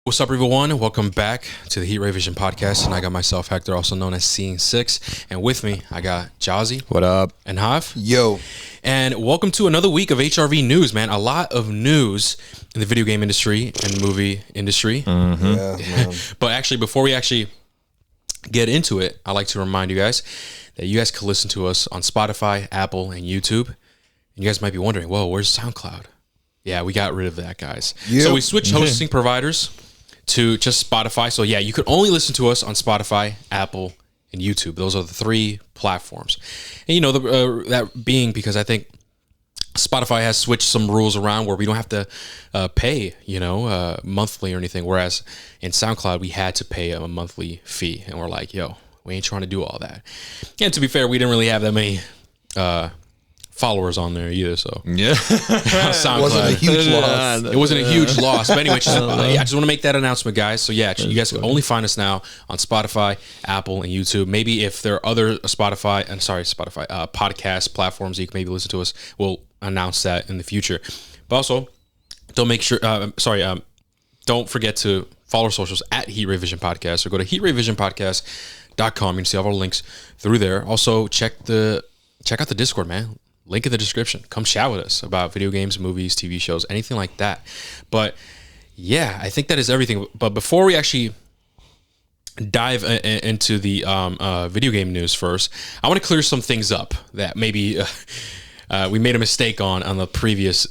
What's up, everyone? Welcome back to the HRV Vision podcast. And I got myself, Hector, also known as Scene6. And with me, I got Jazzy. What up? And Hav. Yo. And welcome to another week of HRV news, man. A lot of news in the video game industry and movie industry. Yeah, man. But actually, before we actually get into it, I'd like to remind you guys that you guys can listen to us on Spotify, Apple, and YouTube. And you guys might be wondering, whoa, where's SoundCloud? Yeah, we got rid of that, guys. Yep. So we switched hosting providers to just Spotify. So yeah, you could only listen to us on Spotify, Apple, and YouTube. Those are the three platforms. And you know, that being because I think Spotify has switched some rules around where we don't have to pay, monthly or anything. Whereas in SoundCloud, we had to pay a monthly fee. And we're like, yo, we ain't trying to do all that. And to be fair, we didn't really have that many followers on there either, so Yeah. SoundCloud. Wasn't a huge loss. It wasn't a huge loss, but anyway, I just want to make that announcement, guys. So yeah, you guys can only find us now on Spotify, Apple, and YouTube. Maybe if there are other podcast platforms that you can maybe listen to us, we'll announce that in the future. But also, don't forget to follow our socials at HRV Vision Podcast, or go to HRVvisionpodcast.com. You can see all of our links through there. Also, check out the Discord, man. Link in the description. Come chat with us about video games, movies, TV shows, anything like that. But yeah, I think that is everything. But before we actually dive into the video game news first, I want to clear some things up that maybe we made a mistake on the previous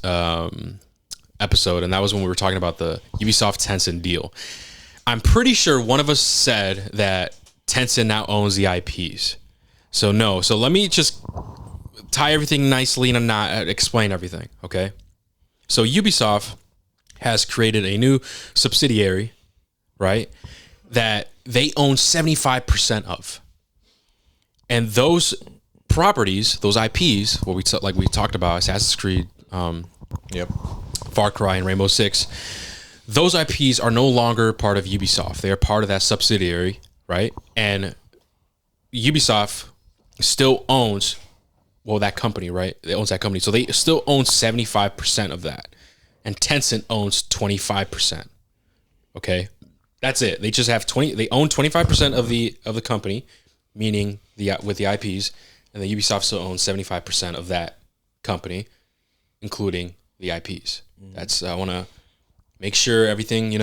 episode, and that was when we were talking about the Ubisoft Tencent deal. I'm pretty sure one of us said that Tencent now owns the IPs. So no. So let me just tie everything nicely in a knot, explain everything, okay? So Ubisoft has created a new subsidiary, right, that they own 75% of. And those properties, those IPs, what we talked about, Assassin's Creed, Far Cry, and Rainbow Six, those IPs are no longer part of Ubisoft. They are part of that subsidiary, right? And Ubisoft still owns that company, right? It owns that company. So they still own 75% of that. And Tencent owns 25%. Okay? That's it. They just have they own 25% of the company, meaning with the IPs, and the Ubisoft still owns 75% of that company, including the IPs. That's I want to make sure everything,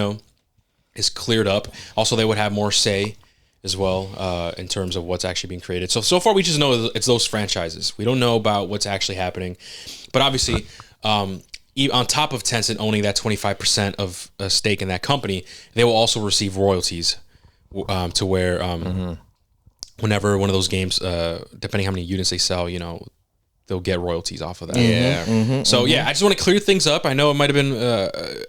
is cleared up. Also, they would have more say as well in terms of what's actually being created. So far we just know it's those franchises. We don't know about what's actually happening. But obviously, on top of Tencent owning that 25% of a stake in that company, they will also receive royalties to where whenever one of those games, depending how many units they sell, they'll get royalties off of that. Yeah. I just want to clear things up. I know it might have been,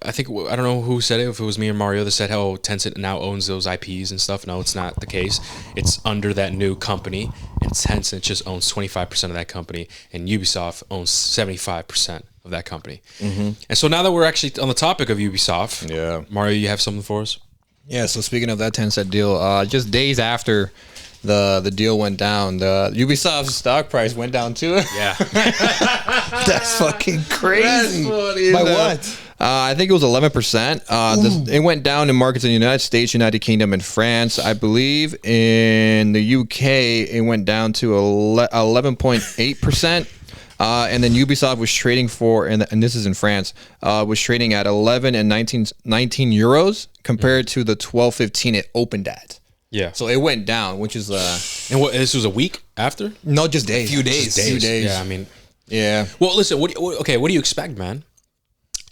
I don't know who said it, if it was me or Mario that said how Tencent now owns those IPs and stuff. No, it's not the case. It's under that new company, and Tencent just owns 25% of that company, and Ubisoft owns 75% of that company. And so now that we're actually on the topic of Ubisoft, Mario, you have something for us? Yeah, so speaking of that Tencent deal, just days after the deal went down, the Ubisoft stock price went down too. Yeah. That's fucking crazy. By what? I think it was 11%. It went down in markets in the United States, United Kingdom, and France. I believe in the UK, it went down to 11.8%. And then Ubisoft was trading for, and this is in France, was trading at 11 and 19 euros compared to the 12.15 it opened at. Yeah. So it went down, which is And what, this was a week after? no, just days. Few days. Just few days. Yeah, I mean, Yeah. well, listen. What do you expect, man?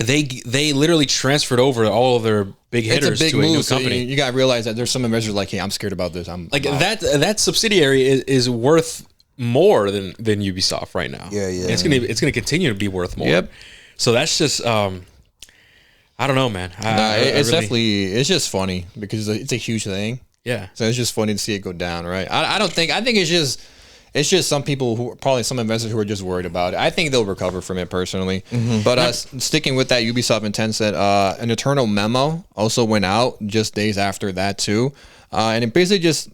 They literally transferred over all of their big It's hitters a big to a new move. So company. you got to realize that there's some investors like, hey, I'm scared about this. I'm Like out. that subsidiary is worth more than Ubisoft right now. Yeah. And it's gonna continue to be worth more. Yep. So that's just I don't know, man. It's definitely, it's just funny because it's a huge thing. Yeah. So it's just funny to see it go down, right? I think it's just some people who probably some investors who are just worried about it. I think they'll recover from it personally. But sticking with that Ubisoft and Tencent, an internal memo also went out just days after that too, and it basically just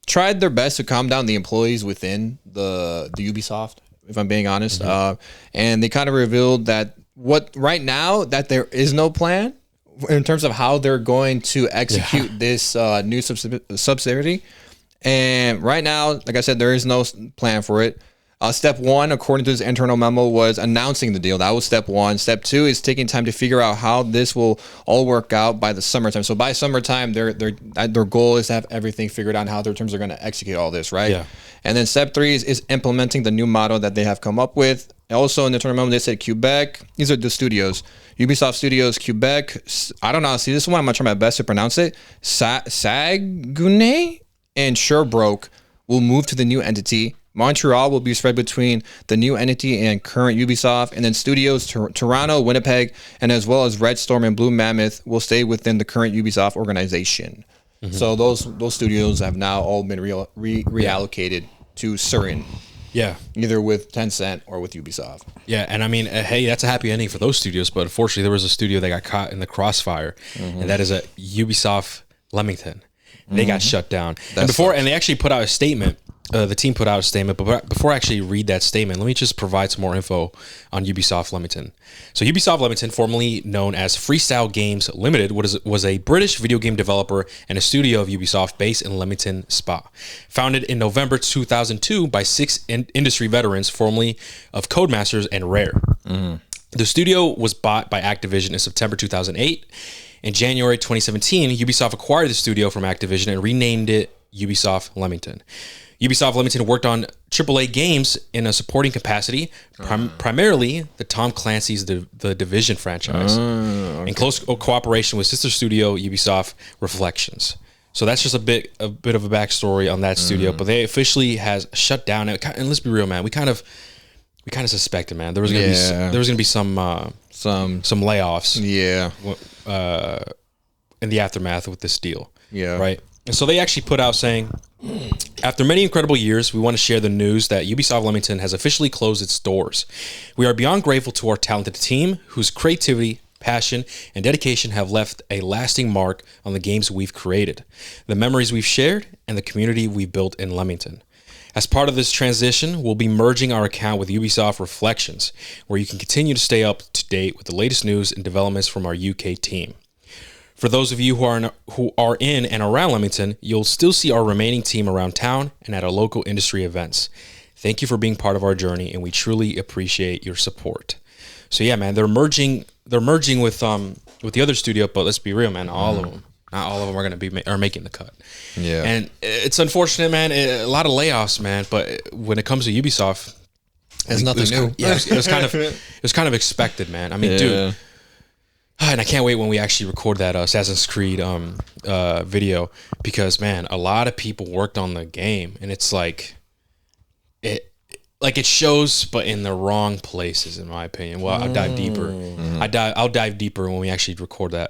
tried their best to calm down the employees within the Ubisoft, if I'm being honest. And they kind of revealed that right now that there is no plan in terms of how they're going to execute this new subsidiary. And right now, like I said, there is no plan for it. Step one, according to this internal memo, was announcing the deal. That was step one. Step two is taking time to figure out how this will all work out by the summertime. So by summertime, their goal is to have everything figured out, how their terms are going to execute all this, right? Yeah. And then step three is implementing the new model that they have come up with. Also in the internal memo, they said Quebec. These are the studios. Ubisoft Studios, Quebec. I don't know. See, this one, I'm going to try my best to pronounce it. Saguenay and Sherbrooke will move to the new entity. Montreal will be spread between the new entity and current Ubisoft, and then studios Toronto, Winnipeg, and as well as Red Storm and Blue Mammoth will stay within the current Ubisoft organization. Mm-hmm. So those studios have now all been reallocated to certain. Yeah. Either with Tencent or with Ubisoft. Yeah, and I mean, hey, that's a happy ending for those studios, but unfortunately there was a studio that got caught in the crossfire, and that is a Ubisoft Leamington. They got shut down. And they actually put out a statement. The team put out a statement, but before I actually read that statement, let me just provide some more info on Ubisoft Leamington. So Ubisoft Leamington, formerly known as Freestyle Games Limited, was a British video game developer and a studio of Ubisoft based in Leamington, Spa. Founded in November 2002 by 6 industry veterans, formerly of Codemasters and Rare. The studio was bought by Activision in September 2008. In January 2017, Ubisoft acquired the studio from Activision and renamed it Ubisoft Leamington. Ubisoft Leamington worked on AAA games in a supporting capacity, primarily the Tom Clancy's The Division franchise, in close cooperation with sister studio Ubisoft Reflections. So that's just a bit of a backstory on that studio, but they officially has shut down. And let's be real, man, we kind of suspected, man, there was gonna be some layoffs, in the aftermath with this deal, right. And so they actually put out saying, after many incredible years, we want to share the news that Ubisoft Leamington has officially closed its doors. We are beyond grateful to our talented team, whose creativity, passion, and dedication have left a lasting mark on the games we've created, the memories we've shared, and the community we've built in Leamington. As part of this transition, we'll be merging our account with Ubisoft Reflections, where you can continue to stay up to date with the latest news and developments from our UK team. For those of you who are in and around Leamington, you'll still see our remaining team around town and at our local industry events. Thank you for being part of our journey, and we truly appreciate your support. So yeah, man, they're merging with the other studio, but let's be real, man, not all of them are making the cut. Yeah, and it's unfortunate, man. A lot of layoffs, man. But when it comes to Ubisoft, it's nothing new. Yeah, it was kind of expected, man. I mean, dude. And I can't wait when we actually record that Assassin's Creed video, because man, a lot of people worked on the game, and it's like it shows, but in the wrong places, in my opinion. Well, I'll dive deeper. I'll dive deeper when we actually record that.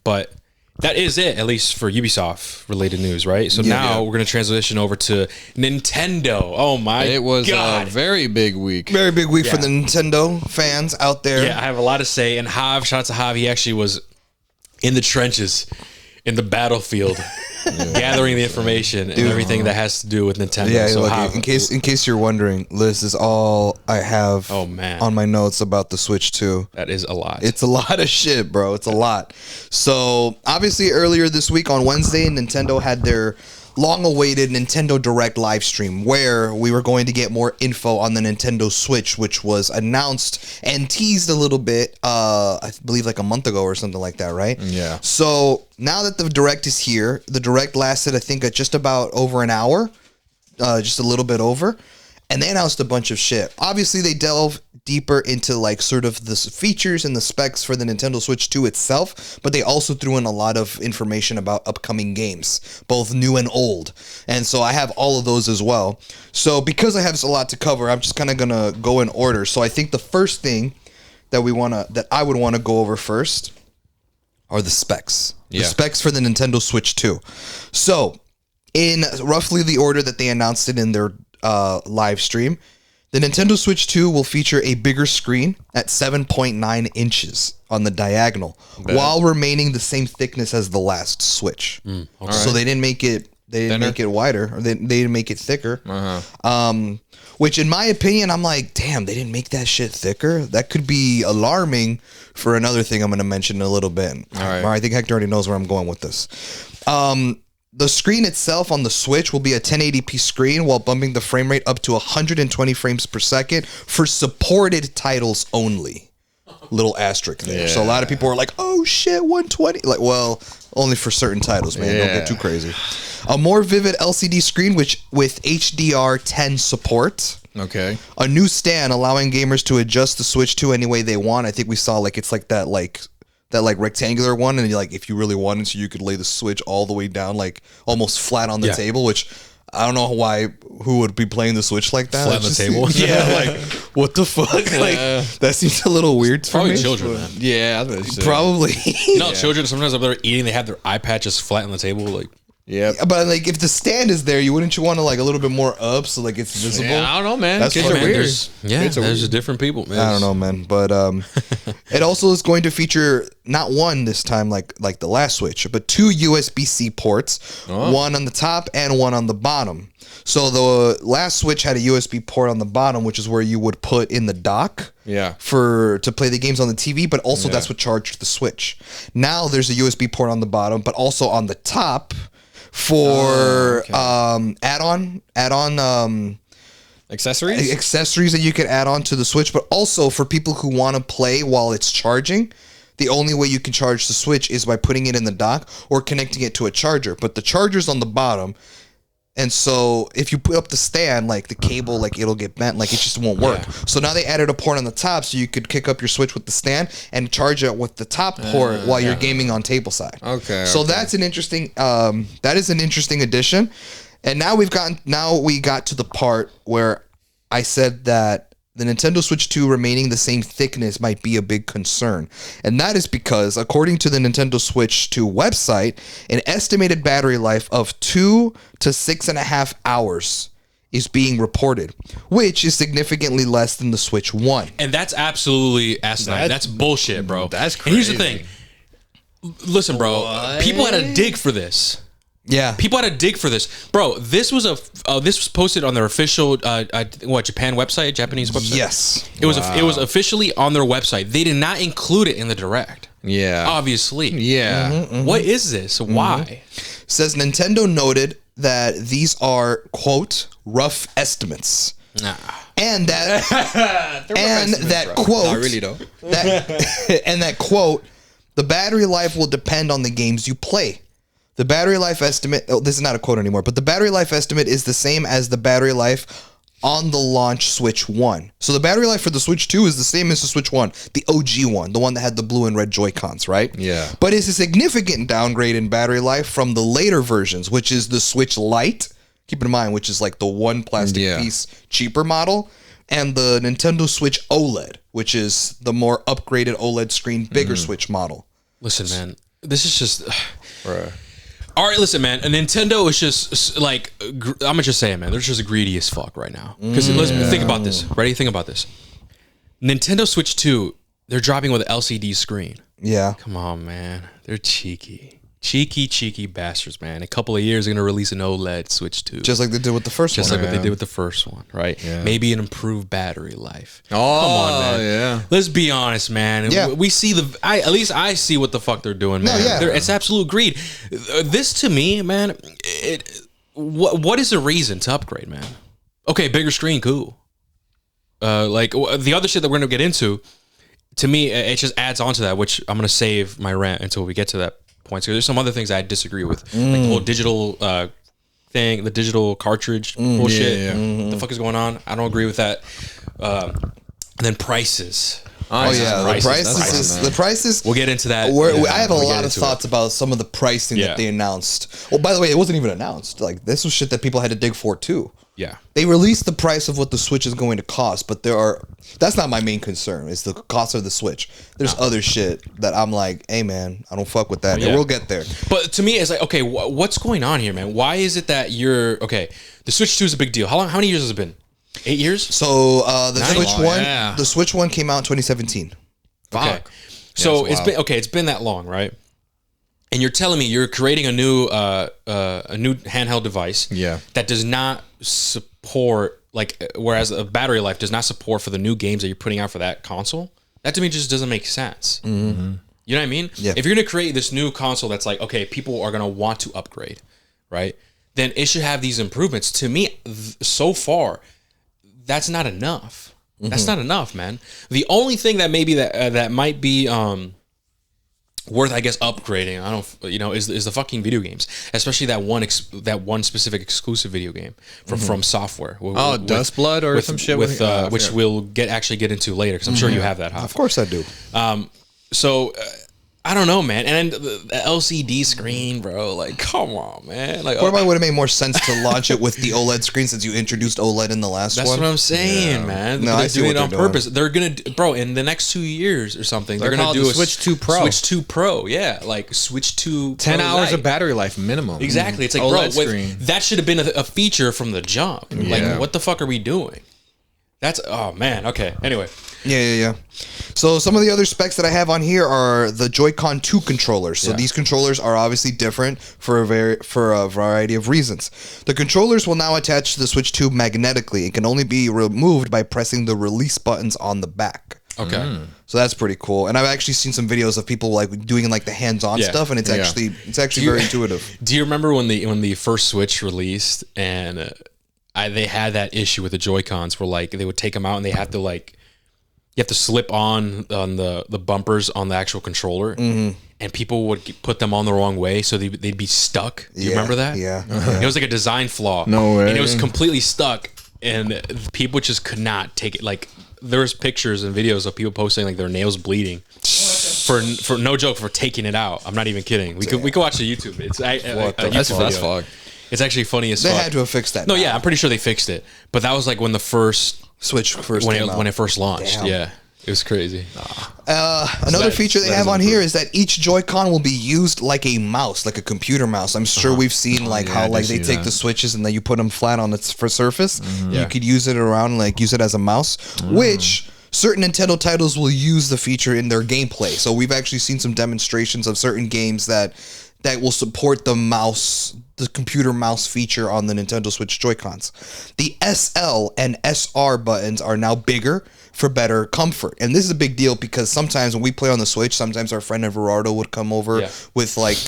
But that is it, at least for Ubisoft related news, right? So now we're going to transition over to Nintendo. Oh my God. It was a very big week. Very big week for the Nintendo fans out there. Yeah, I have a lot to say. And Hav, shout out to Hav, he actually was in the trenches, in the battlefield, gathering the information and everything that has to do with Nintendo. Yeah, so look, in case you're wondering, this is all I have on my notes about the Switch 2. That is a lot. It's a lot of shit, bro. It's a lot. So obviously earlier this week on Wednesday, Nintendo had their long-awaited Nintendo Direct live stream, where we were going to get more info on the Nintendo Switch, which was announced and teased a little bit, I believe like a month ago or something like that, right? Yeah. So now that the Direct is here, the Direct lasted, I think, just about over an hour, just a little bit over, and they announced a bunch of shit. Obviously, they delve deeper into like sort of the features and the specs for the Nintendo Switch 2 itself, but they also threw in a lot of information about upcoming games, both new and old. And so I have all of those as well. So because I have a lot to cover, I'm just kind of going to go in order. So I think the first thing that I would want to go over first are the specs. The specs for the Nintendo Switch 2. So in roughly the order that they announced it in their live stream, the Nintendo Switch 2 will feature a bigger screen at 7.9 inches on the diagonal, while remaining the same thickness as the last Switch. So they didn't make it wider, or they didn't make it thicker. Which, in my opinion, I'm like, damn, they didn't make that shit thicker. That could be alarming for another thing I'm going to mention in a little bit. All right. I think Hector already knows where I'm going with this. The screen itself on the Switch will be a 1080p screen while bumping the frame rate up to 120 frames per second for supported titles only. Little asterisk there. So a lot of people are like, oh shit, 120. Like, well, only for certain titles, man. Don't get too crazy. A more vivid LCD screen with HDR10 support. Okay. A new stand allowing gamers to adjust the Switch 2 any way they want. I think we saw it's like that rectangular one, and if you really wanted to, you could lay the Switch all the way down, like almost flat on the table, which I don't know who would be playing the Switch like that. Flat on the table? Yeah, what the fuck? That seems a little weird for Probably me. children, man. Yeah, I was gonna say. Probably. Children sometimes if they're eating, they have their iPad just flat on the table, Yeah, but if the stand is there, wouldn't you want to a little bit more up so it's visible? Yeah, I don't know, man. That's Kids what are weird. There's just different people, man. I don't know, man. But it also is going to feature not one this time like the last Switch, but 2 USB-C ports, one on the top and one on the bottom. So the last Switch had a USB port on the bottom, which is where you would put in the dock to play the games on the TV, but also that's what charged the Switch. Now there's a USB port on the bottom, but also on the top for add-on accessories that you can add on to the Switch, but also for people who want to play while it's charging. The only way you can charge the Switch is by putting it in the dock or connecting it to a charger, but the charger's on the bottom. And so if you put up the stand, the cable, it'll get bent, it just won't work. So now they added a port on the top so you could kick up your Switch with the stand and charge it with the top port while you're gaming on table side. Okay. So that's an interesting, that is an interesting addition. And now we got to the part where I said that the Nintendo Switch 2 remaining the same thickness might be a big concern. And that is because, according to the Nintendo Switch 2 website, an estimated battery life of 2 to 6.5 hours is being reported, which is significantly less than the Switch 1. And that's absolutely asinine. That's bullshit, bro. That's crazy. And here's the thing. Listen, bro. People had to dig for this. Yeah, people had to dig for this, bro. This was posted on their official Japan website, Japanese website. Yes, it was officially on their website. They did not include it in the direct. Yeah, obviously. Yeah. What is this? Why? Says Nintendo noted that these are quote rough estimates. And that quote, not really though. That quote, the battery life will depend on the games you play. The battery life estimate, this is not a quote anymore, but the battery life estimate is the same as the battery life on the launch Switch 1. So the battery life for the Switch 2 is the same as the Switch 1, the OG one, the one that had the blue and red Joy-Cons, right? Yeah. But it's a significant downgrade in battery life from the later versions, which is the Switch Lite, keep in mind, which is the one plastic piece cheaper model, and the Nintendo Switch OLED, which is the more upgraded OLED screen, bigger Switch model. Listen, man, this is just... All right, listen, man. Nintendo is just I'm gonna just say it, man. They're just greedy as fuck right now. Because let's think about this. Ready? Think about this. Nintendo Switch 2, they're dropping with an LCD screen. Yeah. Come on, man. They're cheeky. Cheeky bastards, man. In a couple of years, they're gonna release an OLED Switch 2. Just like they did with the first one. Just like what they did with the first one, right? Yeah. Maybe an improved battery life. Oh, come on, man. Yeah. Let's be honest, man. Yeah. We see at least I see what the fuck they're doing, man. No, yeah. It's absolute greed. This to me, man, what is the reason to upgrade, man? Okay, bigger screen, cool. The other shit that we're gonna get into, to me, it just adds on to that, which I'm gonna save my rant until we get to that point. So there's some other things I disagree with, like the whole digital thing, the digital cartridge bullshit. Yeah. The fuck is going on? I don't agree with that. And then prices. The prices. We'll get into that. I have a lot of thoughts about some of the pricing that they announced. Well, by the way, it wasn't even announced. This was shit that people had to dig for too. Yeah. They released the price of what the Switch is going to cost, but that's not my main concern. It's the cost of the Switch. There's other shit that I'm like, hey man, I don't fuck with that. And we'll get there. But to me, it's like, okay, what's going on here, man? Why is it that the Switch 2 is a big deal? How many years has it been? 8 years? So the Switch 1 came out in 2017. Okay. So it's been that long, right? And you're telling me you're creating a new handheld device that does not support, like, whereas a battery life does not support for the new games that you're putting out for that console, that to me just doesn't make sense. Mm-hmm. You know what I mean? Yeah. If you're going to create this new console that's like, okay, people are going to want to upgrade, right? Then it should have these improvements. To me, so far, that's not enough. That's not enough, man. The only thing that maybe that might be worth, I guess, upgrading, I don't, is the fucking video games, especially that one specific exclusive video game from software. Dustblood or some shit which we'll actually get into later, because I'm sure you have that. Of course I do. So I don't know, man. And then the LCD screen, bro. Like, come on, man. Like, Probably would have made more sense to launch it with the OLED screen, since you introduced OLED in the last one. that's what I'm saying, man. No, They're I see doing what it on they're doing. purpose. They're gonna, bro. In the next 2 years or something, they're gonna called do the a Switch 2 Pro. Switch 2 Pro, yeah, like Switch 2. 10 Pro hours Lite. of battery life minimum. Exactly. It's like, OLED bro, screen. that should have been a feature from the jump. Like, what the fuck are we doing? Oh man. Okay. Anyway. Yeah. So some of the other specs that I have on here are the Joy-Con 2 controllers. So these controllers are obviously different for a variety of reasons. The controllers will now attach to the Switch 2 magnetically and can only be removed by pressing the release buttons on the back. Okay. So that's pretty cool. And I've actually seen some videos of people like doing like the hands-on stuff, and it's actually very intuitive. Do you remember when the first Switch released and they had that issue with the Joy-Cons where like they would take them out and they have to like, you have to slip on the bumpers on the actual controller, and people would put them on the wrong way, so they'd be stuck. Do you remember that? Yeah. It was like a design flaw. No way. And it was completely stuck, and people just could not take it. Like, there's pictures and videos of people posting like their nails bleeding for no joke, for taking it out. I'm not even kidding. We could watch the YouTube. It's a YouTube That's video. fuck. It's actually funny as They fuck. had to have fixed that. No, now. yeah, I'm pretty sure they fixed it. But that was like when the first Switch first when came out. it first launched. Damn. Yeah, it was crazy. Another feature they have on here is that each Joy-Con will be used like a mouse, like a computer mouse. I'm sure we've seen like how like they take the switches and then you put them flat on its surface. You could use it around, like use it as a mouse, which certain Nintendo titles will use the feature in their gameplay. So we've actually seen some demonstrations of certain games that will support the computer mouse feature on the Nintendo Switch Joy-Cons. The SL and SR buttons are now bigger for better comfort. And this is a big deal because sometimes when we play on the Switch, sometimes our friend Everardo would come over with like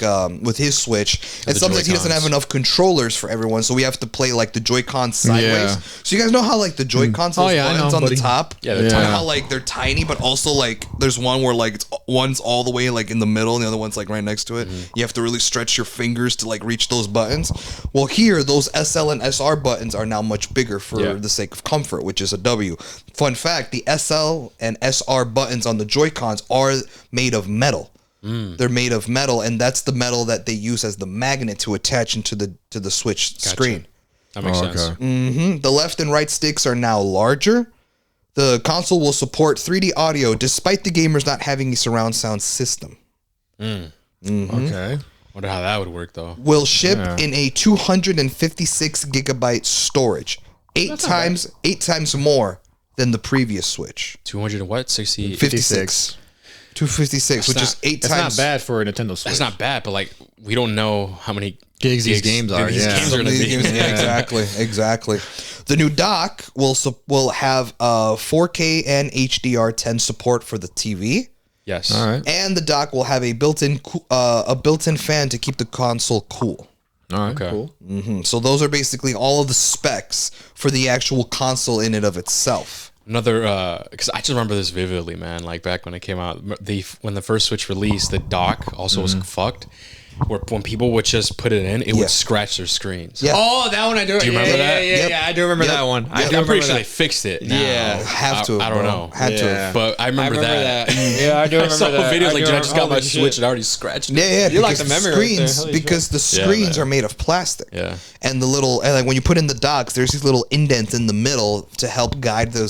with his Switch, and sometimes he doesn't have enough controllers for everyone, so we have to play like the Joy-Cons sideways. Yeah. So you guys know how like the Joy-Cons, those buttons on the top, Yeah, they're you know tiny. how like they're tiny, but also like there's one where like one's all the way like in the middle and the other one's like right next to it. You have to really stretch your fingers to like reach those buttons. Well, here those SL and SR buttons are now much bigger for the sake of comfort, which is a W. Fun fact, the SL and SR buttons on the Joy-Cons are made of metal. They're made of metal, and that's the metal that they use as the magnet to attach into the Switch screen. That makes sense. The left and right sticks are now larger. The console will support 3D audio despite the gamers not having a surround sound system. Okay. Wonder how that would work though. Will ship in a 256 gigabyte storage, eight times more than the previous Switch. 200 and what? 60. 56. 256, which is eight It's times. not bad for a Nintendo Switch. That's not bad, but like we don't know how many Gigs these games are, these yeah. games are gonna be. Exactly. The new dock will have 4K and HDR10 support for the TV. Yes. All right. And the dock will have a built-in fan to keep the console cool. All right. Okay. Cool. So those are basically all of the specs for the actual console in and of itself. Another, because I just remember this vividly, man. Like back when it came out, when the first Switch released, the dock also was fucked. Where when people would just put it in, it would scratch their screens. Yeah. Oh, that one I do. Do you remember that? Yeah, I do remember that one. I do I'm pretty remember sure that. they fixed it. Now. Yeah. Have to. I don't bro. know. Had to. Yeah. But I remember, that. Yeah, I do remember I saw that. videos like, I just got my holy shit. Switch and I already scratched it. Yeah, You like because the memory right there. screens, Holy because the screens are made of plastic. Yeah. And the little, and like when you put in the docks, there's these little indents in the middle to help guide the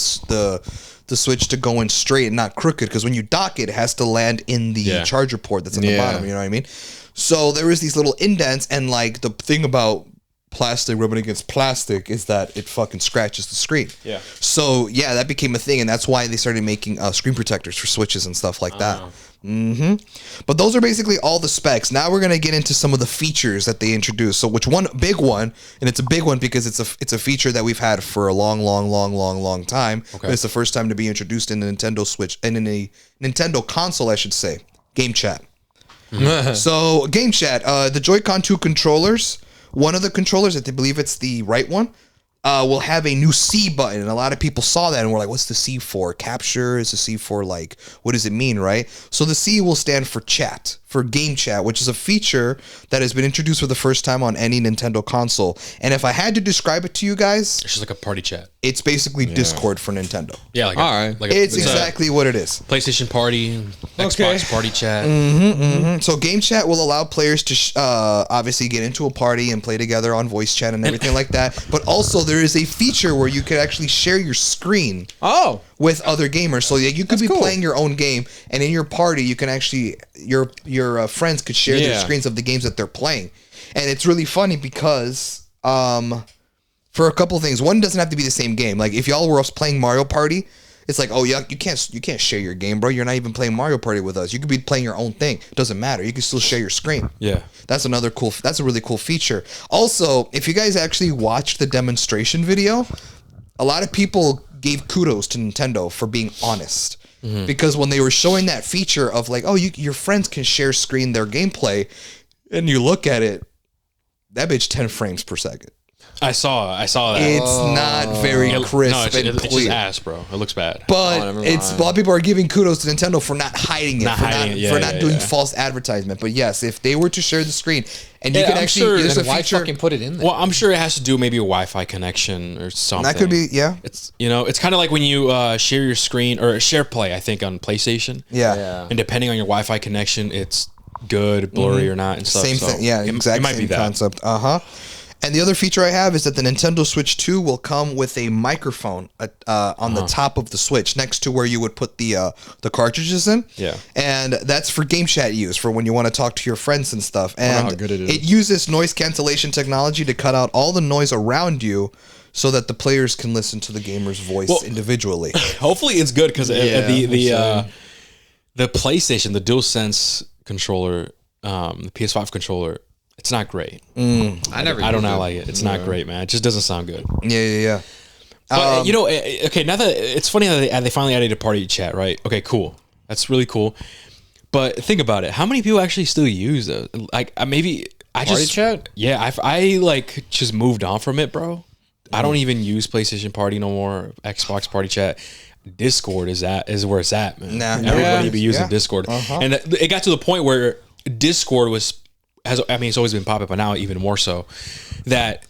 Switch to go in straight and not crooked. Because when you dock it, it has to land in the charger port that's in the bottom. You know what I mean? So there is these little indents, and like the thing about plastic rubbing against plastic is that it fucking scratches the screen. Yeah. So yeah, that became a thing, and that's why they started making screen protectors for Switches and stuff like that. But those are basically all the specs. Now we're gonna get into some of the features that they introduced. So which one big one, and it's a big one because it's a feature that we've had for a long time. Okay. But it's the first time to be introduced in the Nintendo Switch and in a Nintendo console, I should say. Game chat. So game chat, the Joy-Con 2 controllers, one of the controllers, I believe it's the right one, will have a new C button. And a lot of people saw that and were like, what's the C for? Capture? Is the C for like, what does it mean, right? So the C will stand for chat, for game chat, which is a feature that has been introduced for the first time on any Nintendo console. And if I had to describe it to you guys, It's just like a party chat. it's basically Discord for Nintendo. Yeah, like All right. It's exactly what it is. PlayStation Party, Xbox Party Chat. So game chat will allow players to obviously get into a party and play together on voice chat and everything like that. But also there is a feature where you can actually share your screen with other gamers. So yeah, you could be playing your own game, and in your party you can actually your friends could share their screens of the games that they're playing. And it's really funny because for a couple of things. One, doesn't have to be the same game. Like if y'all were playing Mario Party, it's like, oh yeah, you can't share your game, bro. You're not even playing Mario Party with us. You could be playing your own thing. It doesn't matter. You can still share your screen. Yeah. That's a really cool feature. Also, if you guys actually watched the demonstration video, a lot of people gave kudos to Nintendo for being honest. Because when they were showing that feature of like, oh, your friends can share screen their gameplay, and you look at it, that bitch 10 frames per second. I saw that. It's not very crisp No, and it's clear. just ass, bro. It looks bad. But never a lot of people are giving kudos to Nintendo for not hiding it, for not doing false advertisement. But yes, if they were to share the screen, and you can I'm actually, sure- there's a Then why feature. fucking put it in there? Well, I'm sure it has to do maybe a Wi-Fi connection or something. That could be, yeah. It's it's kind of like when you share your screen or share play. I think on PlayStation. Yeah. And depending on your Wi-Fi connection, it's good, blurry or not, and stuff. Same So thing. Yeah, exactly. It might be that. Concept. And the other feature I have is that the Nintendo Switch 2 will come with a microphone on the top of the Switch, next to where you would put the cartridges in. Yeah. And that's for game chat use, for when you want to talk to your friends and stuff. And how good it is. it uses noise cancellation technology to cut out all the noise around you, so that the players can listen to the gamer's voice individually. Hopefully, it's good because the PlayStation, the DualSense controller, the PS5 controller, it's not great. I don't like it. It's not great, man. It just doesn't sound good. Yeah. But okay, now that it's funny that they finally added a party chat, right? Okay, cool. That's really cool. But think about it. How many people actually still use it? Like maybe I Party just chat? Yeah, I like just moved on from it, bro. I don't even use PlayStation Party no more. Xbox Party Chat. Discord is where it's at, man. Everybody be using Discord, and it got to the point where Discord it's always been popping, but now even more so. That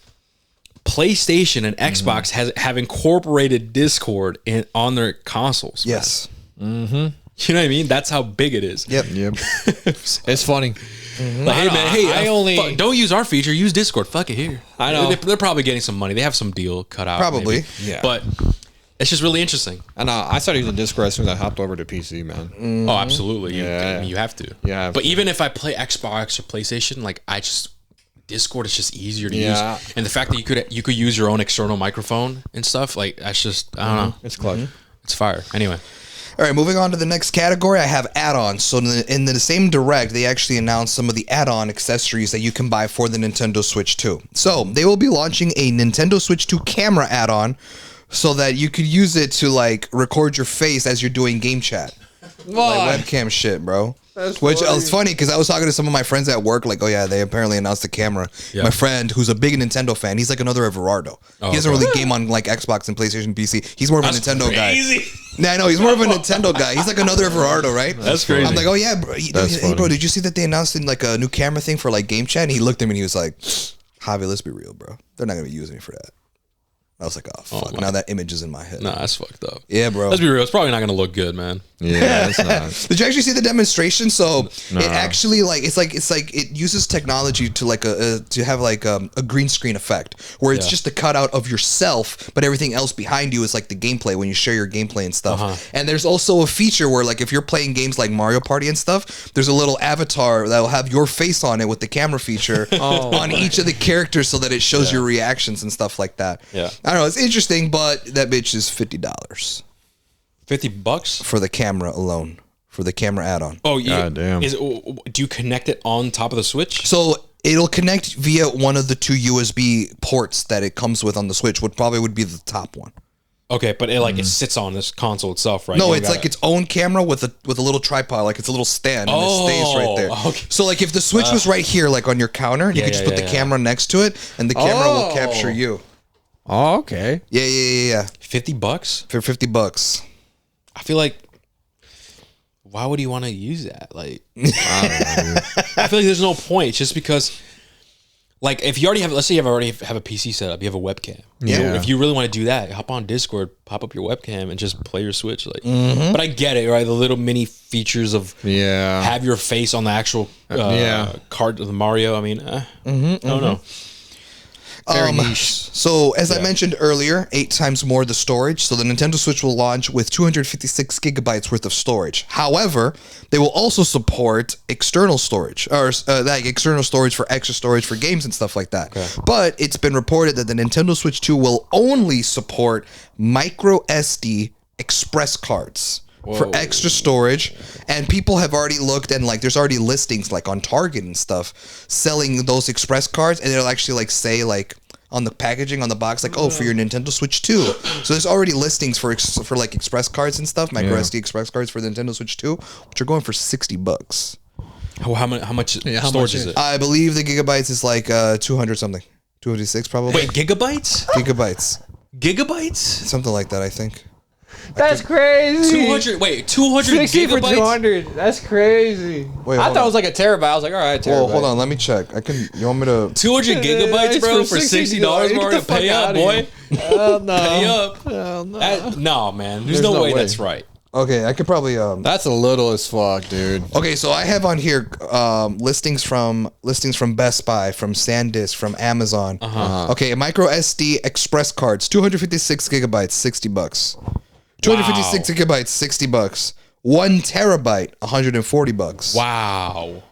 PlayStation and Xbox have incorporated Discord on their consoles. Yes. You know what I mean? That's how big it is. Yep. It's funny. Like, hey man, don't use our feature. Use Discord. Fuck it here. I know. They're probably getting some money. They have some deal cut out. Probably. Maybe. Yeah. But it's just really interesting. And I started using Discord as soon as I hopped over to PC, man. Oh, absolutely. Yeah. You have to. Yeah. But even if I play Xbox or PlayStation, like Discord is just easier to use. And the fact that you could use your own external microphone and stuff, like that's just I don't know. It's clutch. It's fire. Anyway. All right, moving on to the next category, I have add-ons. So in the same Direct, they actually announced some of the add-on accessories that you can buy for the Nintendo Switch 2. So they will be launching a Nintendo Switch 2 camera add-on so that you could use it to like record your face as you're doing game chat. Like webcam shit, bro. Which was funny because I was talking to some of my friends at work, like, oh yeah, they apparently announced the camera. Yeah. My friend, who's a big Nintendo fan, he's like another Everardo. He doesn't really game on like Xbox and PlayStation PC. He's more of a Nintendo guy. Nah, I know he's more of a Nintendo guy. He's like another Everardo, right? That's crazy. I'm like, oh yeah, bro. Hey, bro, did you see that they announced in like a new camera thing for like game chat? And he looked at me and he was like, Javi, let's be real, bro. They're not gonna be using it for that. I was like, oh fuck. Now that image is in my head. Nah, that's fucked up. Yeah, bro. Let's be real. It's probably not gonna look good, man. Yeah, it's not. Did you actually see the demonstration? So No. it actually it's like it uses technology to like to have like a green screen effect where it's just a cutout of yourself, but everything else behind you is like the gameplay when you share your gameplay and stuff. And there's also a feature where like if you're playing games like Mario Party and stuff, there's a little avatar that will have your face on it with the camera feature on each of the characters so that it shows your reactions and stuff like that. Yeah. I don't know, it's interesting, but that bitch is $50 $50 for the camera alone, for the camera add-on. Oh yeah. God damn. Do you connect it on top of the Switch? So it'll connect via one of the two USB ports that it comes with on the Switch, would be the top one. Okay, but it sits on this console itself, right? No, You it's gotta- like its own camera with a little tripod, like it's a little stand, and it stays right there. Okay. So like if the Switch was right here, like on your counter, you could just put the camera next to it, and the camera will capture you. Oh, okay. Yeah. $50 For $50. I feel like, why would you want to use that? Like, I don't know. I feel like there's no point. It's just because, like, if you already have, let's say you already have a PC set up, you have a webcam. Yeah. If you really want to do that, hop on Discord, pop up your webcam, and just play your Switch. Like, but I get it, right? The little mini features of have your face on the actual card of the Mario. I mean, I don't know. Very niche. So as I mentioned earlier, 8 times more the storage. So the Nintendo Switch will launch with 256 gigabytes worth of storage. However, they will also support external storage, or like external storage for extra storage for games and stuff like that. But it's been reported that the Nintendo Switch 2 will only support micro SD express cards. For extra storage, and people have already looked, and like there's already listings like on Target and stuff selling those express cards, and they'll actually like say like on the packaging on the box like, oh, for your Nintendo Switch 2. So there's already listings for like express cards and stuff, micro SD express cards for the Nintendo Switch 2, which are going for $60. How much storage is it? I believe the gigabytes is like 200 something, 256 probably. Wait, gigabytes? Gigabytes, something like that, I think. That's crazy. 200. Wait, 200 60 for gigabytes. 200. That's crazy. Wait, I hold thought it on. was like a terabyte. I was like, all right, terabyte. Whoa, hold on, let me check. You want me to? 200 gigabytes, bro, for $60, bro. Get the Pay fuck up, outta boy. Hell no. Pay up. Hell no. No, man. There's no way that's right. Okay, I could probably That's a little as fuck, dude. Okay, so I have on here listings from Best Buy, from SanDisk, from Amazon. Okay, micro SD express cards, 256 gigabytes, $60. 256 gigabytes, $60. 1 terabyte, $140. Wow.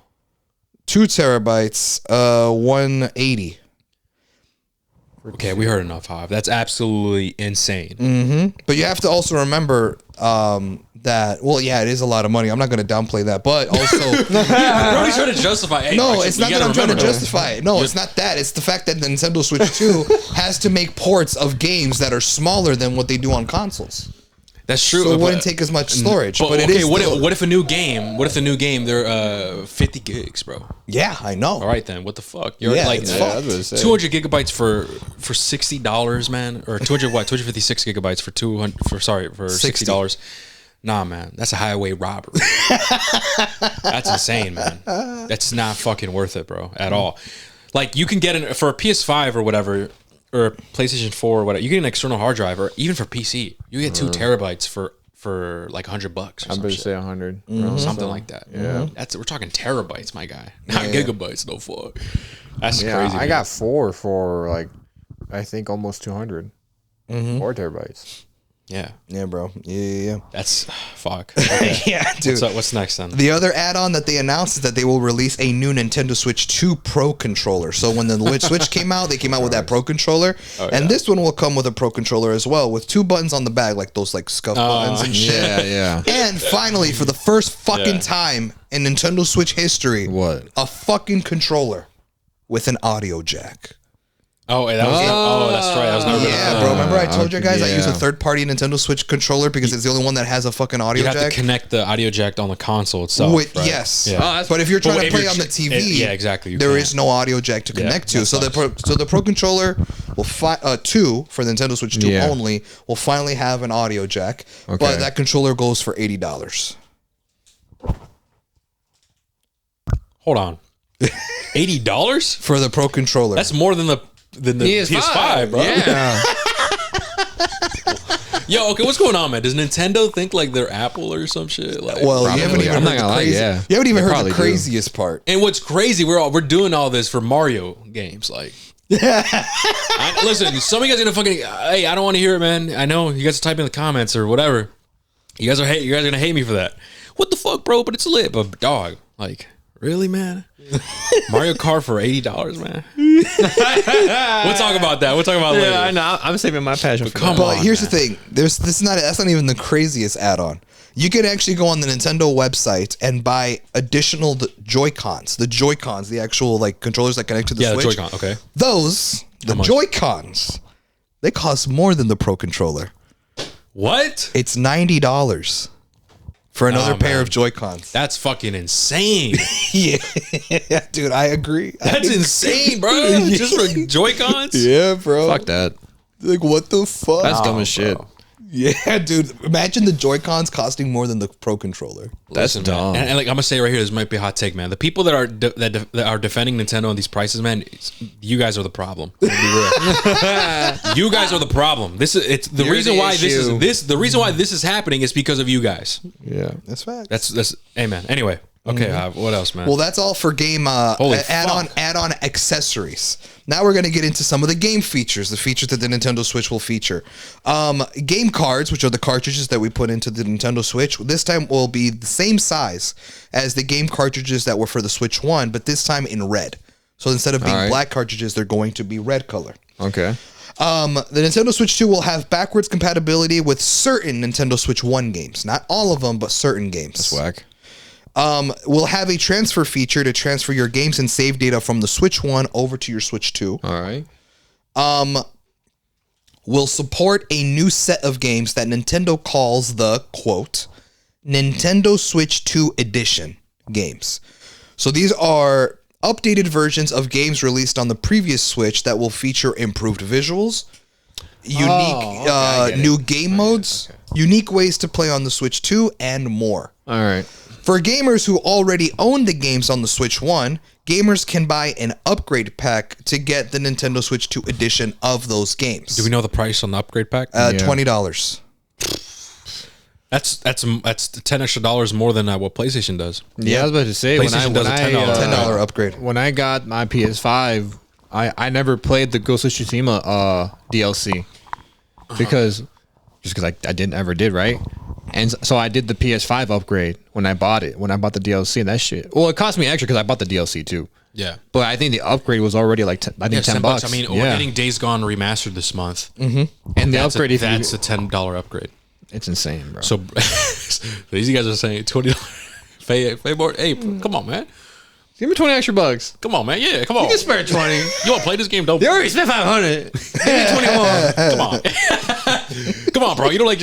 2 terabytes, $180. Okay, we heard enough, Hav. That's absolutely insane. But you have to also remember that, well, yeah, it is a lot of money. I'm not going to downplay that, but also. You're already trying to justify it. No, it's not that I'm trying to justify it. No, it's not that. It's the fact that the Nintendo Switch 2 has to make ports of games that are smaller than what they do on consoles. That's true. So it wouldn't take as much storage. But it okay, is still, what if a new game, they're 50 gigs, bro? yeah, I know. All right, then. What the fuck? You're Yeah, like it's I was gonna say. 200 gigabytes for $60, man, or 256 gigabytes for $60. Nah, man, that's a highway robbery. That's insane, man. That's not fucking worth it, bro, at all. Like you can get for a PS5 or whatever, or PlayStation 4 or whatever. You get an external hard drive, or even for PC, you get 2 terabytes for like $100 or I'm some going to shit. say 100. Something like that. Yeah, we're talking terabytes, my guy, not gigabytes. No fuck. That's Yeah, crazy. I man. got 4 for like, I think almost 200. 4 terabytes. Yeah, Yeah, bro. Yeah. that's fuck. Okay. Yeah, dude. What's next then? The other add-on that they announced is that they will release a new Nintendo Switch 2 Pro controller. So when the Switch came out, they came out with that Pro controller, and this one will come with a Pro controller as well, with 2 buttons on the back, like those like scuff buttons and shit. Yeah. And finally, for the first fucking time in Nintendo Switch history, What? a fucking controller with an audio jack. Oh, that was that's right. That was never Yeah, bro. Remember I told you guys I use a third-party Nintendo Switch controller because it's the only one that has a fucking audio You have jack. to connect the audio jack on the console itself. With, right? Yes, Yeah. but if you're trying But to if play you're on the tr- TV, yeah, exactly, you there can't. is no audio jack to connect to. that So sucks. the Pro controller will 2 for Nintendo Switch 2 Yeah. only will finally have an audio jack, Okay. but that controller goes for $80. Hold on. $80 For the Pro controller. That's more than the PS5, bro. Yeah. Yo, okay, what's going on, man? Does Nintendo think like they're Apple or some shit? Like, Well, you haven't Probably. even I'm not heard the gonna lie, crazy. yeah. You haven't even They heard probably the do. craziest part. and what's crazy, we're doing all this for Mario games. Like, listen, some of you guys gonna fucking. Hey, I don't want to hear it, man. I know you guys type in the comments or whatever. You guys are gonna hate me for that. What the fuck, bro? But it's lit. But dog, like, really, man? Mario Kart for $80, man. We'll talk about that. We'll talk about it later. Yeah, I know. I'm saving my passion for come that. on. But here's man. the thing: that's not even the craziest add-on. You can actually go on the Nintendo website and buy additional Joy-Cons. The Joy-Cons, the actual like controllers that connect to the Yeah, the Switch. Joy-Con. Okay. Those, the much? Joy-Cons, they cost more than the Pro controller. What? It's $90 for another pair man. of Joy-Cons. That's fucking insane. Yeah, dude, I agree. That's insane, bro. Just for Joy-Cons? Yeah, bro. Fuck that. Like, what the fuck? That's dumb as shit. Yeah, dude. Imagine the Joy-Cons costing more than the Pro controller. That's Listen, man, dumb. and like I'm gonna say right here, this might be a hot take, man. The people that are that are defending Nintendo on these prices, man, you guys are the problem. I'm gonna be real. You guys are the problem. It's the You're reason the why issue. the reason why this is happening is because of you guys. Yeah. That's fact. That's amen. Anyway, okay, what else, man? Well, that's all for game Holy add-on fuck. add-on accessories. Now we're going to get into some of the game features, the features that the Nintendo Switch will feature. Game cards, which are the cartridges that we put into the Nintendo Switch, this time will be the same size as the game cartridges that were for the Switch 1, but this time in red. So instead of being All right. black cartridges, they're going to be red color. Okay. The Nintendo Switch 2 will have backwards compatibility with certain Nintendo Switch 1 games. Not all of them, but certain games. Whack. We'll have a transfer feature to transfer your games and save data from the Switch 1 over to your Switch 2. All right. We'll support a new set of games that Nintendo calls the, quote, Nintendo Switch 2 Edition games. So these are updated versions of games released on the previous Switch that will feature improved visuals, unique new game modes, unique ways to play on the Switch 2, and more. All right. For gamers who already own the games on the Switch 1, gamers can buy an upgrade pack to get the Nintendo Switch 2 edition of those games. Do we know the price on the upgrade pack? $20. That's $10 extra more than what PlayStation does. Yeah, I was about to say PlayStation does a $10 $10 upgrade. when I got my PS5, I never played the Ghost of Tsushima DLC because I didn't ever did, right? And so I did the PS5 upgrade when I bought it, when I bought the DLC and that shit. Well, it cost me extra because I bought the DLC too. Yeah. But I think the upgrade was already like $10 bucks. I mean, we're yeah. getting Days Gone remastered this month. And the That's upgrade, that's a $10 upgrade. it's insane, bro. So these guys are saying $20. Pay more. Hey, come on, man. Give me 20 extra bucks. Come on, man. Yeah, come on. You can spare 20. You want to play this game? Don't. You already spent 500. Give me 21. Come on. Come on, bro. You don't like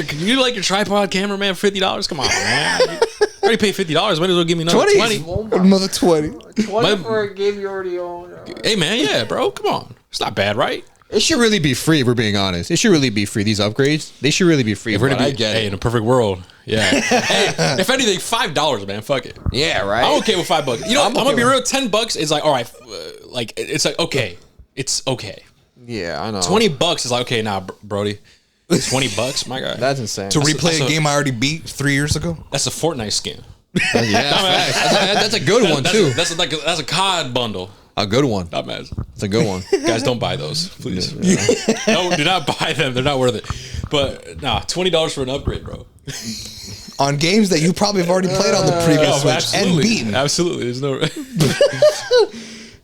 your tripod camera, man? $50. Come on, man. You already paid $50. Might as well give me another 20. Another 20. 20 for a game you already own. Hey, man. Yeah, bro. Come on. It's not bad, right? It should really be free, if we're being honest. It should really be free. These upgrades, they should really be free. If we're but gonna I be, get hey, it. in a perfect world, yeah. Hey, if anything, $5, man. Fuck it. Yeah, right? I'm okay with $5. You know, I'm gonna be with real. $10 is like, all right, like it's like okay, it's okay. Yeah, I know. $20 is like okay, nah, Brody. $20, my guy. That's insane. To replay that's a a- game I already beat 3 years ago? That's a Fortnite skin. Yeah, that's a good one too. That's a COD bundle. A good one. Dumbass. That's a good one. Guys, don't buy those, please. No, do not buy them. They're not worth it. But nah, $20 for an upgrade, bro. On games that you probably have already played on the previous No, Switch and beaten. Absolutely. There's no.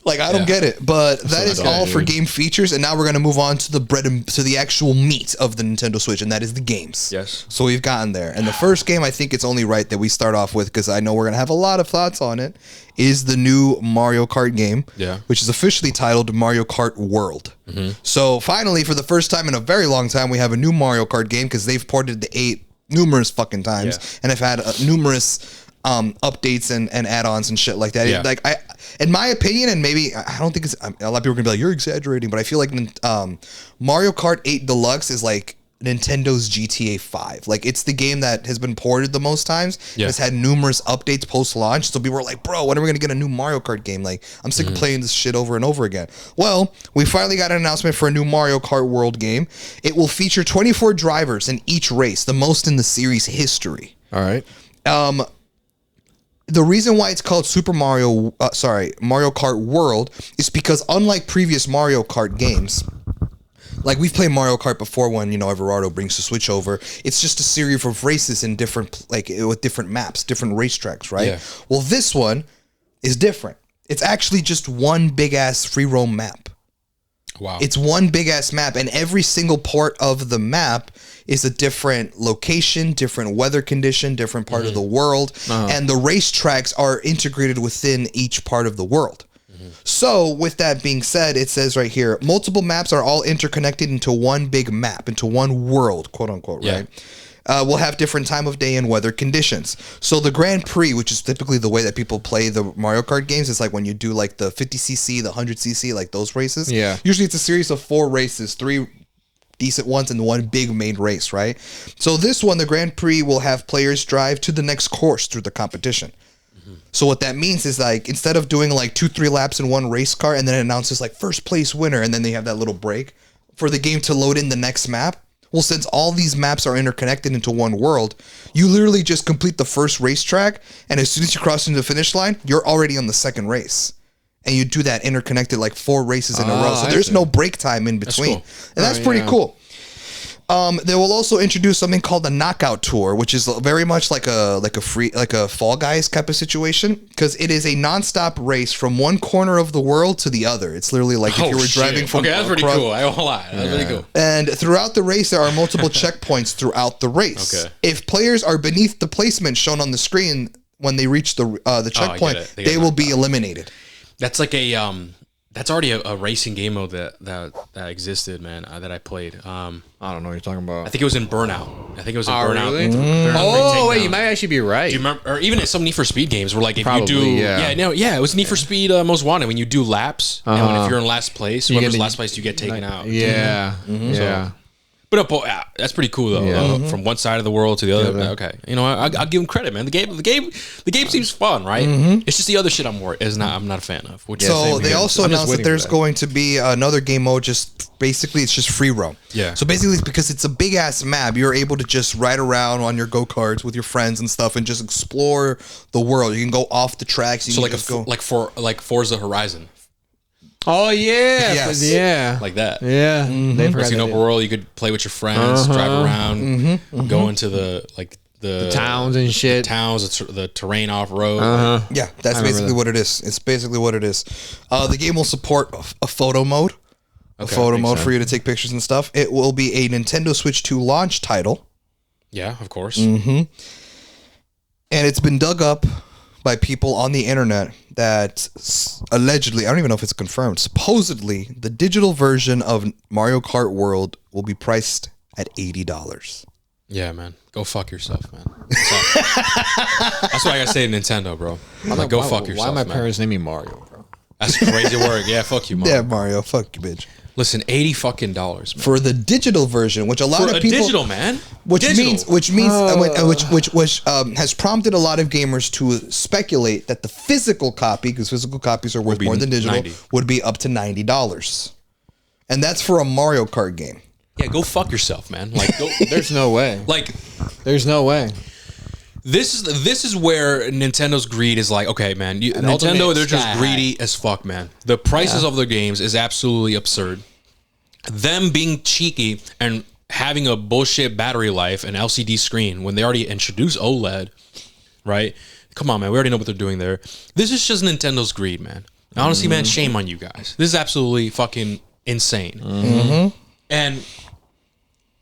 Like, I don't get it. But that is dumb, all for dude. game features. And now we're going to move on to the actual meat of the Nintendo Switch, and that is the games. Yes. So we've gotten there. And the first game I think it's only right that we start off with, because I know we're going to have a lot of thoughts on it, is the new Mario Kart game. Yeah. Which is officially titled Mario Kart World. So finally, for the first time in a very long time, we have a new Mario Kart game, because they've ported the 8 numerous fucking times. Yeah. And have had numerous updates and add-ons and shit like that. Yeah. Like, in my opinion, and maybe I don't think it's a lot of people are gonna be like, you're exaggerating, but I feel like Mario Kart 8 Deluxe is like Nintendo's GTA 5. Like, it's the game that has been ported the most times. Yeah. It's had numerous updates post-launch. So people were like, bro, when are we going to get a new Mario Kart game? Like, I'm sick of playing this shit over and over again. Well, we finally got an announcement for a new Mario Kart World game. It will feature 24 drivers in each race, the most in the series history. All right. The reason why it's called Mario Kart World is because unlike previous Mario Kart games, like we've played Mario Kart before when, Everardo brings the Switch over, it's just a series of races in different, with different maps, different racetracks, right? Yeah. Well, this one is different. It's actually just one big ass free roam map. Wow. It's one big ass map, and every single part of the map is a different location, different weather condition, different part of the world, and the racetracks are integrated within each part of the world. So, with that being said, it says right here, multiple maps are all interconnected into one big map, into one world, quote unquote, right? We'll have different time of day and weather conditions. So the Grand Prix, which is typically the way that people play the Mario Kart games, is like when you do like the 50cc, the 100cc, like those races. Yeah. Usually it's a series of 4 races, 3 decent ones and one big main race, right? So this one, the Grand Prix, will have players drive to the next course through the competition. So what that means is like instead of doing like 2-3 laps in one race car and then it announces like first place winner and then they have that little break for the game to load in the next map. Well, since all these maps are interconnected into one world, you literally just complete the first racetrack, and as soon as you cross into the finish line, you're already on the second race. And you do that interconnected like 4 races in a row. So there's no break time in between. cool. And that's pretty cool. They will also introduce something called the Knockout Tour, which is very much like a Fall Guys type of situation, because it is a nonstop race from one corner of the world to the other. It's literally like if you were driving from that's pretty cool. I won't lie. That's really cool. And throughout the race, there are multiple checkpoints throughout the race. Okay. If players are beneath the placement shown on the screen when they reach the checkpoint, They get they will be eliminated. That's like a that's already a racing game mode that existed, man. That I played. I don't know what you're talking about. I think it was in Burnout. Burnout. Really? Burnout Oh, wait, Takedown. you might actually be right. Do you remember? Or even at some Need for Speed games, where like if Probably, you do, yeah. it was Need for Speed Most Wanted. When you do laps, and if you're in last place, whoever's last place, you get taken out. Yeah. Yeah. But that's pretty cool though. From one side of the world to the other. Yeah. Okay, I'll give him credit, man. The game seems fun, right? It's just the other shit I'm not a fan of. Which So they also I'm just announced that waiting there's for that. going to be another game mode. It's just free roam. Yeah. So basically, because it's a big ass map, you're able to just ride around on your go karts with your friends and stuff, and just explore the world. You can go off the tracks. You so can like just go. like Forza Horizon, Oh, yeah. Yes. Yeah. like that. Yeah. They forgot It's an that, open world. You could play with your friends, drive around, go into the towns and shit. towns, the terrain off road. Yeah, that's basically what it is. It's basically what it is. The game will support a photo mode. For you to take pictures and stuff. It will be a Nintendo Switch 2 launch title. Yeah, of course. And it's been dug up by people on the internet that allegedly, I don't even know if it's confirmed, supposedly the digital version of Mario Kart World will be priced at $80. Yeah, man. Go fuck yourself, man. That's why I gotta say Nintendo, bro. Like, go fuck yourself, Why my man. parents name me Mario, bro? That's crazy work. Yeah, fuck you, Mario. Yeah, Mario, fuck you, bitch. Listen, $80 fucking man. For the digital version, which a lot For of people digital, man. which Digital. means has prompted a lot of gamers to speculate that the physical copy, because physical copies are worth be more than digital, 90. would be up to $90, and that's for a Mario Kart game. Yeah, go fuck yourself, man. Like, go, There's no way. like There's no way. this is where Nintendo's greed is like, okay, man. Nintendo, ultimate they're just sky greedy as fuck, man. The prices of their games is absolutely absurd. Them being cheeky and having a bullshit battery life and LCD screen when they already introduced OLED, right? Come on, man. We already know what they're doing there. This is just Nintendo's greed, man. Honestly, man, shame on you guys. This is absolutely fucking insane. And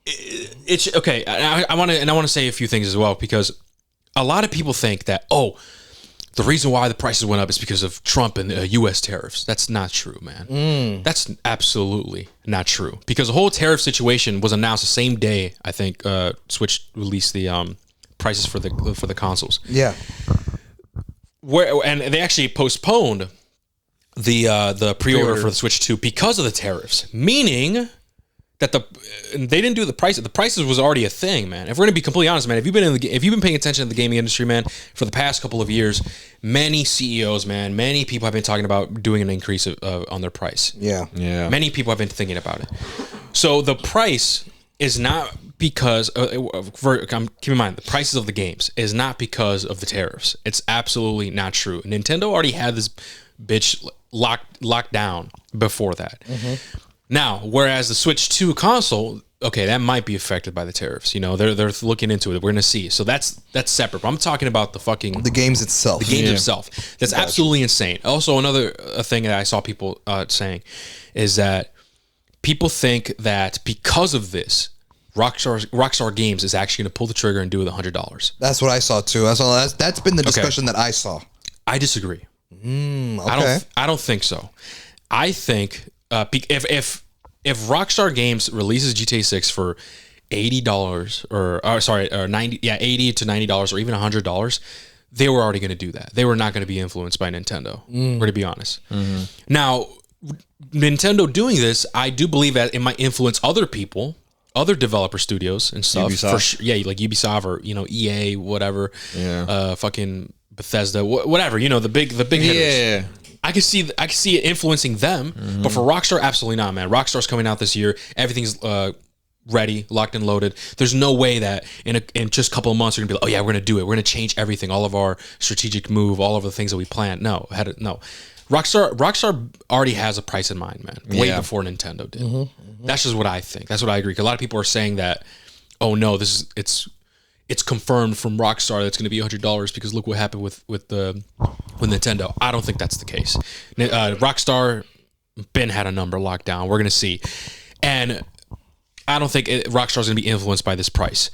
it's okay. I want to say a few things as well, because a lot of people think that, the reason why the prices went up is because of Trump and U.S. tariffs. That's not true, man. That's absolutely not true, because the whole tariff situation was announced the same day. I think Switch released the prices for the consoles. Yeah, And they actually postponed the pre-order for the Switch 2 because of the tariffs, meaning that they didn't do the price. The prices was already a thing, man. If we're gonna be completely honest, man, if you've been paying attention to the gaming industry, man, for the past couple of years, many CEOs, man, many people have been talking about doing an increase on their price. Yeah. Many people have been thinking about it. So the price is not because keep in mind the prices of the games is not because of the tariffs. It's absolutely not true. Nintendo already had this bitch locked down before that. Now, whereas the Switch 2 console, okay, that might be affected by the tariffs. You know, they're looking into it. We're gonna see. So that's separate. But I'm talking about the games itself. The games itself. That's absolutely insane. Also, another thing that I saw people saying is that people think that because of this, Rockstar Games is actually gonna pull the trigger and do it with $100. That's what I saw too. That's been the discussion that I saw. I disagree. Okay. I don't think so. I think if Rockstar Games releases GTA 6 for $80 or $80 to $90 or even $100, they were already going to do that. They were not going to be influenced by Nintendo. We're going to be honest. Now, Nintendo doing this, I do believe that it might influence other people, other developer studios and stuff. Ubisoft. Like Ubisoft or EA, whatever. Yeah. Fucking Bethesda, whatever. The big hitters. Yeah. I can see it influencing them, but for Rockstar, absolutely not, man. Rockstar's coming out this year. Everything's ready, locked and loaded. There's no way that in just a couple of months we're gonna be like, oh yeah, we're gonna do it. We're gonna change everything, all of our strategic move, all of the things that we planned. No. Rockstar already has a price in mind, man. Way before Nintendo did. That's just what I think. That's what I agree. 'Cause a lot of people are saying that, oh no, it's confirmed from Rockstar that's going to be $100 because look what happened with Nintendo. I don't think that's the case. Rockstar had a number locked down. We're going to see, and I don't think Rockstar's going to be influenced by this price.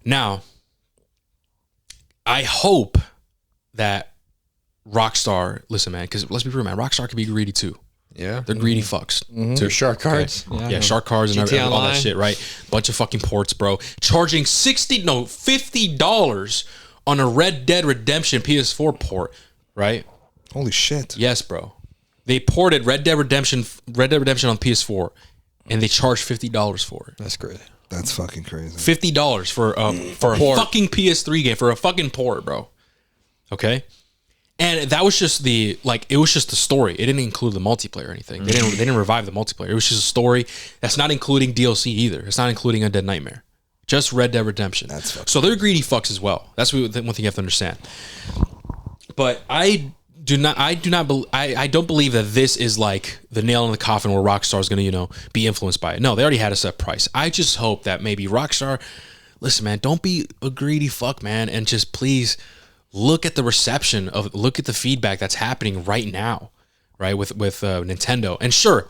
Now, I hope that Rockstar, listen, man, because let's be real, man, Rockstar can be greedy too. Yeah. They're greedy fucks. They're shark cards. Okay. Yeah, shark cards and all that shit, right? Bunch of fucking ports, bro. Charging $50 on a Red Dead Redemption PS4 port, right? Holy shit. Yes, bro. They ported Red Dead Redemption on PS4 and they charged $50 for it. That's crazy. That's fucking crazy. $50 for a fucking PS3 game, for a fucking port, bro. Okay? And that was just it was just the story. It didn't include the multiplayer or anything. They didn't revive the multiplayer. It was just a story that's not including DLC either. It's not including Undead Nightmare. Just Red Dead Redemption. So they're greedy fucks as well. That's one thing you have to understand. But I don't believe that this is like the nail in the coffin where Rockstar is going to, be influenced by it. No, they already had a set price. I just hope that maybe Rockstar, listen, man, don't be a greedy fuck, man, and just please look at the look at the feedback that's happening right now, right, with Nintendo. And sure,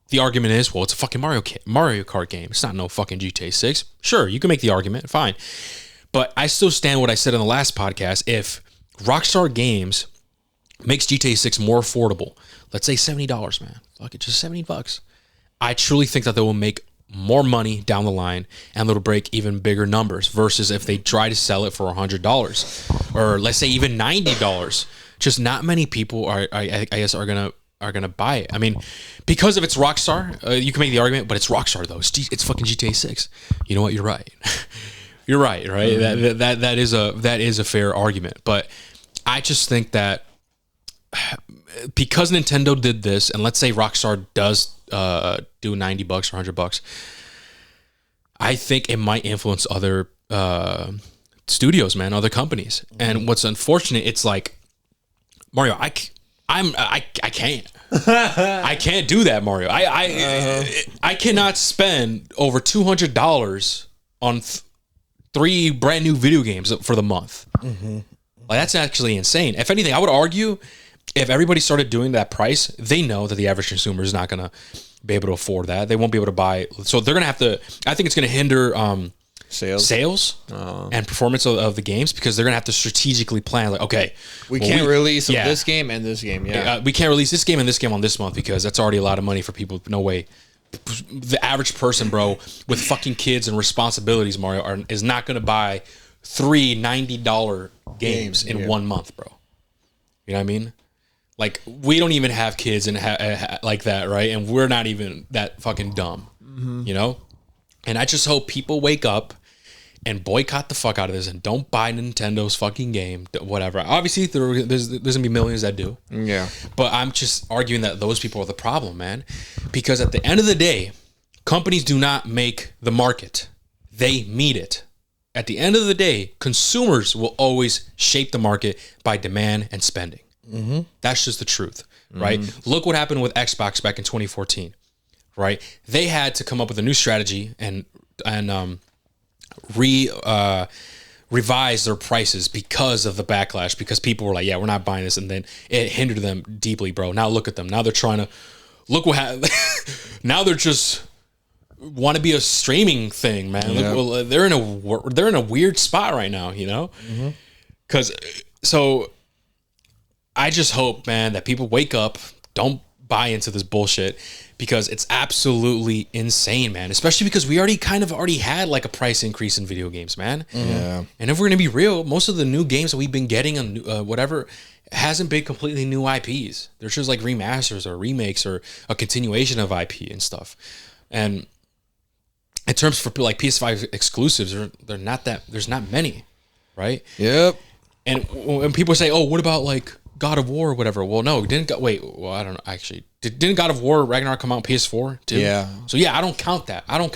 the argument is, well, it's a fucking Mario Kart game. It's not no fucking GTA 6. Sure, you can make the argument, fine. But I still stand what I said in the last podcast. If Rockstar Games makes GTA 6 more affordable, let's say $70, man. Fuck it, just $70. I truly think that they will make more money down the line and it'll break even bigger numbers versus if they try to sell it for $100 or let's say even $90. Just not many people are gonna buy it. I mean, because if it's Rockstar, you can make the argument, but it's Rockstar though. It's fucking GTA 6. You know what? You're right. You're right. That is a fair argument, but I just think that because Nintendo did this, and let's say Rockstar does do $90 or $100, I think it might influence other studios, man, other companies. And what's unfortunate, it's like Mario, I can't. I can't do that, Mario. I cannot spend over $200 on 3 brand new video games for the month. Like, that's actually insane. If anything, I would argue if everybody started doing that price, they know that the average consumer is not going to be able to afford that. They won't be able to buy. So they're going to have to, I think it's going to hinder sales and performance of the games because they're going to have to strategically plan like, okay, we can't release this game and this game. Yeah. We can't release this game and this game on this month because that's already a lot of money for people. No way. The average person, bro, with fucking kids and responsibilities, Mario, is not going to buy 3 $90 games in 1 month, bro. You know what I mean? Like, we don't even have kids and like that, right? And we're not even that fucking dumb, you know? And I just hope people wake up and boycott the fuck out of this and don't buy Nintendo's fucking game, whatever. Obviously, there's gonna be millions that do. Yeah. But I'm just arguing that those people are the problem, man. Because at the end of the day, companies do not make the market. They meet it. At the end of the day, consumers will always shape the market by demand and spending. Mm-hmm. That's just the truth, right? Mm-hmm. Look what happened with Xbox back in 2014, right? They had to come up with a new strategy and revise their prices because of the backlash, because people were like, yeah, we're not buying this. And then it hindered them deeply, bro. Now look at them. Now they're trying to look what happened. Now they're just want to be a streaming thing, man. Yeah. Look, well, they're in a weird spot right now, you know? So I just hope, man, that people wake up, don't buy into this bullshit, because it's absolutely insane, man. Especially because we already had like a price increase in video games, man. Yeah. And if we're gonna be real, most of the new games that we've been getting on whatever hasn't been completely new IPs. They're just like remasters or remakes or a continuation of IP and stuff. And in terms for like PS5 exclusives, they're not that. There's not many, right? Yep. And when people say, "Oh, what about like God of War or whatever?" Well, no, I don't know. Actually, didn't God of War Ragnarok come out on PS4 too? Yeah. So yeah, I don't count that. I'm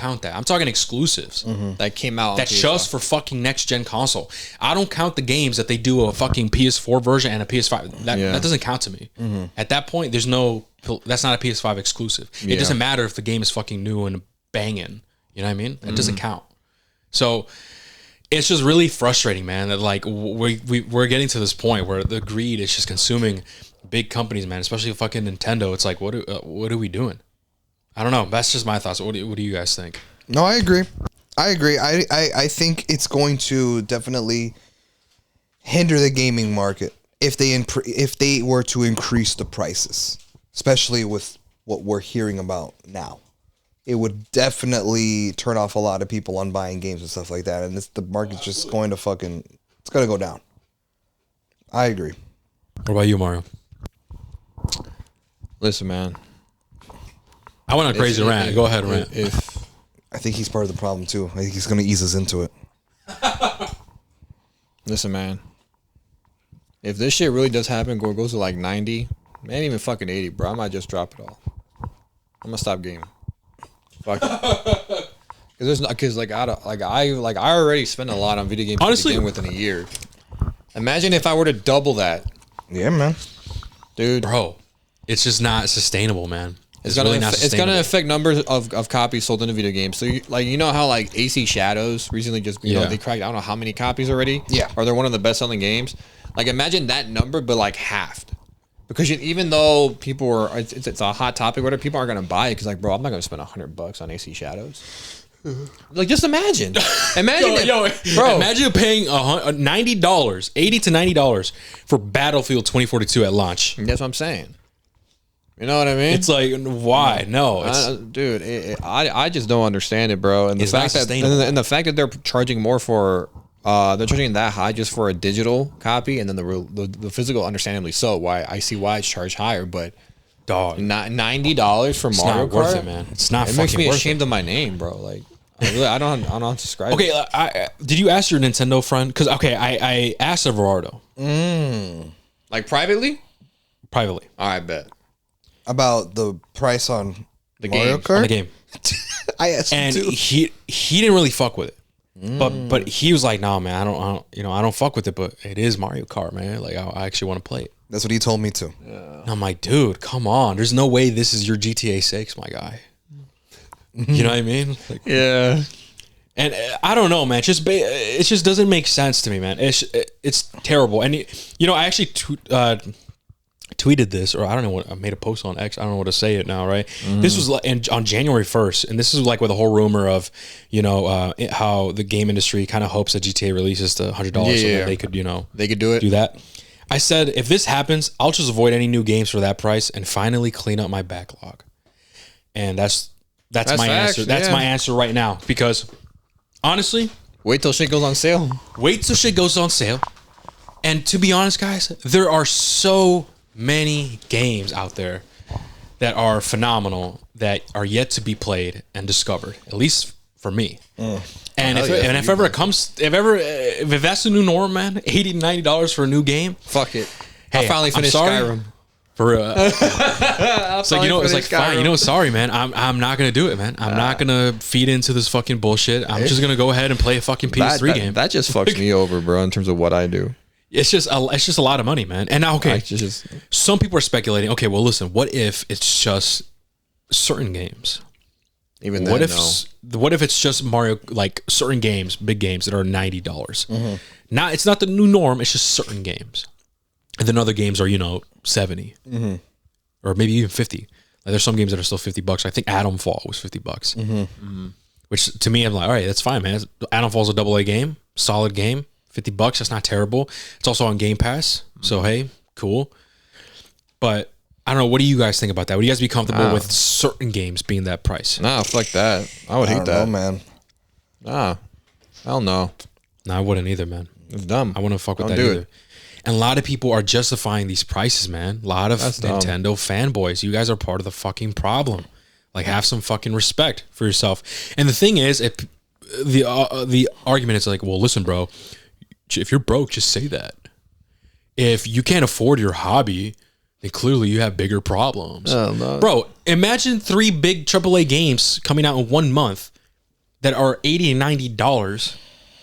talking exclusives that came out. That's just for fucking next gen console. I don't count the games that they do a fucking PS4 version and a PS5. That doesn't count to me. At that point, that's not a PS5 exclusive. It doesn't matter if the game is fucking new and banging. You know what I mean? That doesn't count. So it's just really frustrating, man, that like we're getting to this point where the greed is just consuming big companies, man, especially fucking Nintendo. It's like, what are we doing? I don't know. That's just my thoughts. What do you guys think? No, I agree. I think it's going to definitely hinder the gaming market if they were to increase the prices, especially with what we're hearing about now. It would definitely turn off a lot of people on buying games and stuff like that. And the market's just going to it's going to go down. I agree. What about you, Mario? Listen, man. I went on a crazy rant. Go ahead, rant. I think he's part of the problem, too. I think he's going to ease us into it. Listen, man. If this shit really does happen, goes to like 90, man, even fucking 80, bro, I might just drop it all. I'm going to stop gaming. Fuck it. Because I already spent a lot on video games. Honestly, within a year. Imagine if I were to double that. Yeah, man, dude, bro, it's just not sustainable, man. It's gonna affect numbers of copies sold in a video game. So you know how like AC Shadows recently just know they cracked I don't know how many copies already. Yeah, or they're one of the best selling games. Like imagine that number, but like halved. Because even though people are, it's a hot topic, whatever, people aren't gonna buy it because like, bro, I'm not gonna spend $100 on AC Shadows. Like, just imagine, bro, imagine paying $90, $80 to $90 for Battlefield 2042 at launch. That's what I'm saying. You know what I mean? It's like, why? No, dude, I just don't understand it, bro. And the fact that they're charging more for. They're charging that high just for a digital copy, and then the physical, understandably so. Why it's charged higher, but dog, not $90 for Mario Kart, worth it, man. It's not. It makes me ashamed of my name, bro. Like, I don't subscribe. Okay, did you ask your Nintendo friend? Because I asked Everardo. Like privately. All right, bet about the price on the Mario Kart? On the game. I asked him too. he didn't really fuck with it. But he was like, nah, man, I don't fuck with it, but it is Mario Kart, man. Like, I actually want to play it. That's what he told me too. Yeah. I'm like, dude, come on. There's no way this is your GTA 6, my guy. You know what I mean? Like, yeah. And I don't know, man. It just doesn't make sense to me, man. It's terrible. And I actually tweeted this, or I don't know what, I made a post on X. I don't know what to say it now, right? This was on January 1st, and this is like with a whole rumor of, how the game industry kind of hopes that GTA releases to $100 so that they could, they could do that. I said, if this happens, I'll just avoid any new games for that price and finally clean up my backlog. And that's my answer. That's my answer right now, because honestly, wait till shit goes on sale. And to be honest, guys, there are so many games out there that are phenomenal that are yet to be played and discovered, at least for me. And if ever it comes, if that's the new norm, man, $80 to $90 for a new game. Fuck it. Hey, I finally finished sorry. Skyrim. For it's like, you know, it's like, fine, you know, sorry, man, I'm not gonna do it, man. I'm not gonna feed into this fucking bullshit. I'm just gonna go ahead and play a fucking PS3 game. That just fucks me over, bro, in terms of what I do. It's just a lot of money, man. And now, okay, some people are speculating. Okay, well, listen, what if it's just certain games? Even what then, if it's just Mario, like certain games, big games that are $90? Not, it's not the new norm. It's just certain games, and then other games are, you know, 70 or maybe even 50. Like there's some games that are still $50. I think Atomfall was $50. Which to me, I'm like, all right, that's fine, man. Atomfall's a AA game, solid game, $50. That's not terrible. It's also on Game Pass, so hey, cool. But I don't know. What do you guys think about that? Would you guys be comfortable with certain games being that price? Nah, fuck that. I would hate that, man. Nah, hell no. No, I wouldn't either, man. It's dumb. I wouldn't fuck with that either. And a lot of people are justifying these prices, man. A lot of Nintendo fanboys. You guys are part of the fucking problem. Like, have some fucking respect for yourself. And the thing is, the argument is like, well, listen, bro, if you're broke, just say that. If you can't afford your hobby, then clearly you have bigger problems. Oh, no. Bro, imagine 3 big AAA games coming out in 1 month that are $80 and $90.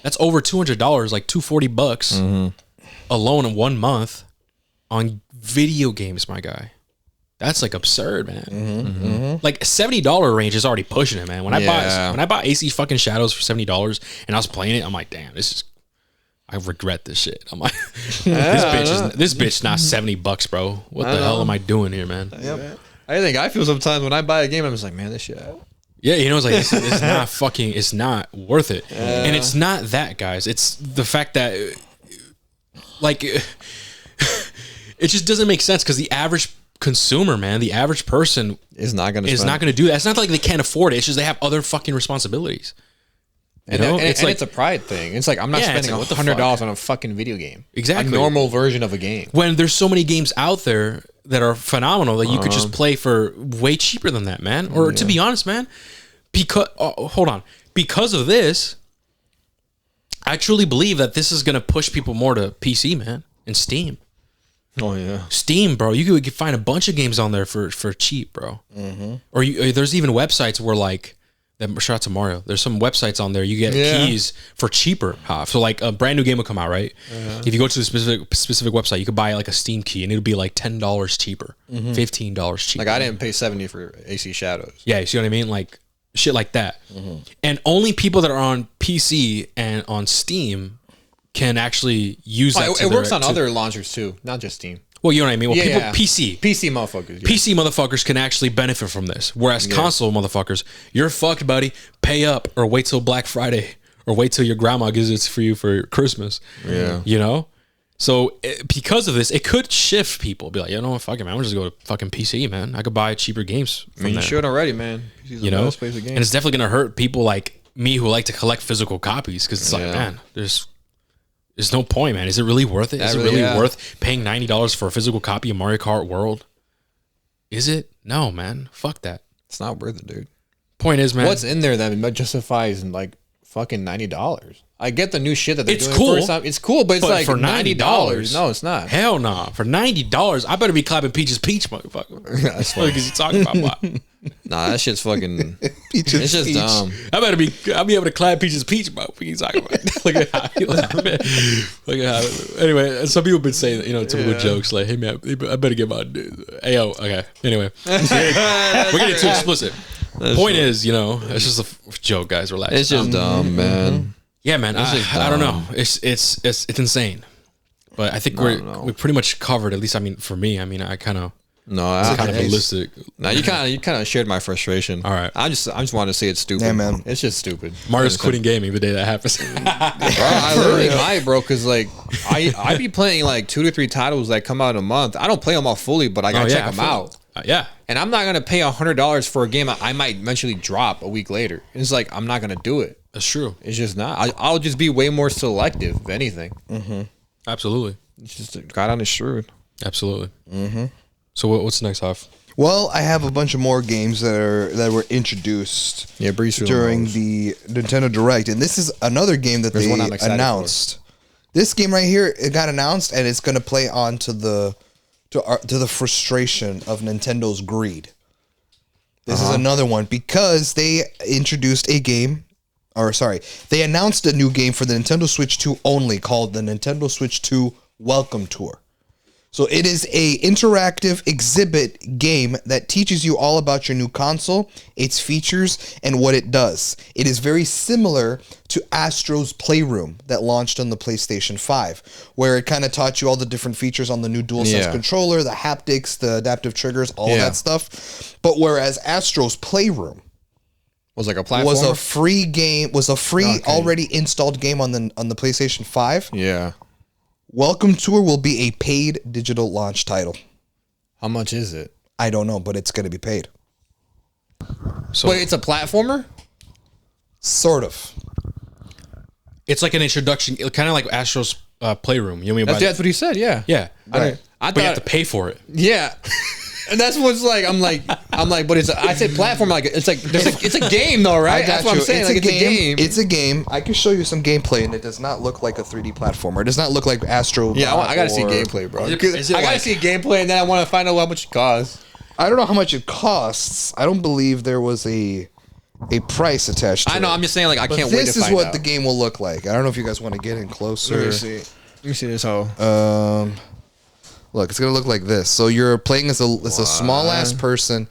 That's over $200, like $240 alone in 1 month on video games, my guy. That's like absurd, man. Like $70 range is already pushing it, man. When I bought AC fucking Shadows for $70 and I was playing it, I'm like, damn, I regret this shit. I'm like, this bitch not $70, bro. What the hell am I doing here, man? Yep. I think I feel sometimes when I buy a game, I'm just like, man, this shit. Yeah, you know, it's like it's not fucking, it's not worth it. And it's not that, guys. It's the fact that, like, it just doesn't make sense because the average consumer, man, the average person is not going to do that. It's not like they can't afford it. It's just they have other fucking responsibilities. You know? It's like, it's a pride thing. It's like, I'm not spending $100 on a fucking video game. Exactly. A normal version of a game. When there's so many games out there that are phenomenal that you could just play for way cheaper than that, man. Or to be honest, man, because of this, I truly believe that this is going to push people more to PC, man, and Steam. Oh yeah, Steam, bro. You could find a bunch of games on there for cheap, bro. Or there's even websites where, like, shout out to Mario. There's some websites on there you get keys for cheaper. So like a brand new game will come out, right? If you go to the specific website, you could buy like a Steam key and it'll be like $10 cheaper, $15 cheaper. Like I didn't pay $70 for AC Shadows. Yeah, you see what I mean? Like shit like that. And only people that are on PC and on Steam can actually use that. It works on other launchers too, not just Steam. Well, you know what I mean? Well, PC motherfuckers. Yeah. PC motherfuckers can actually benefit from this. Whereas console motherfuckers, you're fucked, buddy. Pay up or wait till Black Friday or wait till your grandma gives it for you for Christmas. Yeah. You know? So because of this, it could shift people. Be like, you know what, fuck it, man. I'm just go to fucking PC, man. I could buy cheaper games from there. You should already, man. You know? And it's definitely going to hurt people like me who like to collect physical copies because it's like, man, there's no point, man. Is it really worth it? Is it really worth paying $90 for a physical copy of Mario Kart World? Is it? No, man. Fuck that. It's not worth it, dude. Point is, man. What's in there that justifies like fucking $90? I get the new shit that they're doing. Cool. First time. It's cool, but it's like for $90. No, it's not. Hell no. Nah. For $90, I better be clapping Peach's Peach, motherfucker. That's what you talking about. What? Nah, that shit's fucking. It's just dumb. I'll be able to clap Peach's Peach, bro. What are you talking about? Look at how. Look at how. Anyway, some people have been saying, you know, typical jokes like, "Hey man, I better get my." Ayo, okay. Anyway, we're getting too explicit. Point is, you know, it's just a joke, guys. Relax. It's just dumb, man. Yeah, man. I don't know. It's insane. But I think we pretty much covered. At least, I mean, for me, I mean, I kind of. No, I kind of ballistic. No, you kind of shared my frustration. All right, I just want to say it's stupid. Yeah, man. It's just stupid. Mario's quitting gaming the day that happens. Bro, I literally might, bro, because like I be playing like 2 to 3 titles that come out in a month. I don't play them all fully, but I gotta check them out. Yeah, and I'm not gonna pay $100 for a game I might eventually drop a week later. It's like I'm not gonna do it. That's true. It's just not. I'll just be way more selective, if anything. Absolutely. It's just got on his screwed. Absolutely. So what's next, Huff? Well, I have a bunch of more games that were introduced breeze through during those. the Nintendo Direct, and this is another game that There's they one I'm excited announced. This game right here, it got announced, and it's going to play on to the frustration of Nintendo's greed. This is another one because they introduced a game, they announced a new game for the Nintendo Switch 2 only called the Nintendo Switch 2 Welcome Tour. So it is a interactive exhibit game that teaches you all about your new console, its features, and what it does. It is very similar to Astro's Playroom that launched on the PlayStation 5, where it kind of taught you all the different features on the new DualSense controller, the haptics, the adaptive triggers, all that stuff. But whereas Astro's Playroom was like a platform. was a free game, already installed game on the PlayStation 5. Yeah. Welcome Tour will be a paid digital launch title. How much is it? I don't know, but it's going to be paid. So Wait, it's a platformer? Sort of. it's like an introduction, kind of like Astro's Playroom. You know what I mean? That's what he said. Yeah. Yeah. Right. But you have to pay for it. Yeah. And that's what's like. I'm like, but it's. I said platform. Like it's like it's a game though, right? I got That's what you. I'm saying. It's a game. It's a game. I can show you some gameplay, and it does not look like a 3D platformer. It does not look like Astro. Yeah, I gotta see gameplay, bro. Is it I gotta like- see gameplay, and then I want to find out how much it costs. I don't know how much it costs. I don't believe there was a price attached to it. I know. I'm just saying, like, I But can't wait to this is find what out. the game will look like. I don't know if you guys want to get in closer. Let me see this hoe. Look, it's gonna look like this. So you're playing as a small ass person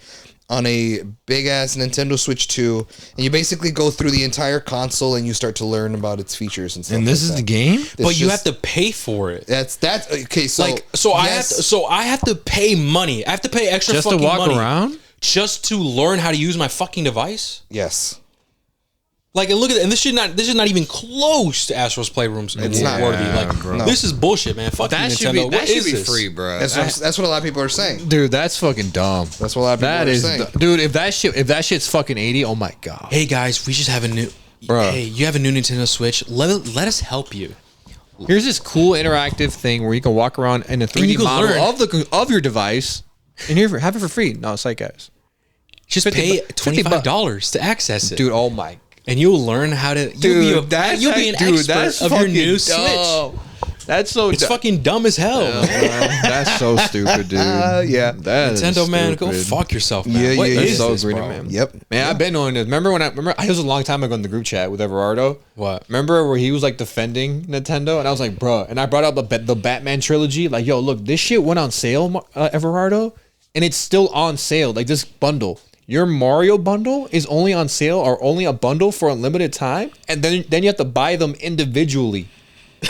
on a big ass Nintendo Switch 2, and you basically go through the entire console and you start to learn about its features and stuff. And this like is that. the game. It's But you have just- to pay for it. That's okay. So I have to pay money. I have to pay extra Just to fucking walk money around? just to learn how to use my fucking device. Yes. Like, and look at it, and this is not even close to Astro's Playrooms. It's not. worthy. Yeah, Like, bro. this is bullshit, man. Fuck That you, should Nintendo. be What that should is be this? free, bro. That's what a lot of people are saying. Dude, that's fucking dumb. That's what a lot of people That are is, saying. dude. If that shit's fucking 80, oh my god. Hey guys, we just have a new. Bruh. Hey, you have a new Nintendo Switch. Let us help you. Here's this cool interactive thing where you can walk around in a 3D you can model learn. of your device, and have it for free. No, it's like guys, Just 50 pay bu- 50 $25 to access it, dude. Oh my, and you'll learn how to. dude, you'll be an expert of your new Switch. dumb. That's so. It's fucking dumb as hell. That's so stupid, dude. Yeah. That is Nintendo, man, go stupid. fuck yourself, man. Yeah, What yeah, is yeah. So this, greedy, bro? man. Yep. Man, I've been knowing this. Remember it was a long time ago in the group chat with Everardo. What? Remember where he was like defending Nintendo, and I was like, bro, and I brought up the Batman trilogy, like, yo, look, this shit went on sale, Everardo, and it's still on sale. Like this bundle, your Mario bundle is only on sale or only a bundle for a limited time, and then you have to buy them individually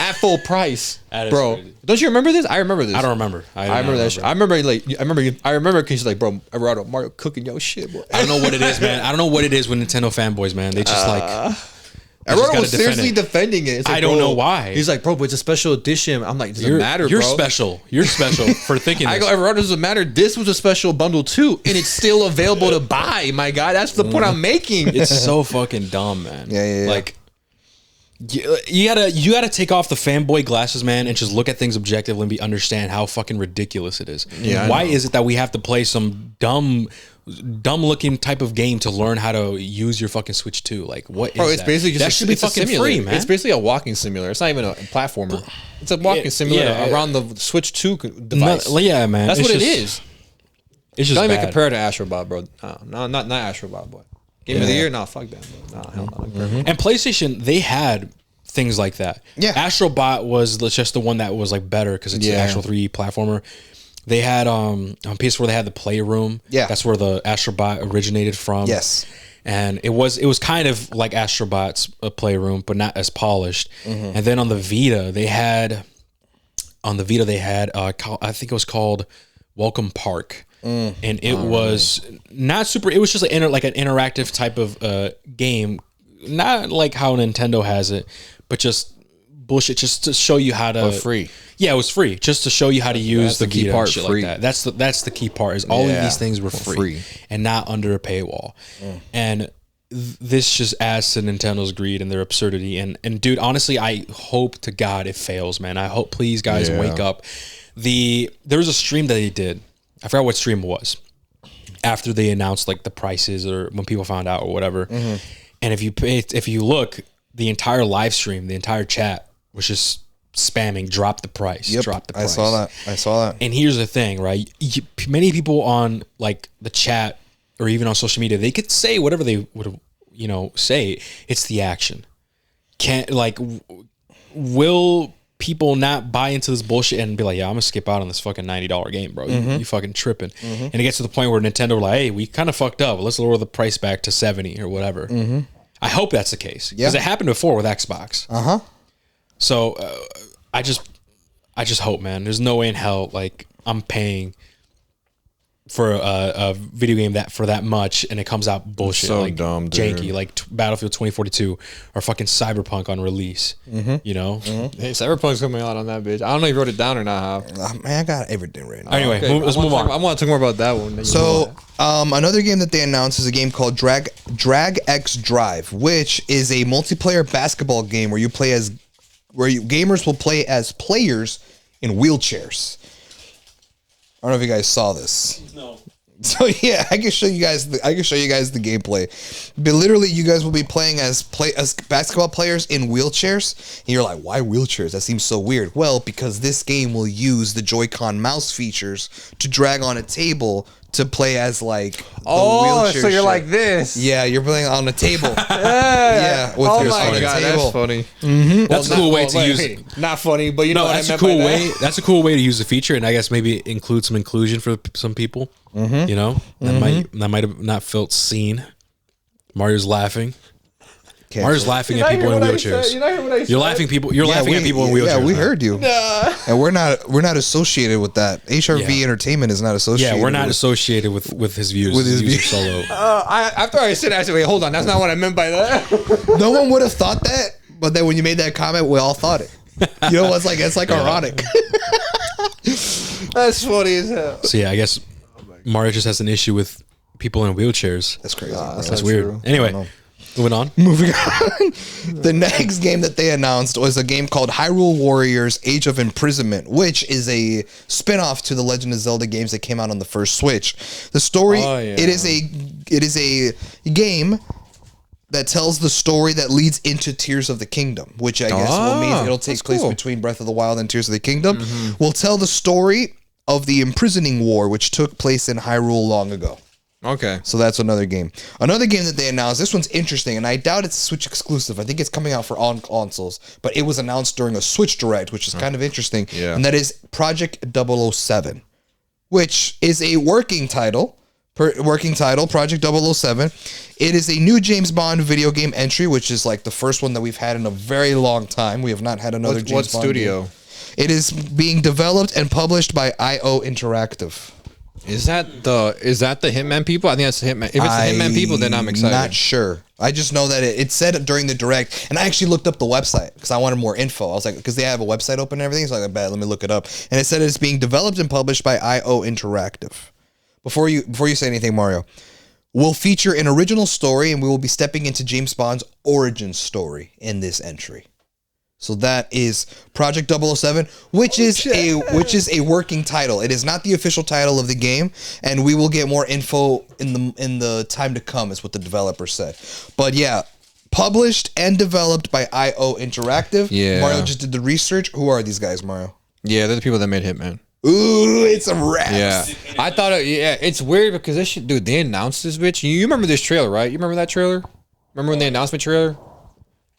at full price, That is bro. crazy. Don't you remember this? I remember this. I don't remember. I remember that shit. I remember because he's like, bro, Everardo, Mario cooking your shit, bro. I don't know what it is, man. I don't know what it is with Nintendo fanboys, man. They just Everardo gotta was defend seriously it. defending it. It's like, I don't bro, know why. He's like, bro, but it's a special edition. I'm like, does it matter, you're bro? special. You're special for thinking I this. go, Everardo, doesn't matter. This was a special bundle too, and it's still available to buy. My guy, that's the point I'm making. It's so fucking dumb, man. Yeah. Like, you gotta take off the fanboy glasses, man, and just look at things objectively and understand how fucking ridiculous it is. Yeah, I Why know. is it that we have to play some dumb looking type of game to learn how to use your fucking Switch 2? Like, what is Bro, it's that? basically just that should be it's a fucking simulator. free, man. It's basically a walking simulator. It's not even a platformer. It's a walking Yeah, simulator yeah. around the Switch 2 device. yeah, man. That's It's what it just- is. It's just Don't even bad. compare it to Astrobot, bro. No, not Astrobot, boy. Game of the year? Nah, fuck that, bro. Nah, hell no. And PlayStation, they had things like that. Yeah. Astrobot was just the one that was like better because it's an Yeah. actual 3D platformer. They had on PS4 they had the Playroom. Yeah. That's where the Astrobot originated from. Yes. And it was kind of like Astrobot's Playroom, but not as polished. Mm-hmm. And then on the Vita, they had I think it was called Welcome Park. Mm. And it was not super. It was just like an interactive type of game, not like how Nintendo has it, but just bullshit, just to show you how to. For free. Yeah, it was free, just to show you how to use That's the key Vita part, and shit free. like that. That's the key part. Is all of Yeah, these things were for free, free. and not under a paywall, and. This just adds to Nintendo's greed and their absurdity. And dude, honestly, I hope to God it fails, man. I hope, please, guys, Yeah. wake up. There was a stream that they did. I forgot what stream it was. after they announced like the prices or when people found out or whatever. And if you look, the entire live stream, the entire chat was just spamming, drop the price, drop the price. I saw that. And here's the thing, right? Many people on like the chat or even on social media, they could say whatever they would, say. It's the action. Will people not buy into this bullshit and be like, yeah, I'm gonna skip out on this fucking $90 game, bro? You fucking tripping. And it gets to the point where Nintendo were like, hey, we kind of fucked up. Let's lower the price back to 70 or whatever. I hope that's the case because it happened before with Xbox. So I just hope, man. There's no way in hell like I'm paying for a video game that for that much and it comes out bullshit, so like dumb, dude. janky, like Battlefield 2042 or fucking Cyberpunk on release. Hey, Cyberpunk's coming out on that bitch. I don't know if you wrote it down or not. Man, I got everything right now. Anyway, let's move on. I want to talk more about that one. So, another game that they announced is a game called Drag X Drive, which is a multiplayer basketball game where gamers will play as players in wheelchairs. I don't know if you guys saw this. No. So yeah, I can show you guys the gameplay. But literally, you guys will be playing as basketball players in wheelchairs, and you're like, "Why wheelchairs? That seems so weird." Well, because this game will use the Joy-Con mouse features to drag on a table to play as like the wheelchair so you're shit. like this. Yeah, you're playing on a table. Yeah, with your on a table. That's funny. That's a cool way to use. Not funny, but you know what that's I a meant cool by way. that. That's a cool way to use the feature, and I guess maybe include some inclusion for some people. That might have not felt seen. Mario's laughing. Mario's laughing at people in wheelchairs. You're laughing people. You're laughing at people in wheelchairs. Yeah, we heard you. And we're not associated with that. HRV Entertainment is not associated. Yeah, we're not associated with his views. With his views views. solo. After I said, wait, hold on. That's not what I meant by that. No one would have thought that, but then when you made that comment, we all thought it. You know what's like? It's like ironic. That's funny as hell. So yeah, I guess Mario just has an issue with people in wheelchairs. That's crazy. That's weird. Anyway, moving on. The next game that they announced was a game called Hyrule Warriors Age of Imprisonment, which is a spin-off to the Legend of Zelda games that came out on the first Switch. The story, it is a game that tells the story that leads into Tears of the Kingdom, which I guess will mean it'll take place between Breath of the Wild and Tears of the Kingdom. We'll tell the story of the imprisoning war, which took place in Hyrule long ago. Okay. So that's another game. Another game that they announced, this one's interesting, and I doubt it's Switch exclusive. I think it's coming out for on consoles, but it was announced during a Switch Direct, which is kind of interesting. Yeah. And that is Project 007, which is a working title, Project 007. It is a new James Bond video game entry, which is like the first one that we've had in a very long time. We have not had another James Bond studio? game. It is being developed and published by IO Interactive. Is that the Hitman people? I think that's the Hitman. If it's the Hitman people, then I'm excited. Not sure. I just know that it said it during the Direct, and I actually looked up the website because I wanted more info. I was like, because they have a website open and everything, so I was like, let me look it up. And it said it's being developed and published by IO Interactive. Before you say anything, Mario, we'll feature an original story, and we will be stepping into James Bond's origin story in this entry. So that is Project 007, which is a working title. It is not the official title of the game, and we will get more info in the time to come, is what the developer said. But yeah, published and developed by IO Interactive. Yeah. Mario just did the research. Who are these guys, Mario? Yeah, they're the people that made Hitman. Ooh, it's a wrap. Yeah, I thought it's weird because this shit, dude. They announced this bitch. You remember this trailer, right? You remember that trailer? Remember when the announcement trailer?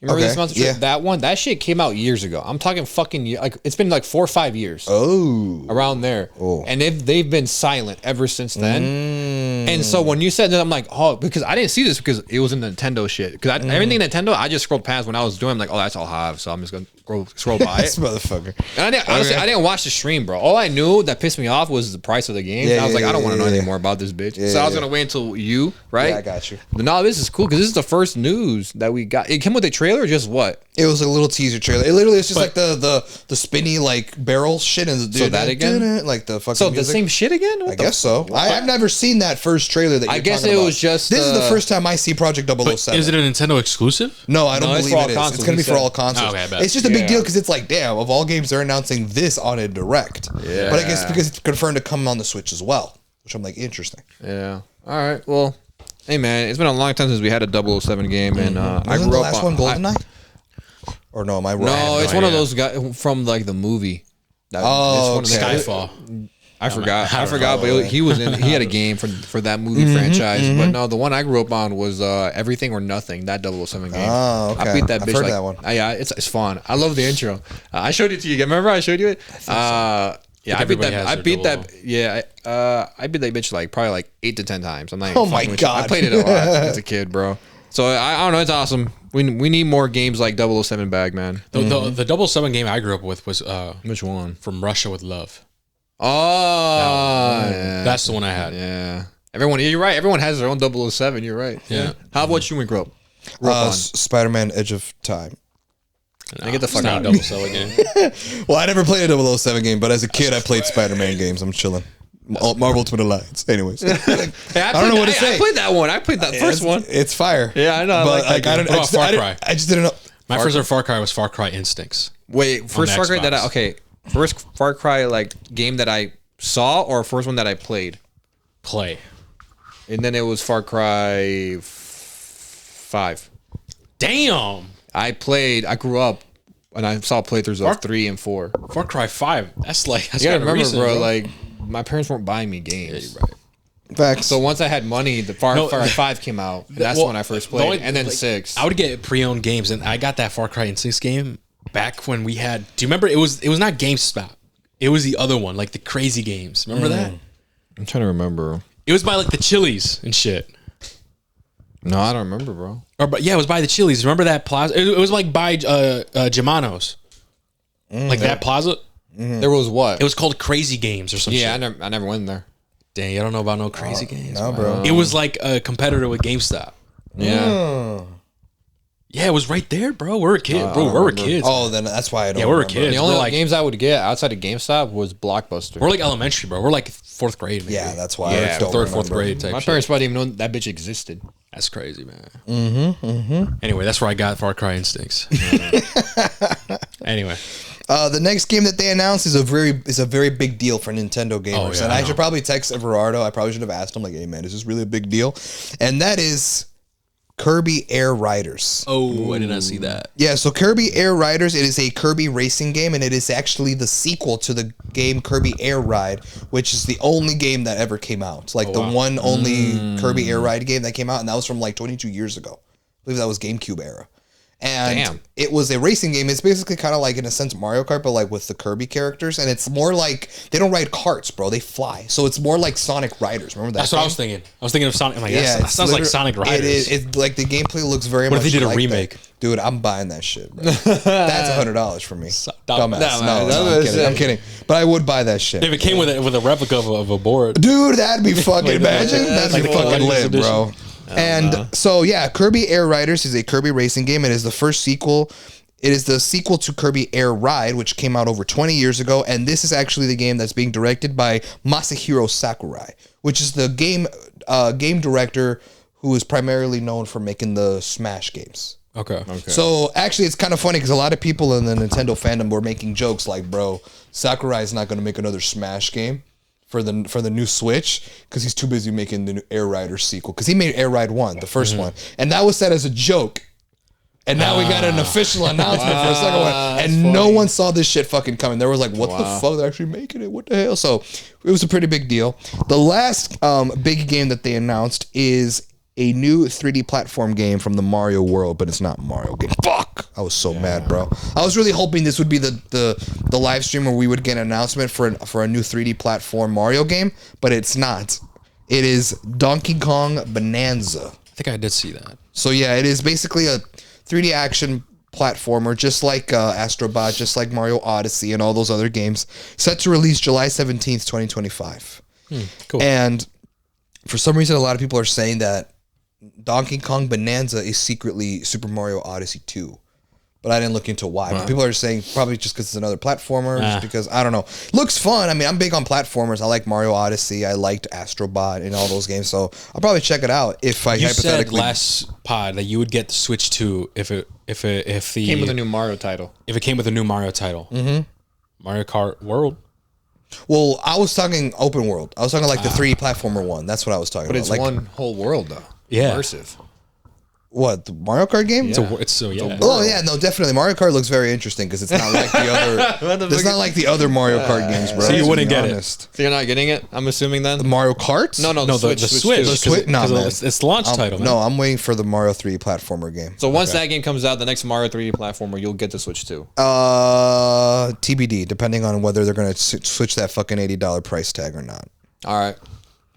You remember this announcement trailer? That one? That shit came out years ago. I'm talking fucking like it's been like 4 or 5 years. Oh, around there. Oh, and they've been silent ever since then. And so when you said that, I'm like, oh, because I didn't see this because it was in Nintendo shit. Because everything Nintendo, I just scrolled past when I was doing. I'm like, oh, that's all I have. So I'm just gonna scroll by this it. motherfucker. And honestly, I didn't watch the stream, bro. All I knew that pissed me off was the price of the game. I was like, I don't want to know anything more about this bitch. So I was gonna wait until you, right? Yeah, I got you. But no, this is cool because this is the first news that we got. It came with a trailer, or just what? It was a little teaser trailer. It literally is just like the spinny like barrel shit and so that again, like the fucking. So music. the same shit again? I guess so. I've never seen that first trailer that. I guess it was just. This is the first time I see Project 007. But is it a Nintendo exclusive? No, I don't believe it is. It's gonna be for all consoles. Okay, I bet. It's just a big deal because it's like, damn, of all games, they're announcing this on a Direct. Yeah. But I guess because it's confirmed to come on the Switch as well. which I'm like, interesting. Yeah. All right. Well, hey man, it's been a long time since we had a 007 game, and I Wasn't grew the up last on one GoldenEye? Or no, am I wrong? No, it's one of idea. those guys from like the movie. Oh, it's one of the- Skyfall. I forgot. I I don't forgot, know. but he was in. He had a game for that movie franchise. But no, the one I grew up on was Everything or Nothing. That 007 game. Oh, okay. I beat that I've bitch. heard like, that one. Yeah, it's fun. I love the intro. I showed it to you. Remember I showed you it? Yeah, I beat everybody that. has I their beat double. that. Yeah, I beat that bitch like probably like 8 to 10 times. I'm like, Oh my God. I played it a lot as a kid, bro. So I don't know. It's awesome. We need more games like 007 bag, man. The 007 game I grew up with was Which one? From Russia with Love. Oh, yeah. That's the one I had. Yeah. Everyone, you're right. Everyone has their own 007. You're right. Yeah. How about you, Grow up on? Spider-Man: Edge of Time. Now get the fuck It's out not of a here. 007 game. Well, I never played a 007 game, but as a kid, I played Spider-Man games. I'm chilling. Marvel Ultimate Alliance. Anyways, Hey, I don't know what to say. I played that one. I played that first one. It's fire. Yeah, I know. I But like that I don't. What about Far Cry? I just didn't know. My first ever Far Cry was Far Cry Instincts. Wait, first the Far Cry that Xbox. first Far Cry like game that I saw or first one that I played, Play. and then it was Far Cry 5. Damn. I grew up, and I saw playthroughs of 3 and 4. Far Cry 5. That's You gotta kind of remember, recent, bro. Like my parents weren't buying me games. right. Facts. So once I had money, the Far No, Cry 5 came out. And that's Well, when I first the played. only- And then like, 6. I would get pre-owned games, and I got that Far Cry Instincts game back when we had. Do you remember? It was not GameStop. It was the other one, like the Crazy Games. Remember that? I'm trying to remember. It was by like the Chili's and shit. No, I don't remember, bro. Or but yeah, it was by the Chili's. Remember that plaza? It was like by Germanos. Like that plaza. There was what? It was called Crazy Games or something. Yeah, I never went there. Dang, I don't know about no Crazy Games. No, bro. It was like a competitor with GameStop. Yeah. Yeah, it was right there, bro. We're a kid, bro. We were kids. Oh, then that's why I don't. Yeah, we were remember. kids. The only We're like games I would get outside of GameStop was Blockbuster. we're like elementary, bro. We're like 4th grade, maybe. Yeah, that's why. Yeah, I don't 3rd, 4th remember. grade type My shit. parents probably didn't even know that bitch existed. That's crazy, man. Anyway, that's where I got Far Cry Instincts. Anyway, The next game that they announced is a very big deal for Nintendo gamers, yeah, and I I know. should probably text Everardo. I probably should have asked him, like, "Hey, man, is this really a big deal?" And that is Kirby Air Riders. oh, I did not see that. Yeah, so Kirby Air Riders, it is a Kirby racing game, and it is actually the sequel to the game Kirby Air Ride, which is the only game that ever came out. Like the one only Kirby Air Ride game that came out, and that was from like 22 years ago. I believe that was GameCube era. And Damn. it was a racing game. It's basically kind of like, in a sense, Mario Kart, but like with the Kirby characters. And it's more like, they don't ride carts, bro. They fly. So it's more like Sonic Riders. Remember that? That's what I game? was thinking. I was thinking of Sonic. I'm like, yeah, Yeah, that it's sounds like literally- Sonic Riders. It is. It's like the gameplay looks very What much if they did a like remake? that. Dude, I'm buying that shit, bro. That's $100 for me. Dumbass. Dumbass. No, That's what I'm I kidding. said. I'm kidding. But I would buy that shit. If it came with a replica of a board. Dude, that'd be fucking imagine. That'd like be the fucking collector's lit, bro. And so yeah, Kirby Air Riders is a Kirby racing game. It is the first sequel. It is the sequel to Kirby Air Ride, which came out over 20 years ago, and this is actually the game that's being directed by Masahiro Sakurai, which is the game director who is primarily known for making the Smash games. Okay. So actually, it's kind of funny because a lot of people in the Nintendo fandom were making jokes like, "Bro, Sakurai is not going to make another Smash game for the new Switch because he's too busy making the new Air Rider sequel because he made Air Ride 1, the 1st one, and that was said as a joke." And now we got an official announcement for a second one, and no one saw this shit fucking coming. They were like, "What the fuck? They're actually making it? What the hell?" So it was a pretty big deal. The last big game that they announced is a new 3D platform game from the Mario world, but it's not Mario game. Fuck! I was so mad, bro. I was really hoping this would be the live stream where we would get an announcement for a new 3D platform Mario game, but it's not. It is Donkey Kong Bonanza. I think I did see that. So yeah, it is basically a 3D action platformer, just like Astrobot, just like Mario Odyssey and all those other games. Set to release July 17th, 2025. Cool. And for some reason, a lot of people are saying that Donkey Kong Bonanza is secretly Super Mario Odyssey 2. But I didn't look into why. But people are saying probably just because it's another platformer, just because, I don't know. Looks fun. I mean, I'm big on platformers. I like Mario Odyssey. I liked Astrobot and all those games. So I'll probably check it out if I You said hypothetically... last pod that you would get the Switch 2 if the Came with a new Mario title. if it came with a new Mario title. Mm-hmm. Mario Kart World. Well, I was talking open world. I was talking like the 3D platformer one. That's what I was talking But about. it's Like, one whole world though. Yeah. Immersive. what, the Mario Kart game? Yeah. It's so yeah. Oh yeah, no, definitely. Mario Kart looks very interesting because it's not like the other. It's not like the other Mario Kart games, bro. So you to wouldn't be get it. honest. So you're not getting it? I'm assuming then. The Mario Karts? No, No, the Switch. The Switch? Nah, man. It's the launch title. Man. No, I'm waiting for the Mario 3 platformer game. So once that game comes out, the next Mario 3D platformer, you'll get the Switch too. TBD, depending on whether they're gonna switch that fucking $80 price tag or not. All right.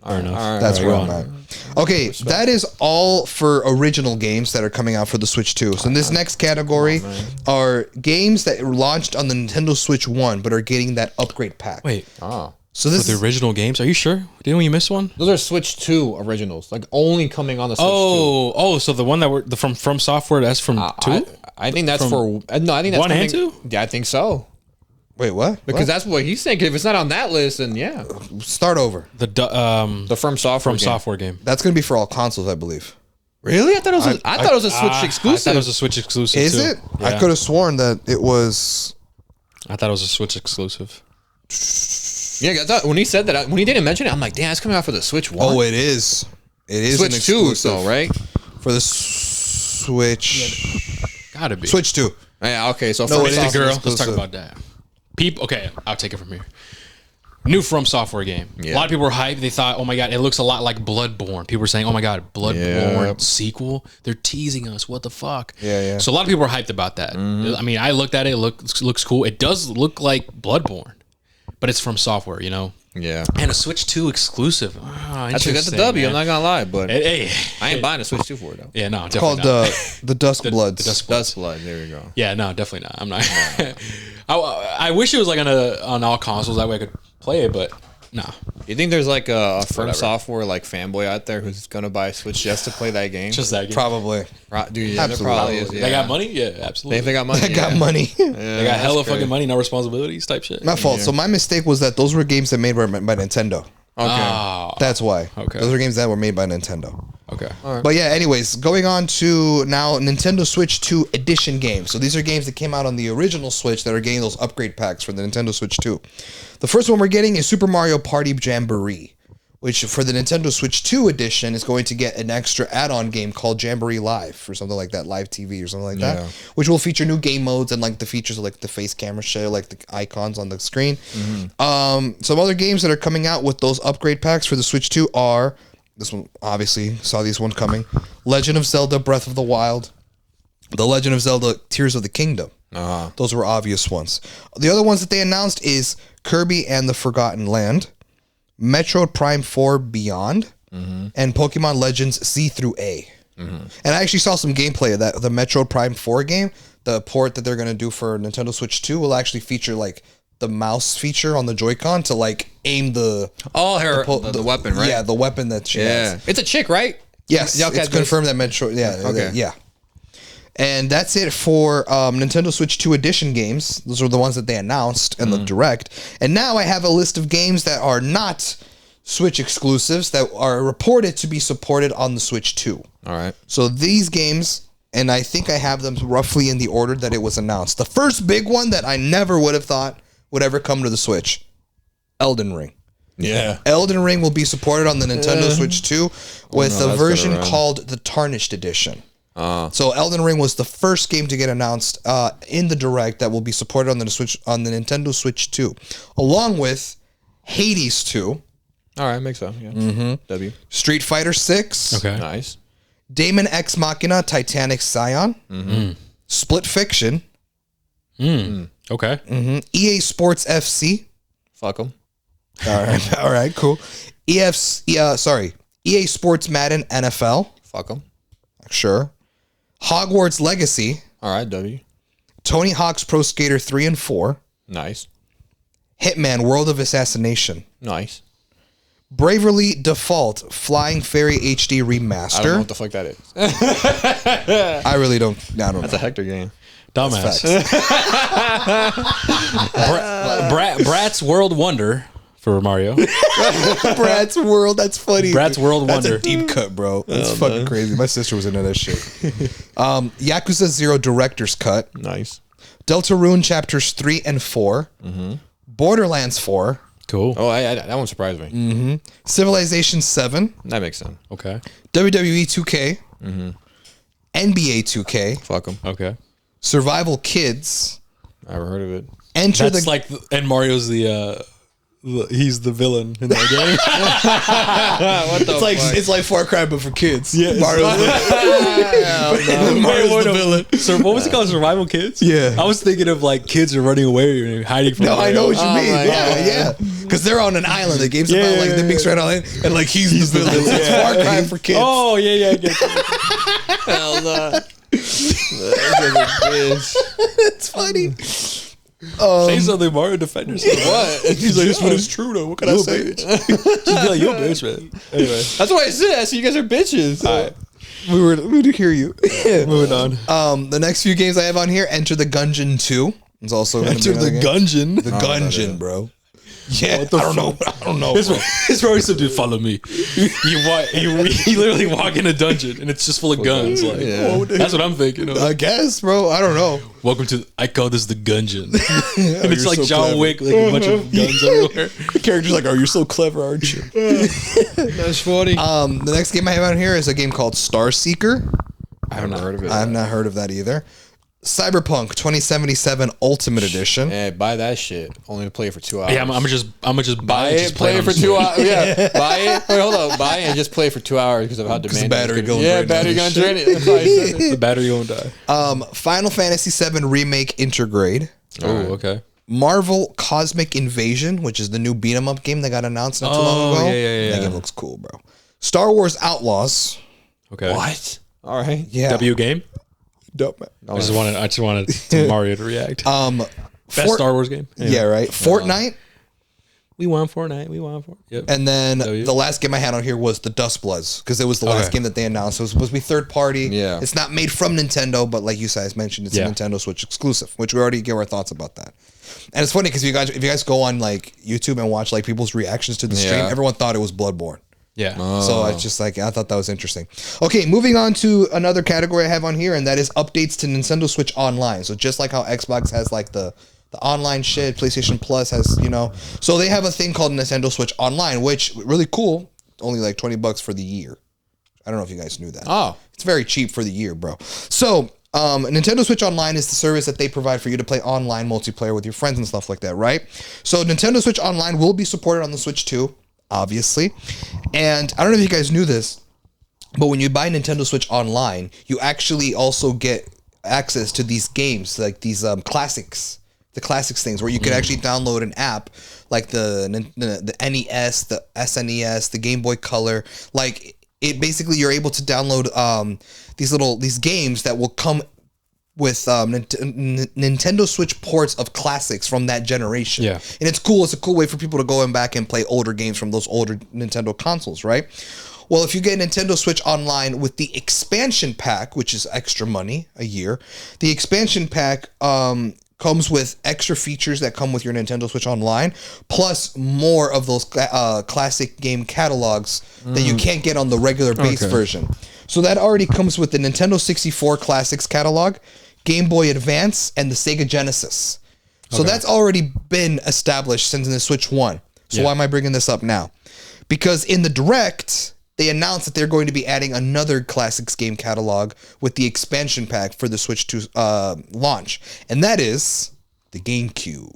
Fair enough. All right. That's Right, where go I'm on. at. Okay, that is all for original games that are coming out for the Switch 2. So in this next category are games that were launched on the Nintendo Switch 1 but are getting that upgrade pack. Wait, Oh. So for this the is original games? Are you sure? Didn't we miss one? Those are Switch 2 originals, like only coming on the Switch 2. Oh, so the one that were from Software. That's from two. I think that's for no. I think that's 1 and coming- 2? Yeah, I think so. Wait, what? Because that's what he's saying. If it's not on that list, then yeah, Start over. The the From software game. That's going to be for all consoles, I believe. Really? I thought it was. I thought it was a Switch I exclusive. thought it was a Switch exclusive. Is too. it? I Yeah. could have sworn that it was. I thought it was a Switch exclusive. Yeah, I thought when he said that, when he didn't mention it, I'm like, damn, it's coming out for the Switch 1. Oh, it is. It is an Switch 2 exclusive though, right? for the Switch. Gotta be. Switch 2. Yeah. Okay. So No, From it is Hey, Software- girl. Let's talk exclusive. about that. People. Okay, I'll take it from here. New From Software game. Yeah. A lot of people were hyped. They thought, oh my god, it looks a lot like Bloodborne. People were saying, oh my god, Bloodborne Yep. sequel. They're teasing us. What the fuck? Yeah, yeah. So a lot of people were hyped about that. I mean, I looked at it. It looks cool. It does look like Bloodborne, but it's From Software. You know. Yeah. And a Switch 2 exclusive. Oh, That's a W. I'm not gonna lie, but Hey, I ain't buying a Switch 2 for it though. yeah, no, definitely Called not. the Dusk Bloods. Dust Blood. Dust Blood. There you go. Yeah, no, definitely not. I'm not. I wish it was like on all consoles. That way I could play it, but no. You think there's like a From Whatever. Software like fanboy out there who's gonna buy a Switch just to play that game? Just that game. Probably. Dude, yeah, there Absolutely. probably is. Yeah. They got money? Yeah, absolutely. If they got money, I got yeah. money. They got hella that's fucking great. money, no responsibilities type shit. My fault. So my mistake was that those were games that made by Nintendo. Okay. Oh, That's why. Okay. Those are games that were made by Nintendo. okay. But yeah, anyways, going on to now Nintendo Switch 2 edition games. So these are games that came out on the original Switch that are getting those upgrade packs for the Nintendo Switch 2. The first one we're getting is Super Mario Party Jamboree, which for the Nintendo Switch 2 edition is going to get an extra add-on game called Jamboree Live or something like that, Live TV or something like that, which will feature new game modes and like the features of like the face camera share, like the icons on the screen. Some other games that are coming out with those upgrade packs for the Switch 2 are, this one obviously saw these one coming, Legend of Zelda Breath of the Wild, The Legend of Zelda Tears of the Kingdom. Those were obvious ones. The other ones that they announced is Kirby and the Forgotten Land, Metroid Prime 4 Beyond, and Pokemon Legends C through A. And I actually saw some gameplay of that. The Metroid Prime 4 game, the port that they're going to do for Nintendo Switch 2 will actually feature like the mouse feature on the Joy-Con to like aim the The weapon, right? Yeah, the weapon that she has. Yeah. It's a chick, right? Yes, Y'all it's catch this? confirmed that Metroid. Yeah, Okay. yeah. And that's it for Nintendo Switch 2 edition games. Those are the ones that they announced in the Direct. And now I have a list of games that are not Switch exclusives that are reported to be supported on the Switch 2. All right. So these games, and I think I have them roughly in the order that it was announced. The first big one that I never would have thought would ever come to the Switch, Elden Ring. Yeah. Elden Ring will be supported on the Nintendo Switch 2 with a that's version gonna run. called the Tarnished Edition. So Elden Ring was the first game to get announced in the Direct that will be supported on the Switch on the Nintendo Switch 2, along with Hades 2, All right, makes sense. Yeah. W. Street Fighter 6, Okay. Nice. Daemon X Machina Titanic Scion, Split Fiction, Okay. EA Sports FC. Fuck them. All right, cool. EA Sports Madden NFL, Fuck them. sure. Hogwarts Legacy, All right, W. Tony Hawk's Pro Skater 3 and 4, Nice. Hitman World of Assassination, Nice. Bravely Default Flying Fairy HD I don't know Remaster. what the fuck that is. I really don't. I don't That's a know. Hector game. Dumbass. Facts. Brat's World Wonder for Mario. Brad's World. That's funny. Brat's World That's Wonder. a deep cut, bro. That's fucking crazy. My sister was into that shit. Yakuza 0 Director's Cut. Nice. Deltarune Chapters 3 and 4. Borderlands 4. Cool. Oh, that one surprised me. Civilization 7, That makes sense. Okay. WWE 2K, NBA 2K, Fuck them. Okay. Survival Kids, Never heard of it. Enter That's the like, and Mario's he's the villain in that game. What the it's like Far Cry but for kids. Yeah, it's Mario's the villain. So what was it called? Survival Kids? Yeah. I was thinking of like kids are running away and hiding from. No, I know what you mean. my Yeah. Because they're on an island. The game's about like the big straight island, and like he's the villain. It's Far Cry for kids. Oh yeah, I get it. Hell no. It's funny. Say something, Mario. Defend yourself. What? He's like, this one is true though. What can I say? Just be like, you're a bitch, man. Anyway, That's why I said. So you guys are bitches. We were to hear you. moving on. The next few games I have on here: Enter the Gungeon 2. It's also gonna Enter be the another game. Gungeon. The Gungeon, bro. Yeah, I don't know. It's probably some dude follow me. You literally walk in a dungeon and it's just full of guns. Like, Yeah. that's what I'm thinking. I guess, bro. I don't know. Welcome to. I call this the Gungeon, and it's you're like so John clever. Wick, like a bunch of guns everywhere. The character's like, "Oh, you're so clever, aren't you?" That's funny. The next game I have on here is a game called Star Seeker. I haven't heard of it. I've not heard of that either. Cyberpunk 2077 Ultimate Edition. Hey, buy that shit. Only to play it for 2 hours. Yeah, I'm gonna just buy Buy it. it, Just play it on for the 2 Switch. hours. Yeah, buy it. Wait, hold on. Buy it and just play it for 2 hours because of how demanding. the battery it's going Yeah, drain on battery this going to drain it. That's why I said it. The battery won't die. Final Fantasy 7 Remake Intergrade. Oh, okay. Marvel Cosmic Invasion, which is the new beat 'em up game that got announced not too long ago. yeah. That game looks cool, bro. Star Wars Outlaws. Okay. What? All right. Yeah. W game. Dope, man. I just wanted Mario to react. Best Star Wars game. Yeah, right. Fortnite. We won Fortnite. Yep. And then W. the last game I had on here was the Dust Bloods because it was the last Okay. game that they announced. It was supposed to be third party. Yeah. It's not made from Nintendo, but like you guys mentioned, it's Yeah. a Nintendo Switch exclusive, which we already gave our thoughts about that. And it's funny because if you guys go on like YouTube and watch like people's reactions to the stream, Yeah. everyone thought it was Bloodborne. Yeah. So I just like I thought that was interesting. Okay, moving on to another category I have on here, and that is updates to Nintendo Switch Online. So just like how Xbox has like the online shit, PlayStation Plus has, so they have a thing called Nintendo Switch Online, which really cool. Only like $20 for the year. I don't know if you guys knew that. Oh. It's very cheap for the year, bro. So Nintendo Switch Online is the service that they provide for you to play online multiplayer with your friends and stuff like that, right? So Nintendo Switch Online will be supported on the Switch 2, obviously. And I don't know if you guys knew this, but when you buy Nintendo Switch Online, you actually also get access to these games, like these classics, the classics things, where you could actually download an app like the NES, the SNES, the Game Boy Color. Like it basically, you're able to download these games that will come with Nintendo Switch ports of classics from that generation. Yeah. And it's cool. It's a cool way for people to go back and play older games from those older Nintendo consoles, right? Well, if you get Nintendo Switch Online with the expansion pack, which is extra money a year, the expansion pack comes with extra features that come with your Nintendo Switch Online, plus more of those classic game catalogs that you can't get on the regular base version. So that already comes with the Nintendo 64 Classics catalog, Game Boy Advance, and the Sega Genesis. So that's already been established since the Switch 1. So why am I bringing this up now? Because in the Direct, they announced that they're going to be adding another Classics game catalog with the expansion pack for the Switch 2 launch. And that is the GameCube.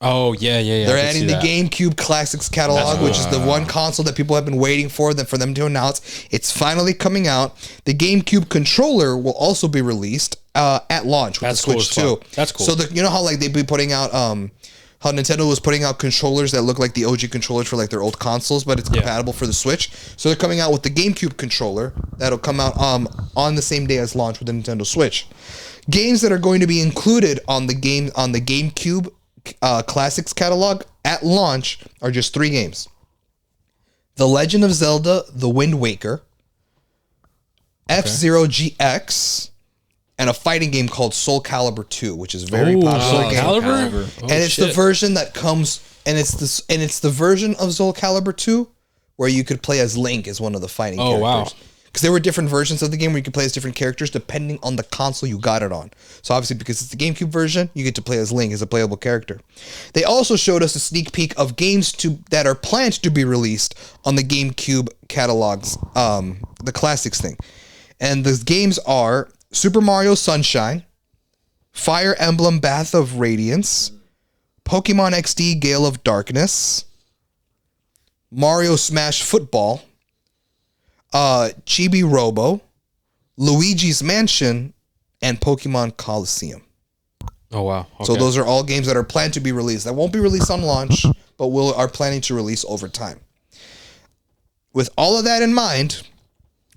Oh yeah. They're adding the GameCube Classics catalog, which is the one console that people have been waiting for them to announce. It's finally coming out. The GameCube controller will also be released at launch with the Switch 2. That's cool. So you know how like they'd be putting out how Nintendo was putting out controllers that look like the OG controllers for like their old consoles, but it's compatible for the Switch. So they're coming out with the GameCube controller that'll come out on the same day as launch with the Nintendo Switch. Games that are going to be included on the GameCube Classics catalog at launch are just 3 games: The Legend of Zelda: The Wind Waker, F-Zero GX, and a fighting game called Soul Calibur 2, which is very popular game. Calibur? And it's the version that comes, and it's the version of Soul Calibur 2 where you could play as Link as one of the fighting characters. Wow. Because there were different versions of the game where you could play as different characters depending on the console you got it on. So obviously, because it's the GameCube version, you get to play as Link as a playable character. They also showed us a sneak peek of games that are planned to be released on the GameCube catalogs, the classics thing. And the games are Super Mario Sunshine, Fire Emblem Bath of Radiance, Pokemon XD Gale of Darkness, Mario Smash Football, Chibi Robo, Luigi's Mansion, and Pokemon Coliseum. Oh, wow. Okay. So those are all games that are planned to be released. That won't be released on launch, but are planning to release over time. With all of that in mind,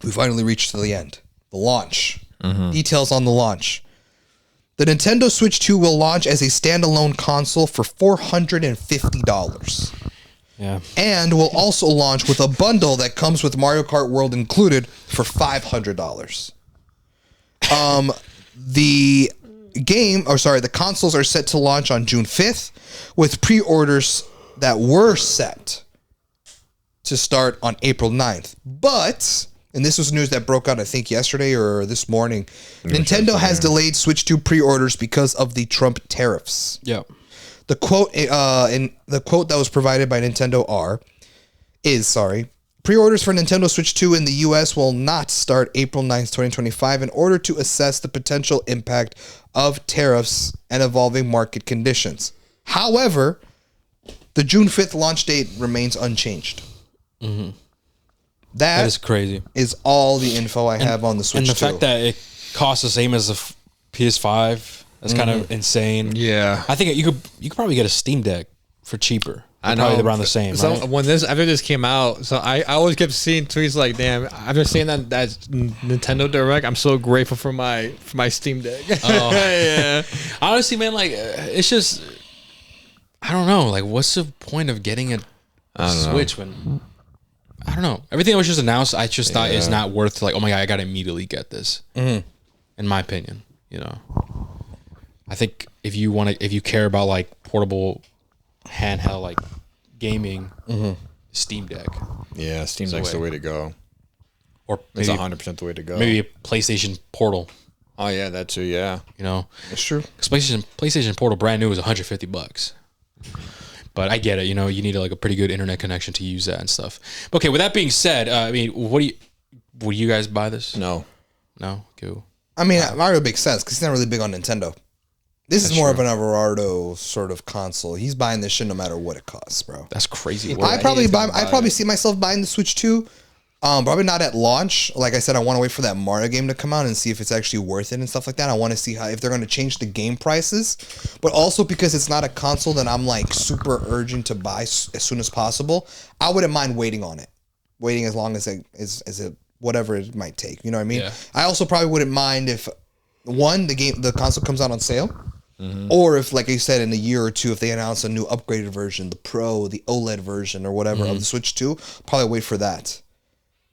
we finally reached the end. The launch. Details on the launch. The Nintendo Switch 2 will launch as a standalone console for $450. Yeah. And will also launch with a bundle that comes with Mario Kart World included for $500. The consoles are set to launch on June 5th with pre-orders that were set to start on April 9th. But, and this was news that broke out I think yesterday or this morning, Nintendo has delayed Switch 2 pre-orders because of the Trump tariffs. Yeah. The quote that was provided by Nintendo pre-orders for Nintendo Switch 2 in the US will not start April 9th, 2025 in order to assess the potential impact of tariffs and evolving market conditions. However, the June 5th launch date remains unchanged. That is crazy. Is all the info I have on the Switch 2. And the fact that it costs the same as the PS5, that's kind of insane. Yeah. I think you could probably get a Steam Deck for cheaper. I know. Probably around the same. So right? after this came out, so I always kept seeing tweets like, "Damn!" After seeing that Nintendo Direct, I'm so grateful for my Steam Deck. Oh. Yeah. Honestly, man, like it's just I don't know. Like, what's the point of getting a Switch when I don't know. Everything that was just announced, I just thought is not worth like, oh my god, I gotta immediately get this. In my opinion, I think if you care about like portable handheld like gaming, Steam Deck. Yeah, Steam Deck's the way to go. Or It's maybe 100% the way to go. maybe a PlayStation Portal. Oh yeah, that too. Yeah, That's true. Because PlayStation Portal brand new is $150. But I get it. You need like a pretty good internet connection to use that and stuff. But okay, with that being said, I mean, would you guys buy this? no. No? Cool. I mean, Mario makes sense because he's not really big on Nintendo. This is more of an Everardo sort of console. He's buying this shit no matter what it costs, bro. That's crazy. I probably see myself buying the Switch 2. Probably not at launch. Like I said, I want to wait for that Mario game to come out and see if it's actually worth it and stuff like that. I want to see if they're going to change the game prices, but also because it's not a console that I'm like super urgent to buy as soon as possible. I wouldn't mind waiting on it, waiting as long as it whatever it might take. You know what I mean? Yeah. I also probably wouldn't mind if the console comes out on sale. Or if, like I said, in a year or two, if they announce a new upgraded version, the Pro, the OLED version, or whatever of the Switch 2, probably wait for that.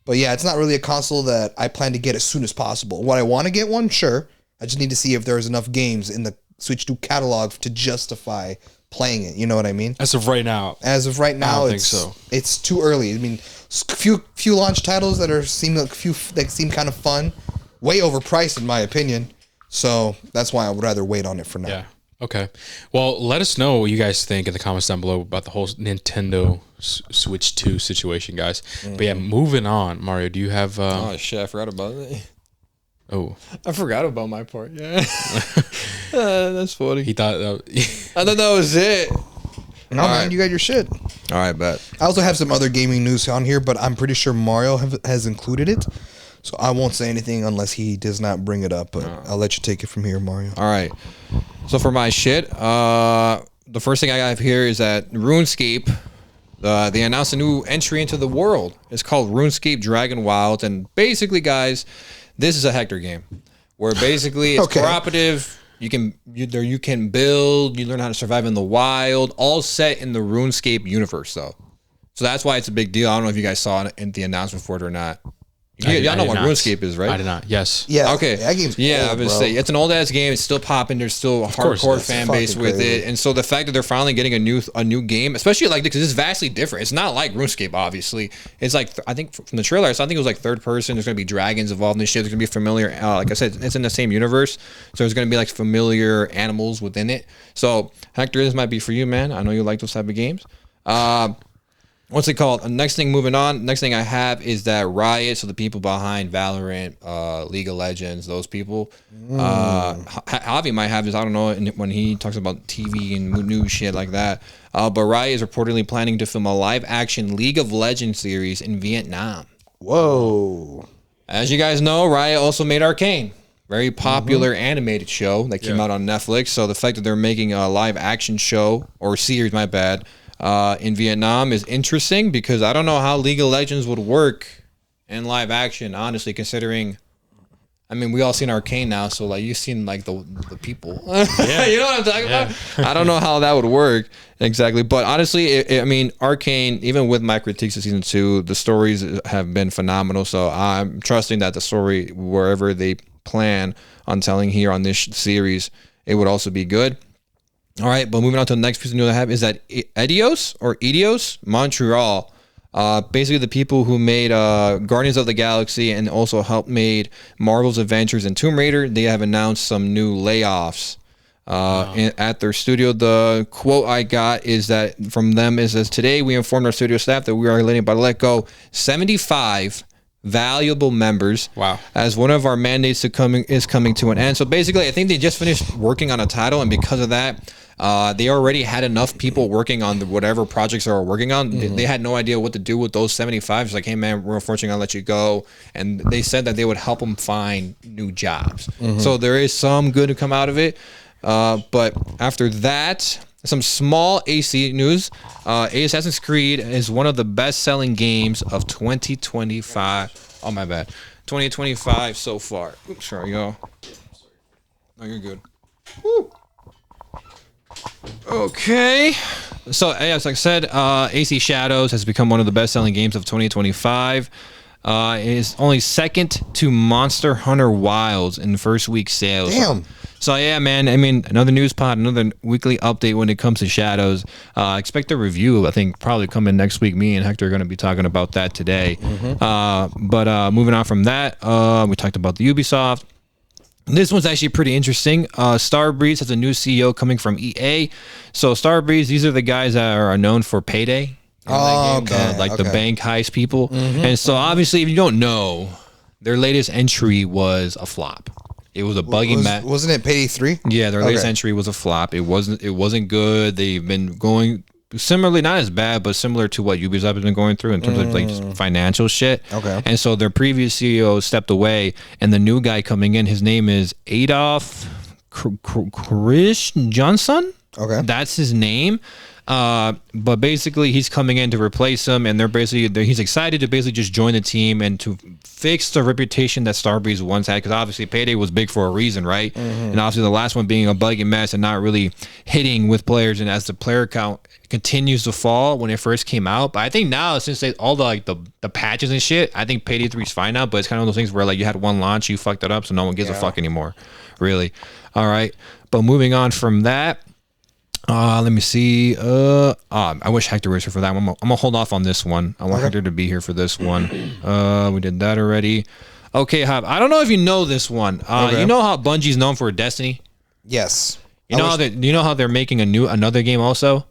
But yeah, it's not really a console that I plan to get as soon as possible. What I want to get one, sure. I just need to see if there's enough games in the Switch 2 catalog to justify playing it. You know what I mean? As of right now, it's too early. I mean, few launch titles that seem kind of fun, way overpriced in my opinion. So that's why I would rather wait on it for now. Yeah. Okay. Well, let us know what you guys think in the comments down below about the whole Nintendo Switch 2 situation, guys. But yeah, moving on. Mario, do you have... Oh, shit. I forgot about it. Oh. I forgot about my part. Yeah. That's funny. He thought... I thought that was it. No, man, you got your shit. All right, bet. I also have some other gaming news on here, but I'm pretty sure Mario has included it. So I won't say anything unless he does not bring it up, but I'll let you take it from here, Mario. All right. So for my shit, the first thing I have here is that RuneScape, they announced a new entry into the world. It's called RuneScape Dragon Wilds, and basically, guys, this is a Hector game where basically it's cooperative. You can build, you learn how to survive in the wild, all set in the RuneScape universe, though. So that's why it's a big deal. I don't know if you guys saw it in the announcement for it or not. Y'all know did what not. RuneScape is, right? I did not. Yes. Yeah. Okay. That game's yeah, I old, was bro. say it's an old ass game. It's still popping. There's still a course it hardcore is. fan It's base fucking with crazy. it, and so the fact that they're finally getting a new game, especially like because it's vastly different. It's not like RuneScape, obviously. It's like I think from the trailer, I think it was like third person. There's gonna be dragons involved in this shit. There's gonna be familiar. Like I said, it's in the same universe, so there's gonna be like familiar animals within it. So Hector, this might be for you, man. I know you like those type of games. What's it called? Next thing, moving on. Next thing I have is that Riot, so the people behind Valorant, League of Legends, those people. Javi might have this. I don't know when he talks about TV and news shit like that. But Riot is reportedly planning to film a live-action League of Legends series in Vietnam. Whoa. As you guys know, Riot also made Arcane. Very popular animated show that came out on Netflix. So the fact that they're making a live-action show or series, my bad. In Vietnam is interesting because I don't know how League of Legends would work in live action, honestly, considering, I mean, we all seen Arcane now, so like you've seen like the people. Yeah. You know what I'm talking about? I don't know how that would work exactly, but honestly, I mean, Arcane, even with my critiques of season 2, the stories have been phenomenal, so I'm trusting that the story, wherever they plan on telling here on this series, it would also be good. All right, but moving on to the next piece of news I have is that Eidos Montreal, basically the people who made Guardians of the Galaxy and also helped made Marvel's Adventures and Tomb Raider, they have announced some new layoffs at their studio. The quote I got is that from them is as today we informed our studio staff that we are about to let go 75 valuable members. Wow. As one of our mandates is coming to an end. So basically, I think they just finished working on a title, and because of that, they already had enough people working on whatever projects they were working on. They had no idea what to do with those 75. It's like, hey man, we're unfortunately gonna let you go. And they said that they would help them find new jobs. So there is some good to come out of it. But after that, some small AC news. Assassin's Creed is one of the best-selling games of 2025. Oh, my bad. 2025 so far. Oops, sorry, y'all. No, you're good. Woo. Okay. So, as I said, AC Shadows has become one of the best-selling games of 2025. It is only second to Monster Hunter Wilds in first week sales. Damn. So yeah, man. I mean, another news pod, another weekly update when it comes to Shadows. Expect a review. I think probably coming next week. Me and Hector are going to be talking about that today. But moving on from that, we talked about the Ubisoft. This one's actually pretty interesting. Starbreeze has a new CEO coming from EA. So Starbreeze, these are the guys that are known for Payday. The bank heist people. And so obviously, if you don't know, their latest entry was a flop. It was a buggy mess. Wasn't it Payday 3? Yeah, their latest entry was a flop. It wasn't good. They've been going similarly, not as bad, but similar to what Ubisoft has been going through in terms of like financial shit. Okay. And so their previous CEO stepped away, and the new guy coming in, his name is Adolf Chris Johnson. Okay. That's his name. But basically he's coming in to replace him, and he's excited to basically just join the team and to fix the reputation that Starbreeze once had, because obviously Payday was big for a reason, right? And obviously the last one being a buggy mess and not really hitting with players, and as the player count continues to fall when it first came out. But I think now, since all the patches and shit, I think Payday 3 is fine now, but it's kind of one of those things where like you had one launch, you fucked it up, so no one gives a fuck anymore, really. All right, but moving on from that, let me see. I wish Hector was here for that one. I'm gonna hold off on this one. I want Hector to be here for this one. We did that already. Okay, Hab. I don't know if you know this one. You know how Bungie's known for Destiny? Yes. You know how they're making another game also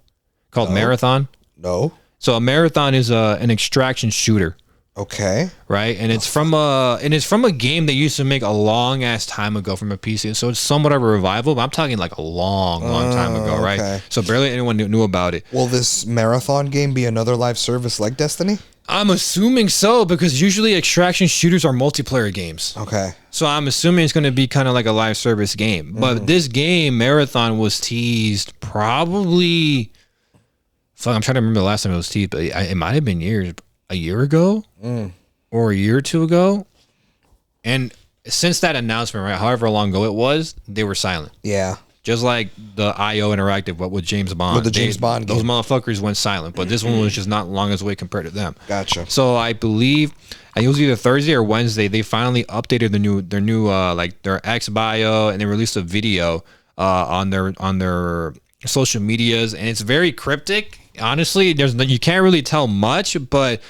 called Marathon? No. So a Marathon is an extraction shooter. Okay. Right, and it's from a game they used to make a long ass time ago from a PC, so it's somewhat of a revival. But I'm talking like a long time ago, right? Okay. So barely anyone knew about it. Will this Marathon game be another live service like Destiny? I'm assuming so, because usually extraction shooters are multiplayer games. Okay. So I'm assuming it's going to be kind of like a live service game. But this game, Marathon, was teased probably. Fuck, I'm trying to remember the last time it was teased, but it might have been a year ago or a year or two ago. And since that announcement, right, however long ago it was, they were silent. Yeah. Just like the IO Interactive, what with James Bond. With the James Bond those game. motherfuckers went silent, but this one was just not long as way compared to them. Gotcha. So I believe it was either Thursday or Wednesday. They finally updated their new like their X bio, and they released a video on their social medias, and it's very cryptic. Honestly, you can't really tell much, but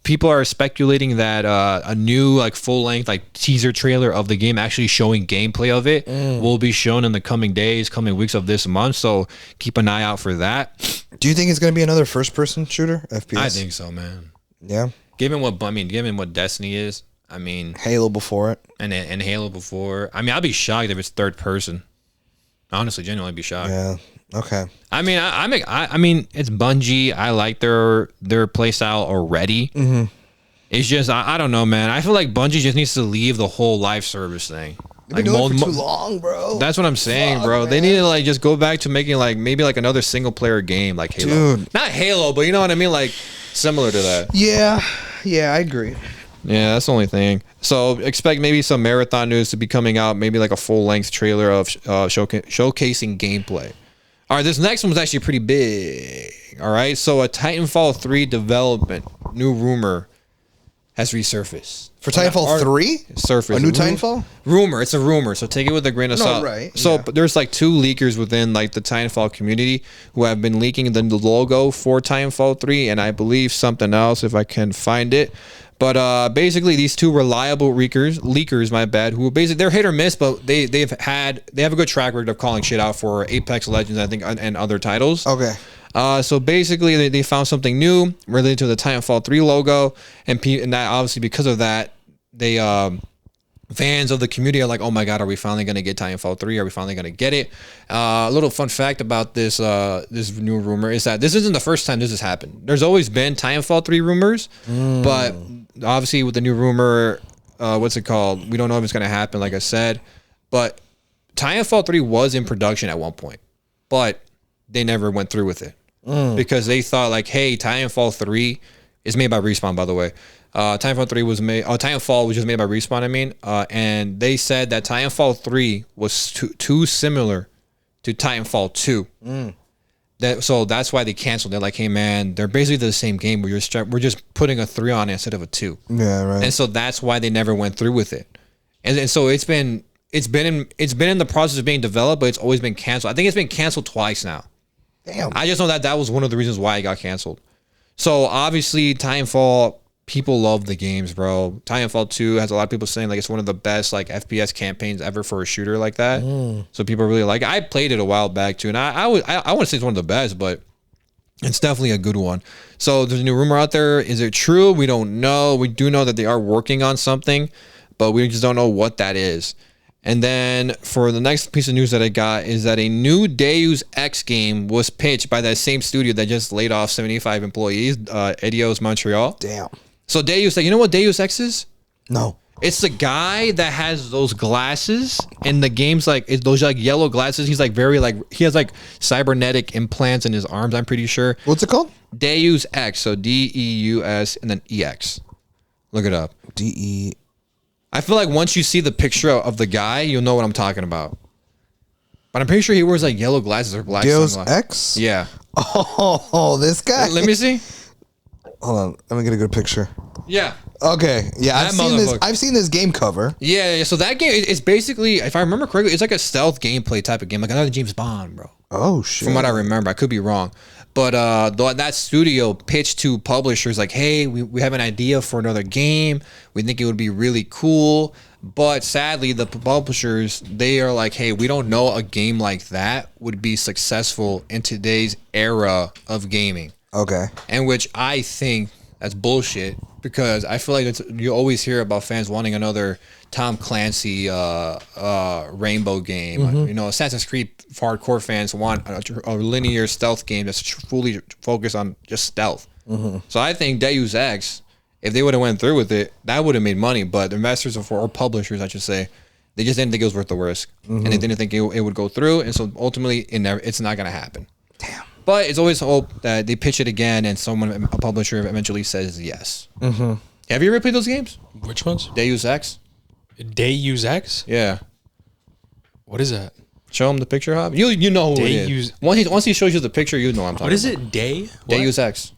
people are speculating that a new like full length like teaser trailer of the game actually showing gameplay of it will be shown in the coming days, coming weeks of this month. So keep an eye out for that. Do you think it's going to be another first-person shooter FPS? I think so, man. Yeah. Given what Destiny is, I mean, Halo before it. and Halo before. I mean, I'd be shocked if it's third person. Honestly, genuinely be shocked. Yeah. Okay. I mean, I mean, it's Bungie. I like their play style already. Mm-hmm. It's just I don't know, man. I feel like Bungie just needs to leave the whole live service thing. They've been doing it for too long, bro. That's what I'm saying, bro. Man. They need to like just go back to making like maybe like another single player game like Halo. Dude. Not Halo, but you know what I mean, like similar to that. Yeah. Yeah, I agree. Yeah, that's the only thing. So expect maybe some marathon news to be coming out, maybe like a full length trailer of showcasing gameplay. All right, this next one's actually pretty big. All right, so a Titanfall 3 development new rumor has resurfaced. For Titanfall 3? Surface. A new Titanfall? Rumor. It's a rumor, so take it with a grain of salt. Right. So yeah. there's like 2 leakers within like the Titanfall community who have been leaking the logo for Titanfall 3, and I believe something else if I can find it. But basically, these 2 reliable leakers, my bad, who basically they're hit or miss, but they have a good track record of calling shit out for Apex Legends, I think, and other titles. Okay. So basically, they found something new related to the Titanfall 3 logo, and that obviously because of that, they fans of the community are like, oh my god, are we finally going to get Titanfall 3? Are we finally going to get it? A little fun fact about this new rumor is that this isn't the first time this has happened. There's always been Titanfall 3 rumors, but obviously with the new rumor, what's it called? We don't know if it's going to happen, like I said. But Titanfall 3 was in production at one point, but they never went through with it because they thought like, hey, Titanfall 3 is made by Respawn, by the way. Titanfall 3 was made. Titanfall was just made by Respawn. I mean, and they said that Titanfall 3 was too similar to Titanfall 2. So that's why they canceled. They're like, hey man, they're basically the same game. We're just putting a 3 on it instead of a 2. Yeah, right. And so that's why they never went through with it. And so it's been in the process of being developed, but it's always been canceled. I think it's been canceled twice now. Damn. I just know that was one of the reasons why it got canceled. So obviously, Titanfall. People love the games, bro. Titanfall 2 has a lot of people saying like it's one of the best like FPS campaigns ever for a shooter like that. So people really like it. I played it a while back too, and I want to say it's one of the best, but it's definitely a good one. So there's a new rumor out there. Is it true? We don't know. We do know that they are working on something, but we just don't know what that is. And then for the next piece of news that I got is that a new Deus Ex game was pitched by that same studio that just laid off 75 employees, Eidos Montreal. Damn. So Deus, you know what Deus Ex is? No. It's the guy that has those glasses, and the game's like those like yellow glasses. He's like he has like cybernetic implants in his arms. I'm pretty sure. What's it called? Deus Ex. So Deus and then EX. Look it up. DE. I feel like once you see the picture of the guy, you'll know what I'm talking about. But I'm pretty sure he wears like yellow glasses or black Deus sunglasses. Ex? Yeah. Oh, this guy. Let me see. Hold on. Let me get a good picture. Yeah. Okay. Yeah, That motherfucker. I've seen this game cover. Yeah. So that game is basically, if I remember correctly, it's like a stealth gameplay type of game, like another James Bond, bro. Oh shit. From what I remember, I could be wrong. But that studio pitched to publishers like, hey, we have an idea for another game. We think it would be really cool. But sadly, the publishers, they are like, hey, we don't know a game like that would be successful in today's era of gaming. Okay. And which I think that's bullshit because I feel like you always hear about fans wanting another Tom Clancy Rainbow game. Mm-hmm. You know, Assassin's Creed hardcore fans want a linear stealth game that's fully focused on just stealth. Mm-hmm. So I think Deus Ex, if they would have went through with it, that would have made money. But investors or publishers, I should say, they just didn't think it was worth the risk, and they didn't think it would go through. And so ultimately, it's not going to happen. Damn. But it's always hope that they pitch it again and a publisher eventually says yes. Mm-hmm. Have you ever played those games? Which ones? Deus Ex? Deus Ex? Yeah. What is that? Show him the picture, Hop. You know who it is. Once he shows you the picture, you know what I'm talking about. What is it? Day? Deus Ex.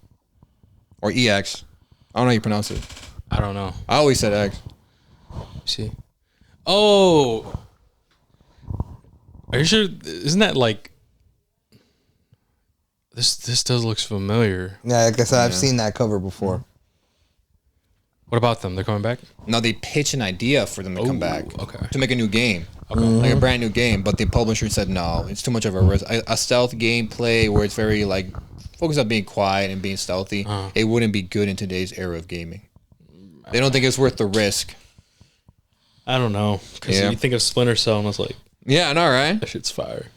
Or EX. I don't know how you pronounce it. I don't know. I always said X. See. Oh. Are you sure? Isn't that like? This does looks familiar. Yeah, like I said, I've seen that cover before. What about them? They're coming back? No, they pitch an idea for them to come back. Okay. To make a new game. Okay. Like a brand new game. But the publisher said, no, it's too much of a risk. A stealth gameplay where it's very like focused on being quiet and being stealthy. It wouldn't be good in today's era of gaming. They don't think it's worth the risk. I don't know. Because you think of Splinter Cell and it's like, yeah, I know, right? that shit's fire.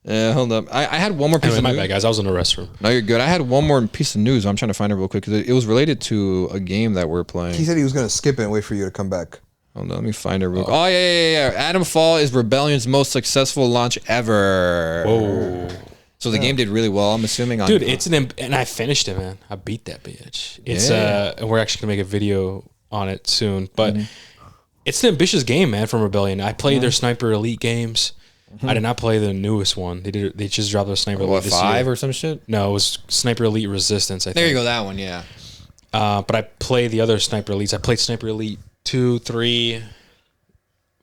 Yeah, hold up. I had one more piece Anyway, of my news. bad, guys. I was in the restroom. No, you're good. I had one more piece of news. I'm trying to find it real quick because it was related to a game that we're playing. He said he was going to skip it and wait for you to come back. Hold on, let me find it real quick. Oh, yeah. Adam Fall is Rebellion's most successful launch ever. Whoa. So the game did really well, I'm assuming. Dude, it's and I finished it, man. I beat that bitch. It's and we're actually gonna make a video on it soon. But it's an ambitious game, man, from Rebellion. I played their Sniper Elite games. I did not play the newest one. They just dropped the Sniper Elite this 5 year. or some shit? No, it was Sniper Elite Resistance, I think. There you go, that one, yeah. But I played the other Sniper Elites. I played Sniper Elite 2, 3,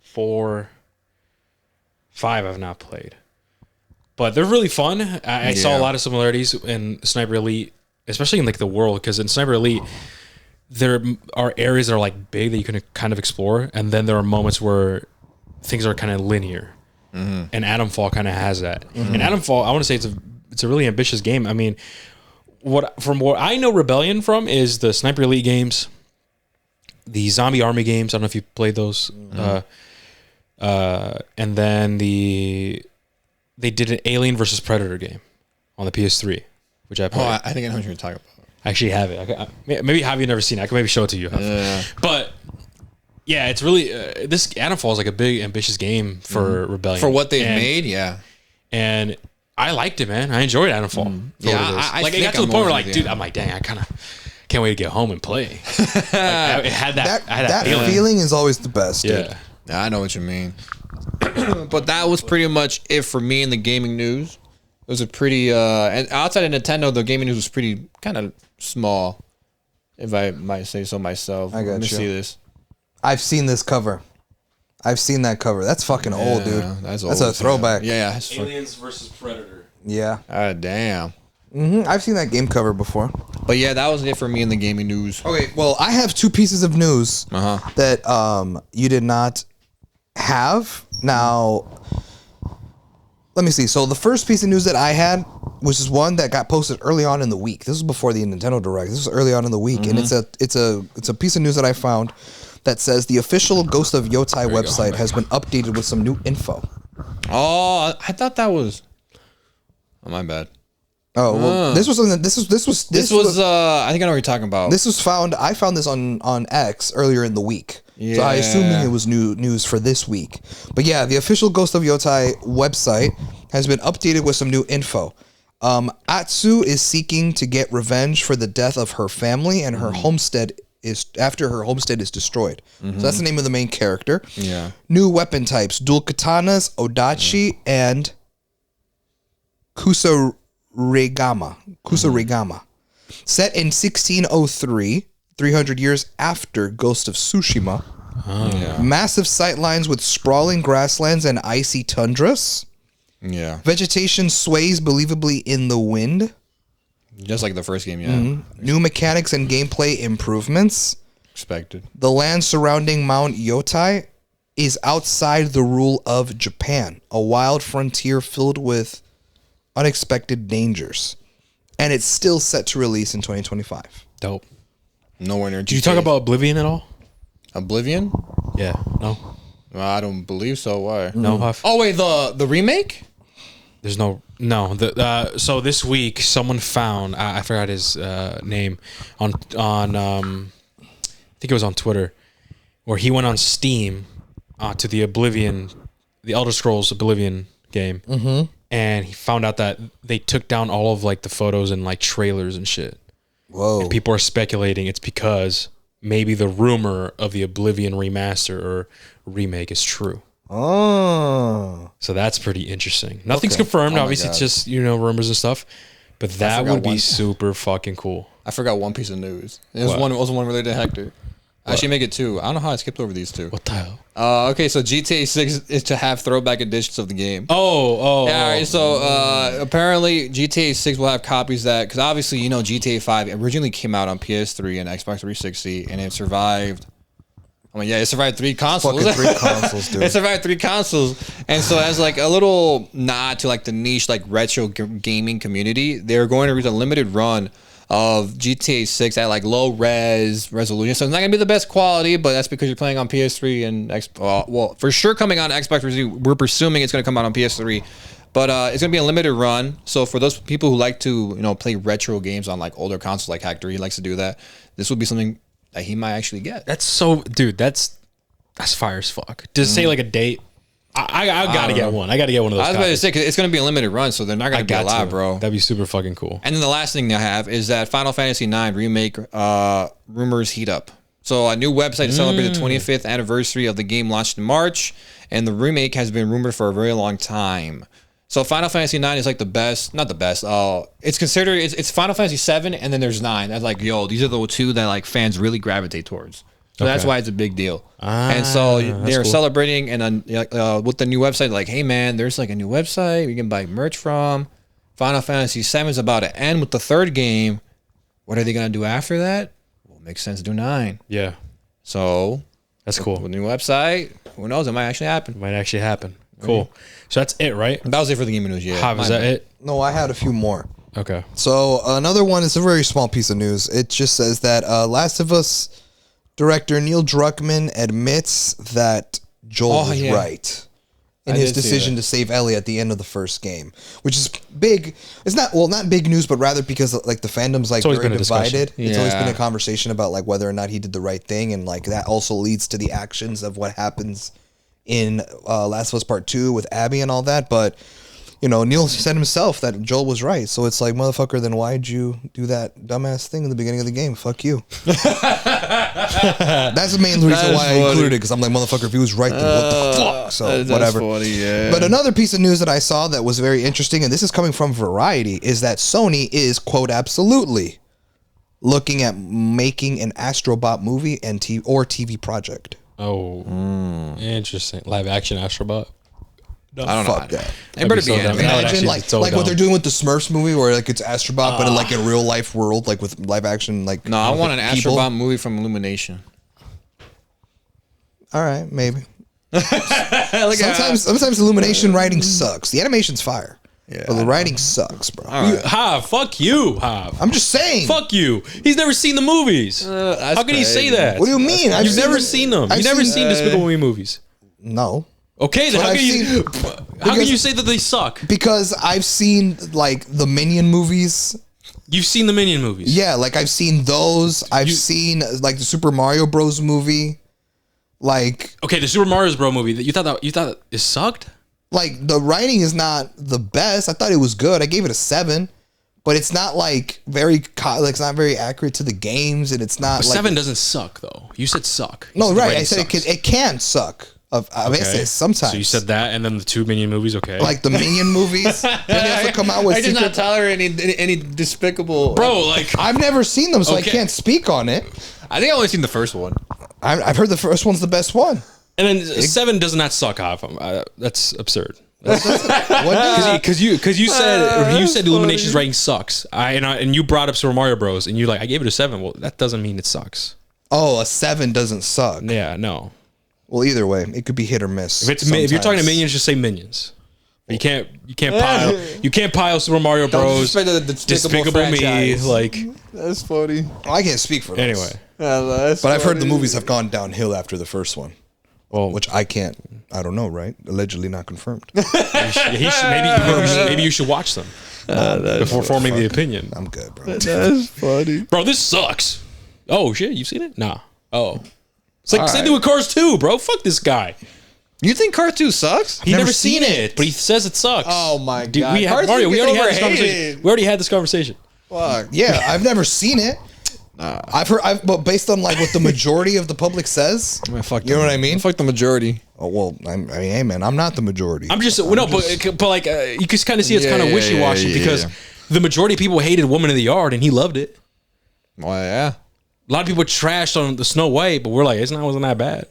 4, 5 I've not played. But they're really fun. I saw a lot of similarities in Sniper Elite, especially in like the world, because in Sniper Elite, there are areas that are like big that you can kind of explore, and then there are moments where things are kind of linear. And Atomfall kind of has that. And Atomfall, I want to say it's a really ambitious game. I mean, from what I know Rebellion from is the Sniper Elite games, the Zombie Army games. I don't know if you played those. And then they did an Alien versus Predator game on the PS3, which I played. Oh, I think I know what you're talking about. I actually have it. Maybe have you never seen it? I can maybe show it to you. Yeah. But yeah, it's really this Atomfall is like a big ambitious game for Rebellion For what they've made, yeah. And I liked it, man. I enjoyed Atomfall. Yeah, I like it got to the point where like, dude, I'm like, dang, I kind of can't wait to get home and play. Like, it had that. I had that feeling is always the best. Dude. Yeah, I know what you mean. But that was pretty much it for me in the gaming news. It was a pretty and outside of Nintendo, the gaming news was pretty kind of small, if I might say so myself. I got Let me you. see this. I've seen this cover. I've seen that cover. That's fucking old, dude. That's old. A throwback. Yeah. Aliens versus Predator. Yeah. Damn. I've seen that game cover before. But yeah, that was it for me in the gaming news. Okay, well, I have two pieces of news that you did not have. Now, let me see. So the first piece of news that I had was just one that got posted early on in the week. This was before the Nintendo Direct. This was early on in the week, and it's a piece of news that I found that says the official Ghost of Yotai website has been updated with some new info. Oh, I thought that was. Oh, my bad. Oh, well, this was I think I know what you're talking about. This was found. I found this on X earlier in the week. So I assuming it was new news for this week. But yeah, the official Ghost of Yotai website has been updated with some new info. Atsu is seeking to get revenge for the death of her family and her homestead after her homestead is destroyed. So that's the name of the main character. Yeah. New weapon types: dual katanas, odachi, and kusarigama. Set in 1603, 300 years after Ghost of Tsushima. Massive sightlines with sprawling grasslands and icy tundras. Yeah. Vegetation sways believably in the wind. Just like the first game, yeah. New mechanics and gameplay improvements. Expected. The land surrounding Mount Yotai is outside the rule of Japan, a wild frontier filled with unexpected dangers. And it's still set to release in 2025. Dope. Nowhere near. Did you talk about Oblivion at all? Oblivion? Yeah. No. I don't believe so. Why? No. Huff? Oh wait, the remake? There's no. So this week, someone found. I forgot his name on. I think it was on Twitter, where he went on Steam to the Elder Scrolls Oblivion game, and he found out that they took down all of like the photos and like trailers and shit. Whoa. And people are speculating it's because maybe the rumor of the Oblivion remaster or remake is true. Oh. So that's pretty interesting. Nothing's Okay. confirmed. Oh my Obviously, it's God. just rumors and stuff. But that forgot would be one. super fucking cool. I forgot one piece of news. It was What? one. It was one related to Hector. I should make it two. I don't know how I skipped over these two. What the hell? Okay, so GTA 6 is to have throwback editions of the game. Oh. Yeah, all right, so apparently GTA 6 will have copies that, because obviously, GTA 5 originally came out on PS3 and Xbox 360, and it survived. It survived 3 consoles. Fucking 3 consoles, dude. It survived 3 consoles, and so as like a little nod to like the niche like retro gaming community, they're going to reach a limited run of GTA 6 at like low resolution. So it's not gonna be the best quality, but that's because you're playing on PS3 and for sure coming on Xbox 360. We're presuming it's gonna come out on PS3, but it's gonna be a limited run. So for those people who like to play retro games on like older consoles, like Hector, he likes to do that. This would be something that he might actually get. That's so, dude. That's fire as fuck. Just say like a date. I gotta get one. I gotta get one of those. I was about to copies. say 'cause it's gonna be a limited run, so they're not gonna be a lot, bro. That'd be super fucking cool. And then the last thing I have is that Final Fantasy IX remake rumors heat up. So a new website to celebrate the 25th anniversary of the game launched in March, and the remake has been rumored for a very long time. So Final Fantasy IX is like the best, not the best. It's considered it's Final Fantasy 7, and then there's 9. That's like, these are the two that like fans really gravitate towards. So that's Okay. why it's a big deal. And so they're cool. celebrating, and then with the new website, like, hey man, there's like a new website you can buy merch from. Final Fantasy 7 is about to end with the 3rd game. What are they gonna do after that? Well, it makes sense to do 9. Yeah, So that's cool. with the new website, who knows? It might actually happen. Might actually happen. Cool. So that's it, right? That was it for the gaming news. Yeah, Hav, is that it? No, I had a few more. Okay. So another one is a very small piece of news. It just says that Last of Us director Neil Druckmann admits that Joel was right in his did see decision that. to save Ellie at the end of the first game, which is big. It's not big news, but rather because like the fandom's like always very been a discussion. divided. It's always been Yeah. a conversation about like whether or not he did the right thing, and like that also leads to the actions of what happens in Last of Us Part 2 with Abby and all that. But Neil said himself that Joel was right. So it's like, motherfucker, then why'd you do that dumbass thing in the beginning of the game? Fuck you. That's the main reason why I included it, because I'm like, motherfucker, if he was right, then what the fuck? So whatever. Funny, yeah. But another piece of news that I saw that was very interesting, and this is coming from Variety, is that Sony is, quote, absolutely looking at making an Astrobot movie and TV project. Oh, interesting. Live action Astrobot. I don't know. Fuck that. It better be so dumb. animated. That would Imagine actually be so like what dumb. they're doing with the Smurfs movie, where like it's Astrobot, but in like a real life world, like with live action, like No, I want an people. Astrobot movie from Illumination. All right, maybe. Sometimes Illumination writing sucks. The animation's fire, but the writing sucks, bro. Hav, fuck you, Hav. I'm just saying. Fuck you. He's never seen the movies. How can he say that? What do you mean? You've never seen them. You've never seen Despicable Me movies. No, Okay, then But how I've can you? seen- How can you say that they suck? because I've seen like the Minion movies. You've seen the Minion movies. Yeah, like I've seen those. I've seen like the Super Mario Bros. Movie. Like Okay, the Super Mario Bros. Movie. You thought it sucked? the writing is not the best. I thought it was good. I gave it a 7, but it's not like it's not very accurate to the games, and it's not But like 7 doesn't suck though. You said suck. You No, said the right. writing I said sucks. it can suck. I mean, Okay. sometimes. So you said that, and then the 2 Minion movies. Okay, like the Minion movies. When they also come out with I did not secret. tolerate any despicable. bro, like I've never seen them, so Okay. I can't speak on it. I think I only seen the first one. I've heard the first one's the best one. and then 7 does not suck. Hav. That's absurd. What does Because you said Illumination's writing sucks. And you brought up Super Mario Bros. And you I gave it a 7. Well, that doesn't mean it sucks. Oh, a 7 doesn't suck. Yeah, no. Well, either way, it could be hit or miss. If you're talking to Minions, just say Minions. You can't pile Super Mario Bros. disrespect the Despicable Despicable Me. franchise. Like That's funny. I can't speak for those. anyway. But I've heard the movies have gone downhill after the first one, Well, which I don't know, right? Allegedly not confirmed. maybe you should watch them before forming the opinion. I'm good, bro. That's funny. Bro, this sucks. Oh shit, you've seen it? Nah. Oh. It's like same thing with Cars 2, bro. Fuck this guy. You think Cars 2 sucks? He never seen it, but he says it sucks. Oh my Dude, God. we Cars 2 already gets had this conversation. overhated. We already had this conversation. Fuck. Yeah, I've never seen it. I've heard, but based on like what the majority of the public says, Man, fuck you know what I mean? Fuck the majority. Oh, well, I mean, hey, man, I'm not the majority. I'm just no, but like you can kind of see it's kind of yeah, wishy washy yeah, because yeah. the majority of people hated Woman in the Yard and he loved it. Well, yeah. A lot of people trashed on the Snow White, but we're like, wasn't that bad.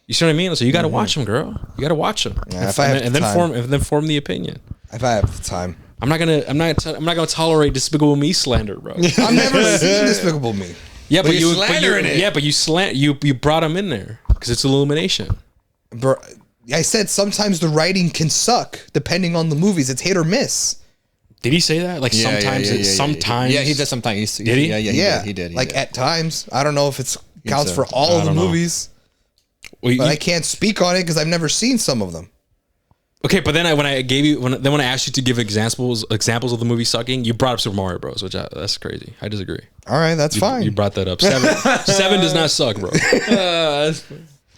You see what I mean? So you got to watch them, girl. You got to watch them, Yeah, if I have and the time. then form the opinion. If I have the time. I'm not gonna tolerate Despicable Me slander, bro. I've never seen Despicable Me. Yeah, but you're slandering it. Yeah, but you brought him in there because it's Illumination. Bro, I said sometimes the writing can suck depending on the movies. It's hit or miss. Did he say that? Like sometimes. Yeah, he did sometimes. Did he? Yeah, he did. Like at times. I don't know if it counts so. for all I the don't know. movies, Well, but I can't speak on it because I've never seen some of them. okay, but then when I asked you to give examples of the movie sucking, you brought up Super Mario Bros, which that's crazy. I disagree. All right, that's fine. You brought that up. Seven does not suck, bro.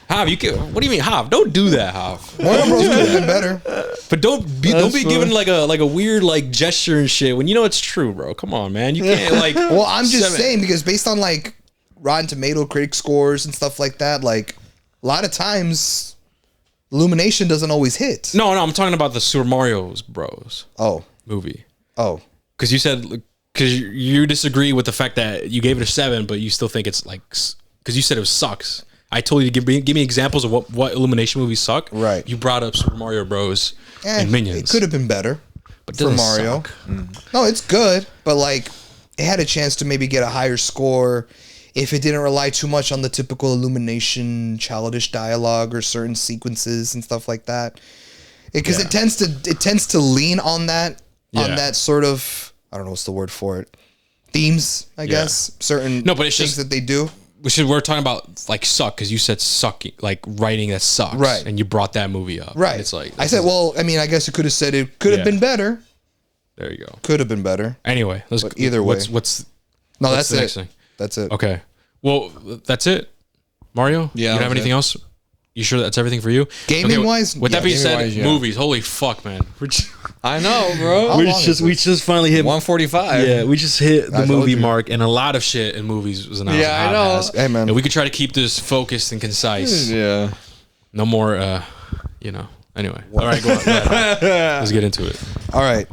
Hav, what do you mean, Hav? Don't do that, Hav. Mario Bros could have been better. But don't be giving like a weird like gesture and shit when you know it's true, bro. Come on, man. You can't like. Well, I'm just Seven. saying because based on like Rotten Tomato critic scores and stuff like that, like a lot of times Illumination doesn't always hit. No, I'm talking about the Super Mario Bros. Oh, movie. oh. Because you said because you disagree with the fact that you gave it a 7, but you still think it's like because you said it sucks. I told you to give me examples of what Illumination movies suck. Right. You brought up Super Mario Bros. And Minions. It could have been better But for doesn't Mario. suck. No, it's good, but like it had a chance to maybe get a higher score if it didn't rely too much on the typical Illumination childish dialogue or certain sequences and stuff like that. Because it tends to lean on that sort of, I don't know what's the word for it, themes, I guess, certain No, but it's things just- that they do. We're talking about like suck because you said sucking, like writing that sucks, Right. And you brought that movie up, Right. And it's like I said, well, I mean, I guess it could have said it could have Yeah. been better. there you go. Could have been better. Anyway, let's But either way. what's No, What's that's the it. next thing? That's it. okay. Well, that's it. Mario, Yeah, you don't have that's anything it. else? You sure that's everything for you? Gaming wise, With that yeah, being said, gaming-wise, yeah. movies. Holy fuck, man! I know, bro. How long is we just finally hit 145. Yeah, we just hit the I told movie you. mark, and a lot of shit in movies was announced. Yeah, I Hot know. Ass. Hey, man. And we could try to keep this focused and concise. Yeah. No more, Anyway, all right, go on. Let's get into it. All right.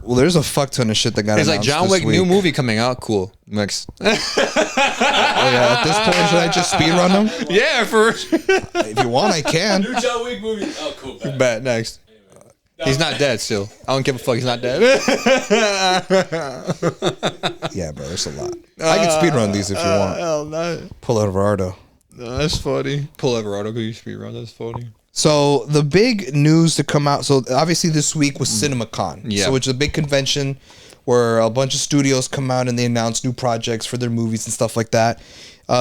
Well, there's a fuck ton of shit that got It's like announced John this Wick new week. movie coming out. Cool. Next. Oh, yeah, at this point, should I just speedrun them? Yeah, for If you want, I can. John Wick movie. Oh, cool. bet next. He's not dead still. I don't give a fuck. He's not dead. Yeah, bro, there's a lot. I can speedrun these if you want. Hell no. Pull out Everardo. No, that's funny. Pull Everardo because you speed run. That's funny. So the big news to come out. So obviously this week was CinemaCon. Yeah. So which is a big convention where a bunch of studios come out and they announce new projects for their movies and stuff like that.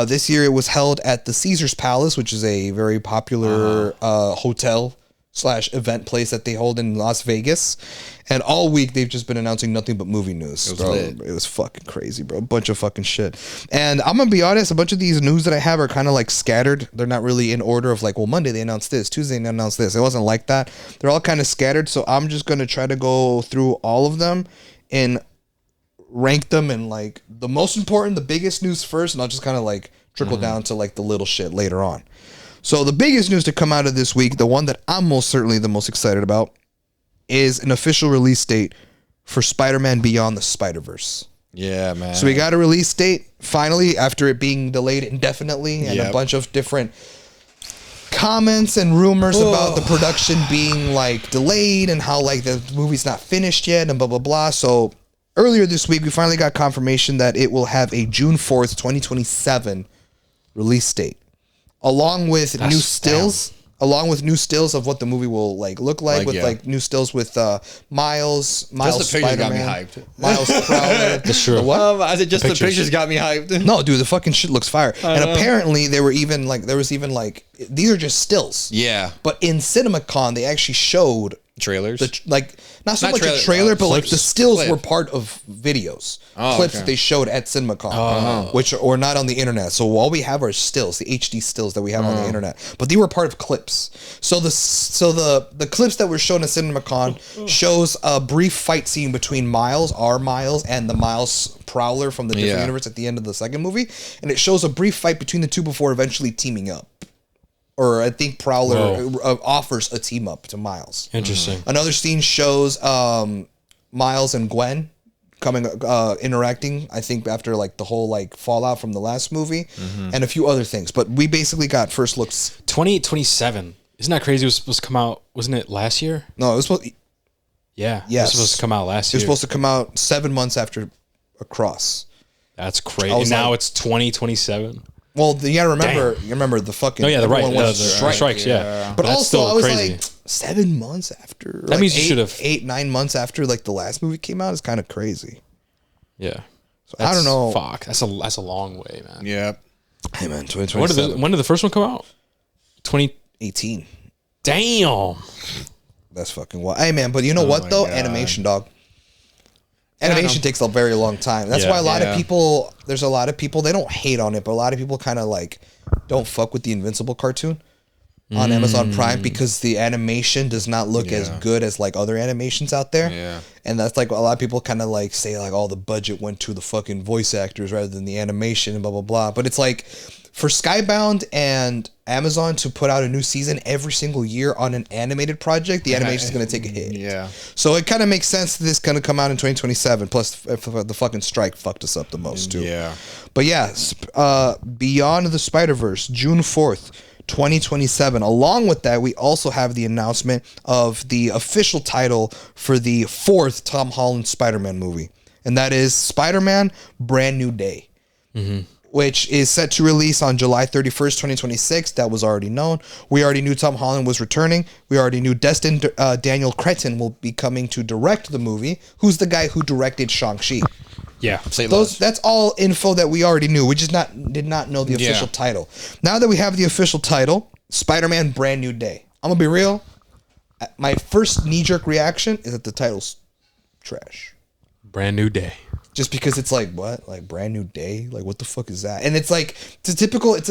This year it was held at the Caesar's Palace, which is a very popular hotel / event place that they hold in Las Vegas. And all week they've just been announcing nothing but movie news. was bro. lit. It was fucking crazy, bro. A bunch of fucking shit. And I'm gonna be honest, a bunch of these news that I have are kind of like scattered. They're not really in order of like, well, Monday they announced this, Tuesday they announced this. It wasn't like that. They're all kind of scattered. So I'm just gonna try to go through all of them and rank them and like the most important, the biggest news first, and I'll just kind of like trickle down to like the little shit later on. So the biggest news to come out of this week, the one that I'm most certainly the most excited about, is an official release date for Spider-Man Beyond the Spider-Verse. Yeah, man. So we got a release date finally after it being delayed indefinitely and a Yep. bunch of different comments and rumors about the production being like delayed and how like the movie's not finished yet and blah blah blah. So earlier this week we finally got confirmation that it will have a June 4th, 2027 release date, along with new stills. Along with new stills of what the movie will like look like, with yeah. like new stills with Miles Just the pictures got me Spider-Man, hyped. Miles Crowder. That's true. What? I said just the pictures. pictures got me hyped. No, dude, the fucking shit looks fire. And know. apparently there was even like these are just stills. Yeah. But in CinemaCon they actually showed Trailers. not so Not much trailer, a trailer, but like clips. the stills Clip. were part of videos, Oh, clips okay. that they showed at CinemaCon, which are not on the internet. So all we have are stills, the HD stills that we have on the internet, but they were part of clips. So the clips that were shown at CinemaCon shows a brief fight scene between our Miles, and the Miles Prowler from the different Yeah. universe at the end of the second movie, and it shows a brief fight between the two before eventually teaming up. or I think Prowler offers a team up to Miles. Interesting. Another scene shows Miles and Gwen coming interacting, I think after like the whole like fallout from the last movie, and a few other things. But we basically got first looks. 2027. Isn't that crazy? It was supposed to come out, wasn't it last year? No, it was supposed. Yeah. Yes. It was supposed to come out last It was year. supposed to come out 7 months after Across. That's crazy. was And now like- it's 2027. Well, you gotta remember. You remember the fucking. Oh yeah, the right. everyone The wants to strike. strikes, yeah. But that's also, still I was crazy. like 7 months after. That means you should have- 8-9 months after like the last movie came out is kind of crazy. Yeah. So I don't know. Fuck. That's a long way, man. Yeah. Hey man, 2027. When did the first one come out? 18. Damn. That's fucking wild. Hey man, but you know what my though? God. Animation, dog. Animation takes a very long time. That's Yeah. why a lot of people. There's a lot of people. They don't hate on it, but a lot of people kind of like don't fuck with the Invincible cartoon on Amazon Prime because the animation does not look as good as like other animations out there. Yeah. And that's like a lot of people kind of like say like, oh, the budget went to the fucking voice actors rather than the animation and blah blah blah. But it's like for Skybound and Amazon to put out a new season every single year on an animated project, the animation is going to take a hit. Yeah. So it kind of makes sense that this going to come out in 2027. Plus, if the fucking strike fucked us up the most too. Yeah. But yeah, Beyond the Spider-Verse, June 4th, 2027. Along with that, we also have the announcement of the official title for the 4th Tom Holland Spider-Man movie, and that is Spider-Man: Brand New Day. Which is set to release on July 31st, 2026. That was already known. We already knew Tom Holland was returning. We already knew Destin Daniel Cretton will be coming to direct the movie. Who's the guy who directed Shang-Chi? Yeah. That's all info that we already knew. We just did not know the official title. Now that we have the official title, Spider-Man: Brand New Day. I'm gonna be real. My first knee-jerk reaction is that the title's trash. Brand New Day. Just because it's like what, like brand new day, like what the fuck is that? And it's like it's a typical, it's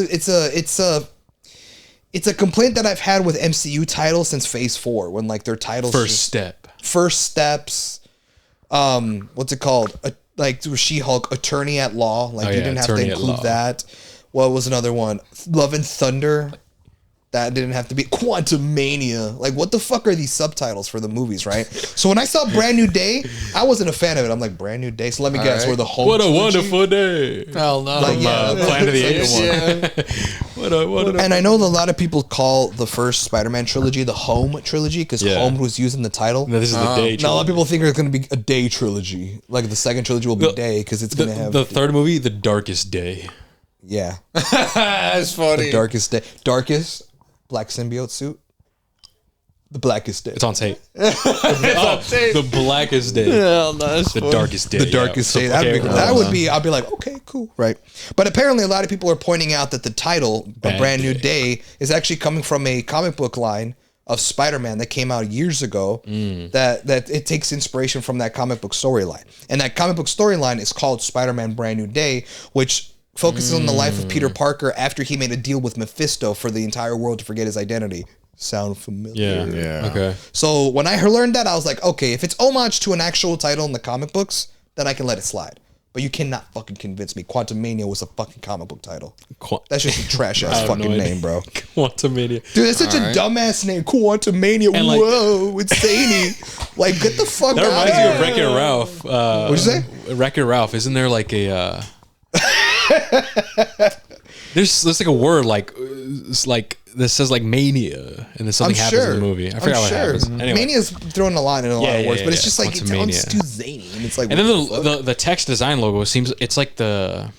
a complaint that I've had with MCU titles since Phase 4 when like their titles First step. First Steps, what's it called? Like She-Hulk, Attorney at Law, like you didn't have to Attorney at include Law. that. What was another one? Love and Thunder. That didn't have to be Quantumania. Like, what the fuck are these subtitles for the movies, right? So when I saw Brand New Day, I wasn't a fan of it. I'm like, Brand New Day. So let me guess, right. where the home. What a trilogy- wonderful day. Hell no. Like, yeah, Planet of the it's Apes. like, Yeah. What a And I know that a lot of people call the first Spider-Man trilogy the Home trilogy because Yeah. Home was used in the title. No, this is the day. Now, a lot of people think it's going to be a day trilogy. Like the second trilogy will be day because it's going to have the third movie, The Darkest Day. yeah, That's funny. darkest day, darkest black symbiote suit, the blackest day. It's on tape. The blackest day. Hell no. That's The funny. darkest day. The darkest yeah. day. So, okay, That would be. I'd be like, okay, cool, right? But apparently, a lot of people are pointing out that the title, "A Brand New Day," is actually coming from a comic book line of Spider-Man that came out years ago. That it takes inspiration from that comic book storyline, and that comic book storyline is called Spider-Man: Brand New Day, which focuses on the life of Peter Parker after he made a deal with Mephisto for the entire world to forget his identity. Sound familiar? Yeah. Yeah. Okay. So when I learned that, I was like, okay, if it's homage to an actual title in the comic books, then I can let it slide. But you cannot fucking convince me Quantumania was a fucking comic book title. That's just a trash I ass have fucking no idea. name, bro. Quantumania. Dude, that's such a dumbass name. Quantumania. And, like- Whoa, it's zany. Like, get the fuck That out reminds of me here. of Wreck-It Ralph. What'd you say? Wreck-It Ralph. Isn't there like a... there's like a word like it's like that says like mania and then something happens in the movie. I forgot what happens. Anyway. Mania's throwing a line in a lot of yeah, words, but it's yeah. just like it Quantumania. sounds too zany. And it's like, And then what the fuck? the text design logo seems it's like the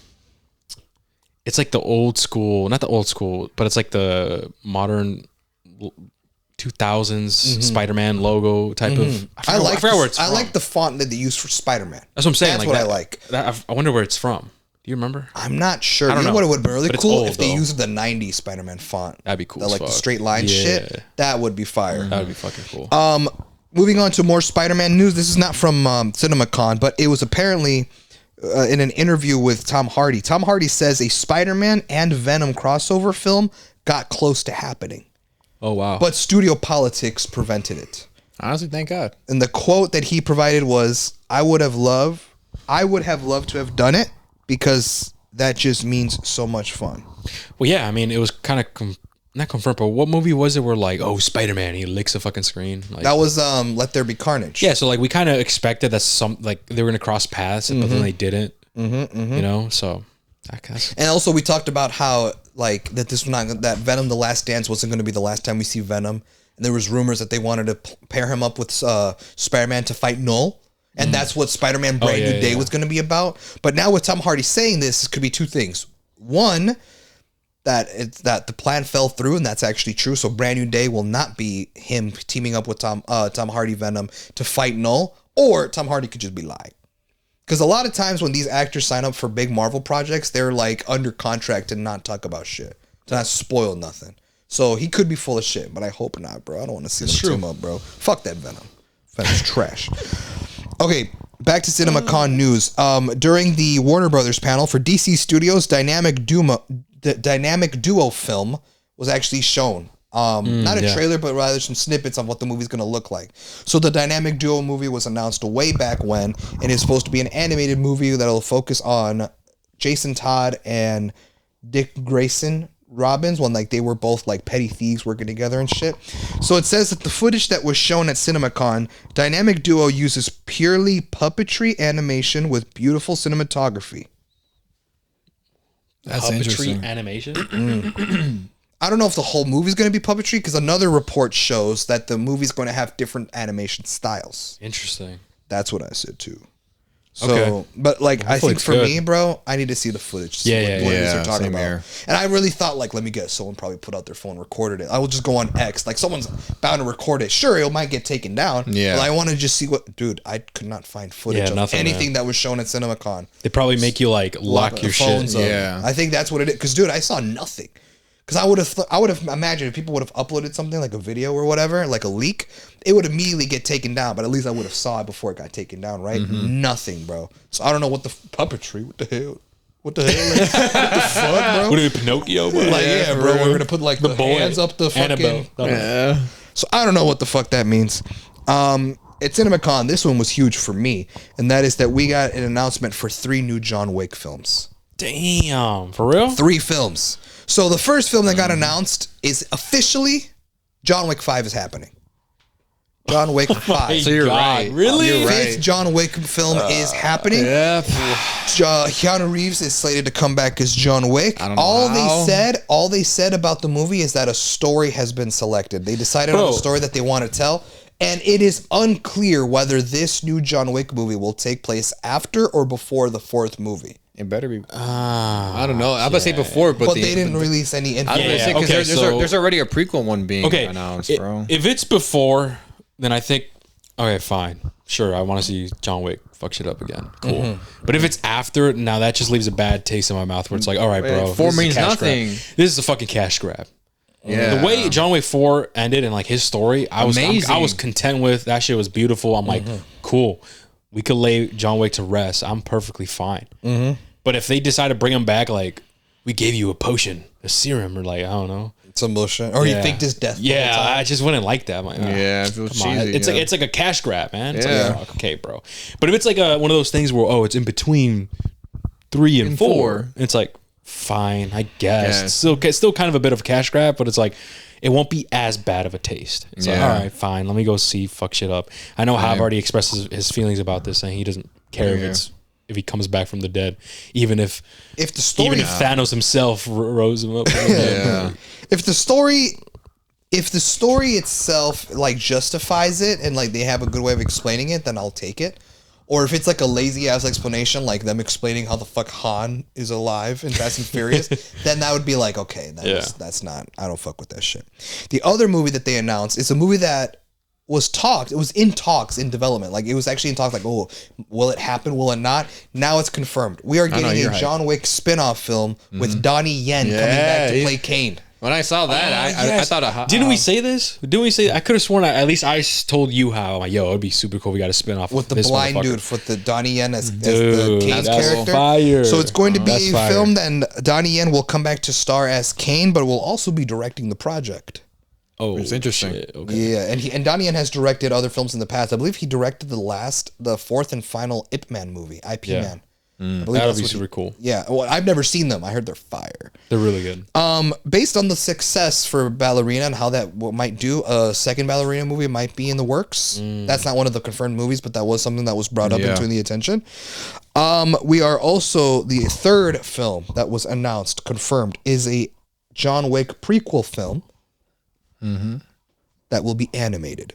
old school, not the old school, but it's like the modern 2000s Spider-Man logo type of. I forgot where it's from. I like the font that they use for Spider-Man. That's what I'm saying. That's like what that- I like. that- I wonder where it's from. Do you remember? I'm not sure. I don't You know know. what it would be really But it's cool old, if they though. used the 90s Spider-Man font. That'd be cool The, as like the fuck. straight line Yeah. shit. That would be fire. That would be fucking cool. Moving on to more Spider-Man news. This is not from CinemaCon, but it was apparently in an interview with Tom Hardy. Tom Hardy says a Spider-Man and Venom crossover film got close to happening, Oh wow. but studio politics prevented it. Honestly, thank God. And the quote that he provided was, I would have loved to have done it because that just means so much fun. well, yeah. I mean, it was kind of not confirmed, but what movie was it where like, oh, Spider-Man, he licks a fucking screen? Like, That was Let There Be Carnage. yeah, so like we kind of expected that some like they were gonna cross paths, but then they didn't. You know, so I guess. And also we talked about how like that this was not that Venom: The Last Dance wasn't going to be the last time we see Venom, and there was rumors that they wanted to pair him up with Spider-Man to fight Null. And that's what Spider-Man Brand New Day was going to be about. But now with Tom Hardy saying this, it could be two things. One, that the plan fell through, and that's actually true. So Brand New Day will not be him teaming up with Tom Hardy Venom to fight Null, or Tom Hardy could just be lying. Because a lot of times when these actors sign up for big Marvel projects, they're like under contract to not talk about shit, to not spoil nothing. So he could be full of shit, but I hope not, bro. I don't want to see them team up, bro. Fuck that Venom. Venom's trash. Okay, back to CinemaCon news. During the Warner Brothers panel for DC Studios, Dynamic Duo film was actually shown. Not a trailer, but rather some snippets of what the movie's going to look like. So the Dynamic Duo movie was announced way back when, and it's supposed to be an animated movie that'll focus on Jason Todd and Dick Grayson Robbins, when like they were both like petty thieves working together and shit. So it says that the footage that was shown at CinemaCon, Dynamic Duo uses purely puppetry animation with beautiful cinematography. That's Puppetry interesting. animation. I don't know if the whole movie's going to be puppetry, because another report shows that the movie's going to have different animation styles. Interesting. That's what I said too. So, Okay. but like, I Hopefully think it's for good. me, bro, I need to see the footage. To see Yeah, what yeah, it is yeah, they're talking same about. here. And I really thought, like, let me guess, someone probably put out their phone, recorded it. I will just go on X. Like, someone's bound to record it. Sure, it might get taken down. Yeah. But I want to just see what, dude, I could not find footage of nothing, anything man. that was shown at CinemaCon. They probably make you like lock the your phones shit. up. Yeah. I think that's what it is. Because, dude, I saw nothing. Because I would have imagined if people would have uploaded something like a video or whatever, like a leak, it would immediately get taken down. But at least I would have saw it before it got taken down, right? Nothing, bro. So I don't know what the puppetry. What the hell? What the hell? Like, what the fuck, bro? What are you, Pinocchio? Bro? Like, yeah, for bro. real. We're gonna put like the boy. hands up the fucking. Annabelle. Yeah. So I don't know what the fuck that means. At CinemaCon, this one was huge for me, and that is that we got an announcement for 3 new John Wick films. Damn, for real? 3 films. So the first film that got announced is officially John Wick 5 is happening. John Wick 5. So you're right. Really? You're Fifth right. John Wick film is happening. Yep. Keanu Reeves is slated to come back as John Wick. I don't know All they said about the movie is that a story has been selected. They decided on Bro. a story that they want to tell, and it is unclear whether this new John Wick movie will take place after or before the 4th movie. It better be. I don't know. I was about to say before, but, But they didn't release any info. I was going to say, because okay, there's already a prequel one being Okay, announced, bro. if it's before, then I think, okay, fine. Sure, I want to see John Wick fuck shit up again. Cool. But if it's after, now that just leaves a bad taste in my mouth where it's like, all right, bro. 4 this is a means cash nothing. grab. This is a fucking cash grab. Yeah. The way John Wick 4 ended and like his story, I was Amazing. content with. That shit was beautiful. I'm like, cool. We could lay John Wick to rest. I'm perfectly fine. But if they decide to bring him back, like, we gave you a potion, a serum, or like, I don't know. Some bullshit. Or you think this death. the whole Yeah, time. I just wouldn't like that. I'm like, Yeah, it feels come on. cheesy, It's yeah. like it's like a cash grab, man. It's Yeah. like, okay, bro. But if it's like one of those things where it's in between 3 and 4, it's like fine, I guess. Yeah. It's still kind of a bit of a cash grab, but it's like it won't be as bad of a taste. It's like, Yeah. all right, fine. Let me go see fuck shit up. I know Hav already expressed his feelings about this, and he doesn't care if he comes back from the dead, even if If the story even if Thanos himself rose him up. Yeah. if the story itself like justifies it and like they have a good way of explaining it, then I'll take it. Or if it's like a lazy ass explanation, like them explaining how the fuck Han is alive in Fast and Furious, then that would be like, okay, that's not, I don't fuck with that shit. The other movie that they announced is a movie that was talked. It was in talks, in development. Like it was actually in talks. Like, oh, will it happen? Will it not? Now it's confirmed. We are getting you're a hyped. John Wick spin-off film with Donnie Yen coming back to play Kane. When I saw that, I thought, Didn't we say this? Didn't we say? I could have sworn. At least I told you how. I'm like, yo, it'd be super cool. We got to spin off With the this blind motherfucker. dude, with the Donnie Yen as the Dude, Kane's that's character. fire. So it's going to be That's a fire. film that Donnie Yen will come back to star as Kane, but will also be directing the project. Oh, It's interesting. shit, okay. Yeah, and Donnie Yen has directed other films in the past. I believe he directed the 4th and final Ip Man movie, IP Yeah. Man. I believe That'll that's be what super cool. Yeah, well, I've never seen them. I heard they're fire. They're really good. Based on the success for Ballerina and how that might do, a second Ballerina movie might be in the works. That's not one of the confirmed movies, but that was something that was brought up into the attention. We are also, the third film that was announced, confirmed, is a John Wick prequel film that will be animated.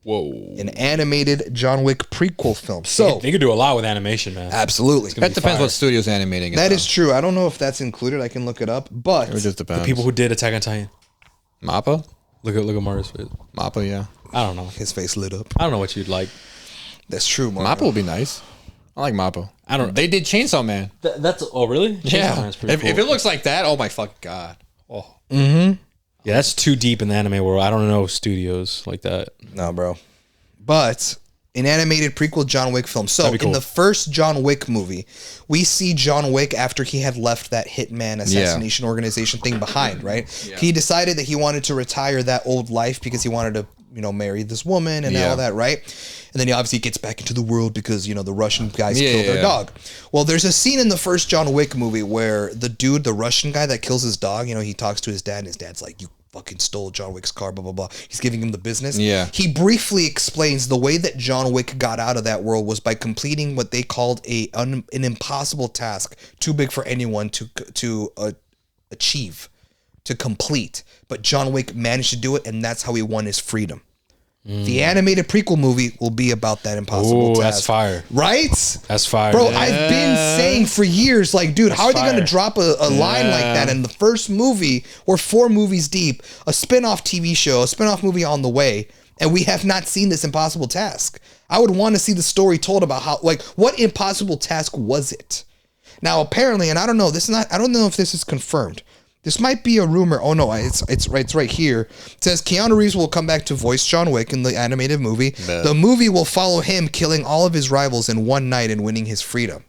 Whoa. An animated John Wick prequel film. So They could do a lot with animation, man. absolutely. That depends what studio's animating it. That though. is true. I don't know if that's included. I can look it up, but It just depends. People who did Attack on Titan. Mappa? Look at Mario's face. Mappa, yeah. I don't know. his face lit up. I don't know what you'd like. That's true, Mario. Mappa would be nice. I like Mappa. I don't. They did Chainsaw Man. That's really? Yeah. Chainsaw Man's pretty If it looks like that, oh my fucking god. Oh. Yeah, that's too deep in the anime world. I don't know studios like that. No, bro. But an animated prequel John Wick film. So That'd be in cool. the first John Wick movie, we see John Wick after he had left that hitman assassination organization thing behind, right? He decided that he wanted to retire that old life because he wanted to, marry this woman and all that, right? And then he obviously gets back into the world because, the Russian guys killed their dog. Well, there's a scene in the first John Wick movie where the dude, the Russian guy that kills his dog, he talks to his dad and his dad's like, "You fucking stole John Wick's car, blah, blah, blah." He's giving him the business. Yeah. He briefly explains the way that John Wick got out of that world was by completing what they called an impossible task, too big for anyone to achieve, to complete. But John Wick managed to do it, and that's how he won his freedom. The animated prequel movie will be about that impossible task. That's fire. Right? That's fire. Bro, I've been saying for years, like, dude, how are they going to drop a line like that in the first movie? We're 4 movies deep, a spin-off TV show, a spin-off movie on the way, and we have not seen this impossible task. I would want to see the story told about how, like, what impossible task was it? Now, apparently, and I don't know, I don't know if this is confirmed. This might be a rumor. Oh no, it's right here. It says Keanu Reeves will come back to voice John Wick in the animated movie. The movie will follow him killing all of his rivals in one night and winning his freedom.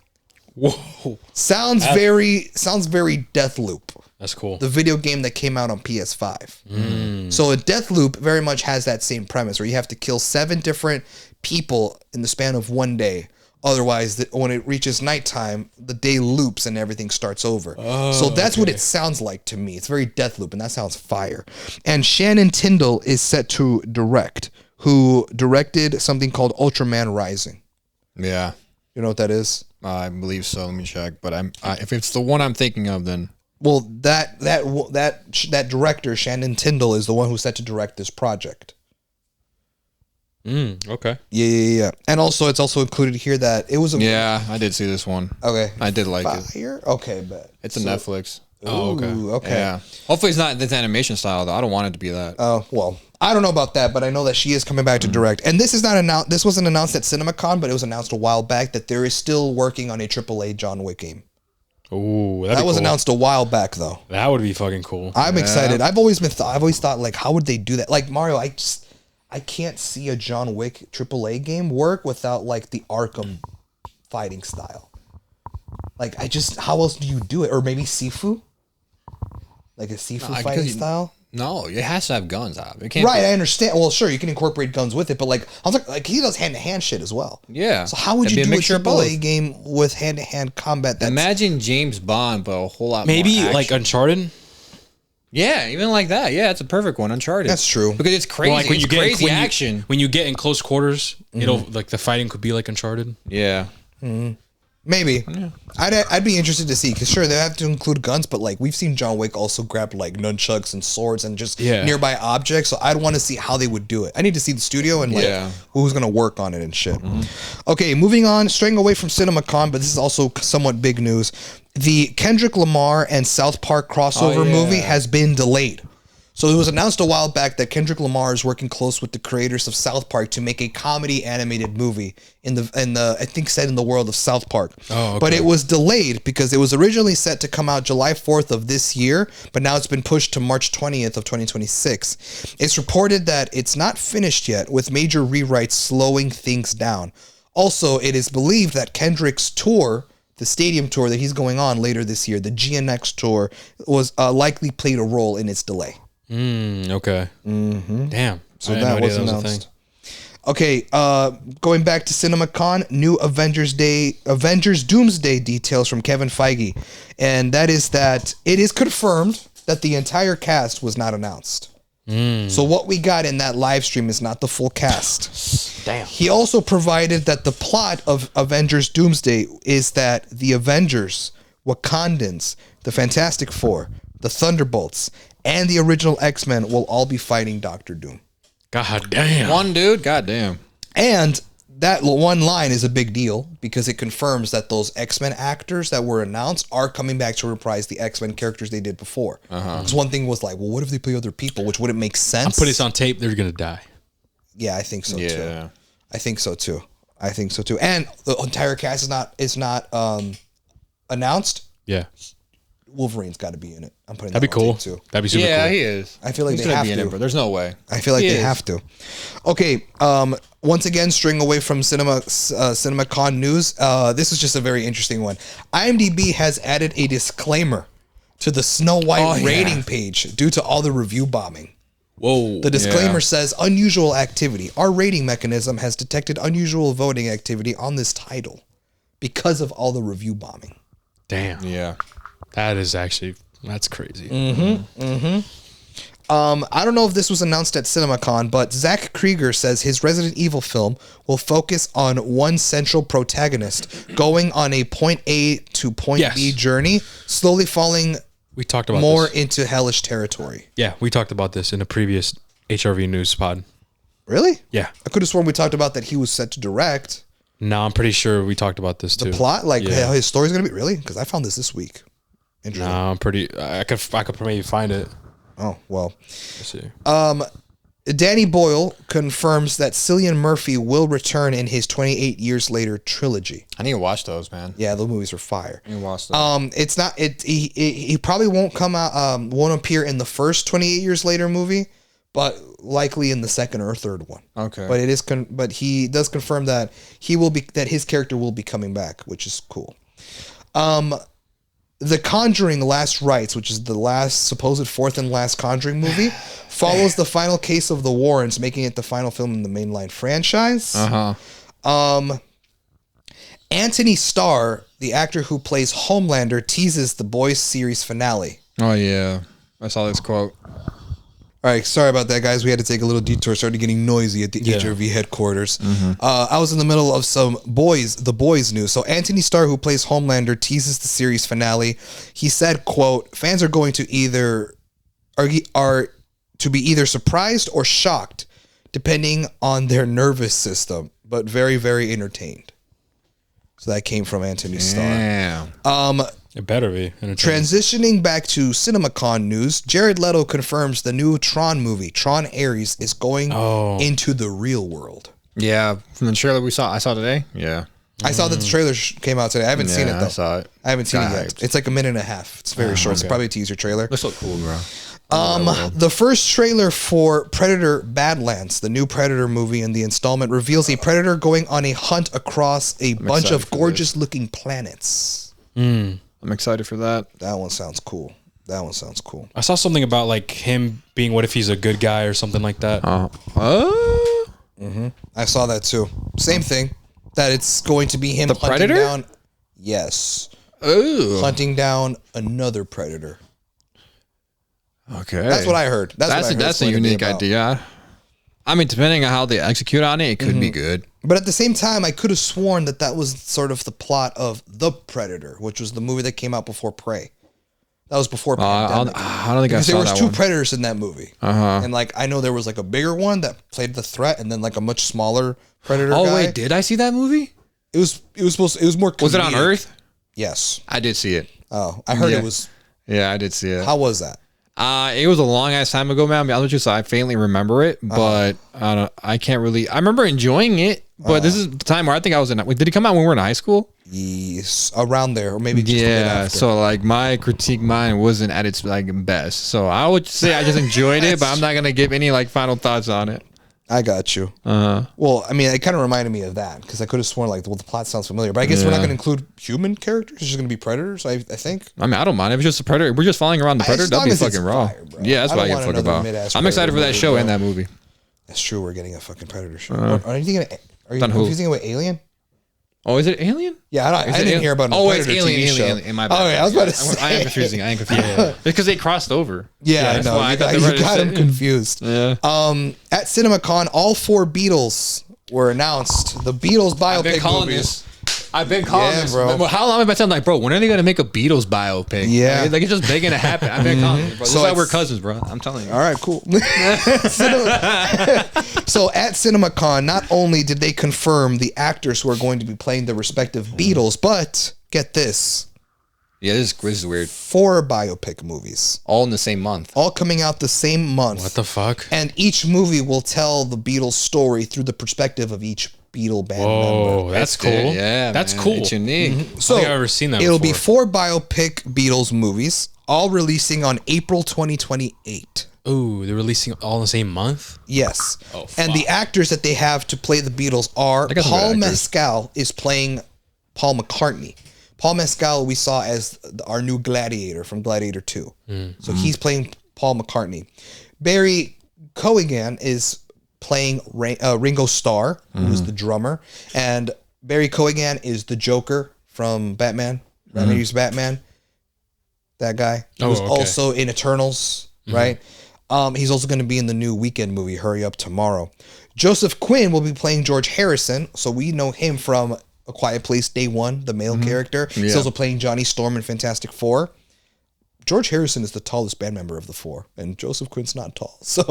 Whoa. Sounds very Deathloop. That's cool. The video game that came out on PS5. So a Deathloop very much has that same premise where you have to kill 7 different people in the span of one day. Otherwise, when it reaches nighttime, the day loops and everything starts over. So that's what it sounds like to me. It's very Deathloop, and that sounds fire. And Shannon Tyndall is set to direct, who directed something called Ultraman Rising. Yeah. You know what that is? I believe so. Let me check. But if it's the one I'm thinking of, then Well, that director, Shannon Tyndall, is the one who's set to direct this project. Okay. Yeah. And also, it's also included here that it was a... yeah, I did see this one. Okay. I did like it. Fire? Okay, bet. It's a Netflix. Oh, okay. Okay. Yeah. Hopefully it's not this animation style though. I don't want it to be that. Oh, well, I don't know about that, but I know that she is coming back to direct. And this is not announced. This wasn't announced at CinemaCon, but it was announced a while back that there is still working on a AAA John Wick game. Ooh, That was announced a while back, though. That would be fucking cool. I'm excited. I've always thought, like, how would they do that? Like, Mario, I can't see a John Wick AAA game work without, like, the Arkham fighting style. Like, how else do you do it? Or maybe Sifu? Like a Sifu fighting style? No, it has to have guns out. It can't Right, I understand. Well, sure, you can incorporate guns with it, but like, I was like he does hand-to-hand shit as well. Yeah. So how would It'd you be do a mixture a of both. AAA game with hand-to-hand combat? That's, Imagine James Bond, but a whole lot Maybe more like action. Uncharted. Yeah, even like that. Yeah, it's a perfect one. Uncharted. That's true. Because it's crazy. Or like when it's you get crazy action. when you get in close quarters, it'll like the fighting could be like Uncharted. Yeah. maybe. Yeah. I'd be interested to see, because sure, they have to include guns, but like we've seen John Wick also grab like nunchucks and swords and just nearby objects. So I'd want to see how they would do it. I need to see the studio and like who's gonna work on it and shit. Okay, moving on, straying away from CinemaCon, but this is also somewhat big news. The Kendrick Lamar and South Park crossover movie has been delayed. So it was announced a while back that Kendrick Lamar is working close with the creators of South Park to make a comedy animated movie in the I think set in the world of South Park. Oh, okay. But it was delayed because it was originally set to come out July 4th of this year, but now it's been pushed to March 20th of 2026. It's reported that it's not finished yet, with major rewrites slowing things down. Also, it is believed that Kendrick's tour, the stadium tour that he's going on later this year, the GNX tour, was likely played a role in its delay. Okay. Damn. So that was announced. Okay, going back to CinemaCon, new Avengers Doomsday details from Kevin Feige. And that is that it is confirmed that the entire cast was not announced. So what we got in that live stream is not the full cast. Damn. He also provided that the plot of Avengers Doomsday is that the Avengers, Wakandans, the Fantastic Four, the Thunderbolts, and the original X-Men will all be fighting Doctor Doom. God damn. One dude, goddamn. And that one line is a big deal because it confirms that those X-Men actors that were announced are coming back to reprise the X-Men characters they did before. Because one thing was like, well, what if they play other people, which wouldn't make sense? I'm putting this on tape. They're going to die. Yeah, I think so too. Yeah. I think so too. And the entire cast is not announced. Yeah. Wolverine's got to be in it. I'm putting That'd be that on cool. tape too. That'd be super cool. Yeah, he is. I feel like He's they gonna have be in to. it, bro. There's no way. I feel like He they is. have to. Okay. Once again, straying away from CinemaCon news. This is just a very interesting one. IMDb has added a disclaimer to the Snow White rating page due to all the review bombing. Whoa. The disclaimer says, unusual activity. Our rating mechanism has detected unusual voting activity on this title because of all the review bombing. Damn. Yeah. That is actually, that's crazy. I don't know if this was announced at CinemaCon, but Zach Krieger says his Resident Evil film will focus on one central protagonist going on a point A to point B journey, slowly falling We talked about more this. into hellish territory. Yeah, we talked about this in a previous HRV news pod. Really? Yeah. I could have sworn we talked about that he was set to direct No, I'm pretty sure we talked about this too. the plot, like Yeah. how his story's going to be. Really? Because I found this week. Interesting. No, I'm pretty. I could maybe find it. Oh, well. Let's see. Danny Boyle confirms that Cillian Murphy will return in his 28 Years Later trilogy. I need to watch those, man. Yeah, the movies are fire. I need to watch those. It's not he probably won't come out won't appear in the first 28 Years Later movie, but likely in the second or third one. Okay. But it is but he does confirm that that his character will be coming back, which is cool. The Conjuring Last Rites, which is the last supposed fourth and last Conjuring movie, follows the final case of the Warrens, making it the final film in the mainline franchise. Anthony Starr, the actor who plays Homelander, teases the Boys series finale. Oh yeah, I saw this quote. All right, sorry about that, guys. We had to take a little detour. Started getting noisy at the HRV headquarters. I was in the middle of some The Boys news. So Anthony Starr, who plays Homelander, teases the series finale. He said, "quote Fans are going to either be either surprised or shocked, depending on their nervous system, but very, very entertained." So that came from Anthony Starr. Damn. It better be. Transitioning back to CinemaCon news, Jared Leto confirms the new Tron movie, Tron Ares, is going into the real world. Yeah, from the trailer I saw today. Yeah. I saw that the trailer came out today. I haven't seen it though. I saw it. I haven't seen it Got yet. hyped. It's like a minute and a half. It's very short. It's probably a teaser trailer. This look cool, bro. The first trailer for Predator Badlands, the new Predator movie in the installment, reveals a predator going on a hunt across a bunch of gorgeous looking planets. I'm excited for that. That one sounds cool. I saw something about like him being what if he's a good guy or something like that. I saw that too. Same thing. That it's going to be him hunting Predator? down. Yes. Ooh. Hunting down another predator. Okay. That's what I heard. That's what I heard that's it's a going to be unique about. idea. I mean, depending on how they execute on it, it could be good. But at the same time, I could have sworn that was sort of the plot of The Predator, which was the movie that came out before Prey. That was before Pandemic. I don't think because I saw there was that two one. predators in that movie. And like I know there was like a bigger one that played the threat, and then like a much smaller predator. Oh guy. wait, did I see that movie? It was more. Was it on comedic. Earth? Yes. I did see it. Oh, I heard Yeah. it was. Yeah, I did see it. How was that? It was a long ass time ago, man. I was just I faintly remember it, but I can't really. I remember enjoying it, but this is the time where I think I was in. Did it come out when we were in high school? Yes, around there, or maybe just a bit Yeah. after. So like my critique mind wasn't at its like best. So I would say I just enjoyed it, but I'm not gonna give any like final thoughts on it. I got you. Well, I mean, it kind of reminded me of that because I could have sworn like, well, the plot sounds familiar, but I guess we're not going to include human characters. It's just going to be predators. I think. I mean, I don't mind if it's just a predator. We're just following around the predator. As That'd long be as it's fucking raw. fire, bro. Yeah, that's I what I don't give a want fuck another about. mid-ass I'm excited for predator that show movie, and bro. that movie. That's true. We're getting a fucking Predator show. Are you thinking? Are you Done who? confusing it with Alien? Oh, is it Alien? Yeah, I didn't hear about. Oh, Predator it's Alien. TV show. Alien. My bad. Oh, yeah, I was about to say. I am confusing. It's because they crossed over. Yeah, I that's know. why You thought got, they were you got the him same. confused. Yeah. At CinemaCon, all 4 Beatles were announced. The Beatles I've been biopic calling movies. this. I've been calling Yeah, this, bro. bro. How long have I been saying, like, bro, when are they gonna make a Beatles biopic? Yeah. like it's just begging to happen. I've been calling it, bro. This So is why it's- we're cousins, bro. I'm telling you. All right, cool. So at CinemaCon, not only did they confirm the actors who are going to be playing the respective Beatles, but get this, Yeah, this is weird. 4 biopic movies, All in the same month. all coming out the same month. What the fuck? And each movie will tell the Beatles story through the perspective of each Beatle band member. Whoa, that's cool. Yeah, that's man. cool. It's unique. I don't So think I've ever seen that it'll be before. 4 biopic Beatles movies, all releasing on April 2028. Ooh, they're releasing all in the same month? Yes. Oh, and the actors that they have to play the Beatles are got some Paul good actors. Mescal is playing Paul McCartney. Paul Mescal we saw as our new Gladiator from Gladiator 2. So he's playing Paul McCartney. Barry Cogan is playing Ringo Starr, who's the drummer. And Barry Cogan is the Joker from Batman. Batman vs. Batman. That guy. He was okay. also in Eternals, right? He's also going to be in the new Weekend movie, Hurry Up Tomorrow. Joseph Quinn will be playing George Harrison, so we know him from A Quiet Place Day One, the male character. He's Yeah. also playing Johnny Storm in Fantastic Four. George Harrison is the tallest band member of the 4, and Joseph Quinn's not tall. So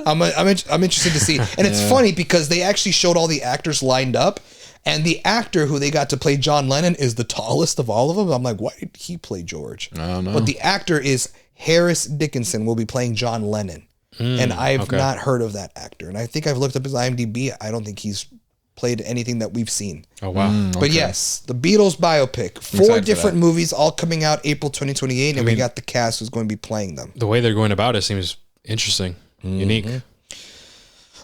I'm interested to see. And it's funny because they actually showed all the actors lined up, and the actor who they got to play John Lennon is the tallest of all of them. I'm like, why did he play George? I don't know. But the actor is Harris Dickinson, will be playing John Lennon. And I've not heard of that actor. And I think I've looked up his IMDb. I don't think he's played anything that we've seen. Oh, wow. But yes, the Beatles biopic. 4 excited for different that. movies all coming out April 2028. And we got the cast who's going to be playing them. The way they're going about it seems interesting, unique.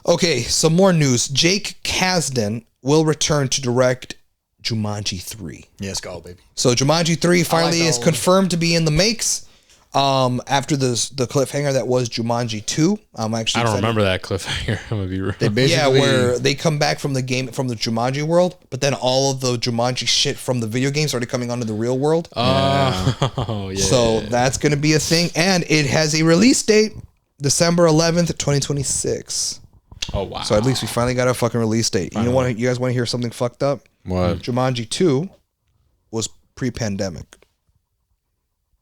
Okay, some more news. Jake Kasdan will return to direct Jumanji 3. Yes, go, baby. So Jumanji 3 finally that is one. confirmed to be in the makes. After the cliffhanger that was Jumanji 2. I'm actually I don't excited. remember that cliffhanger. I'm going to be real. Yeah, where they come back from the game, from the Jumanji world, but then all of the Jumanji shit from the video game started coming onto the real world. Oh, yeah. So that's going to be a thing. And it has a release date, December 11th, 2026. Oh, wow. So at least we finally got a fucking release date. You guys want to hear something fucked up? What? Jumanji 2 was pre-pandemic.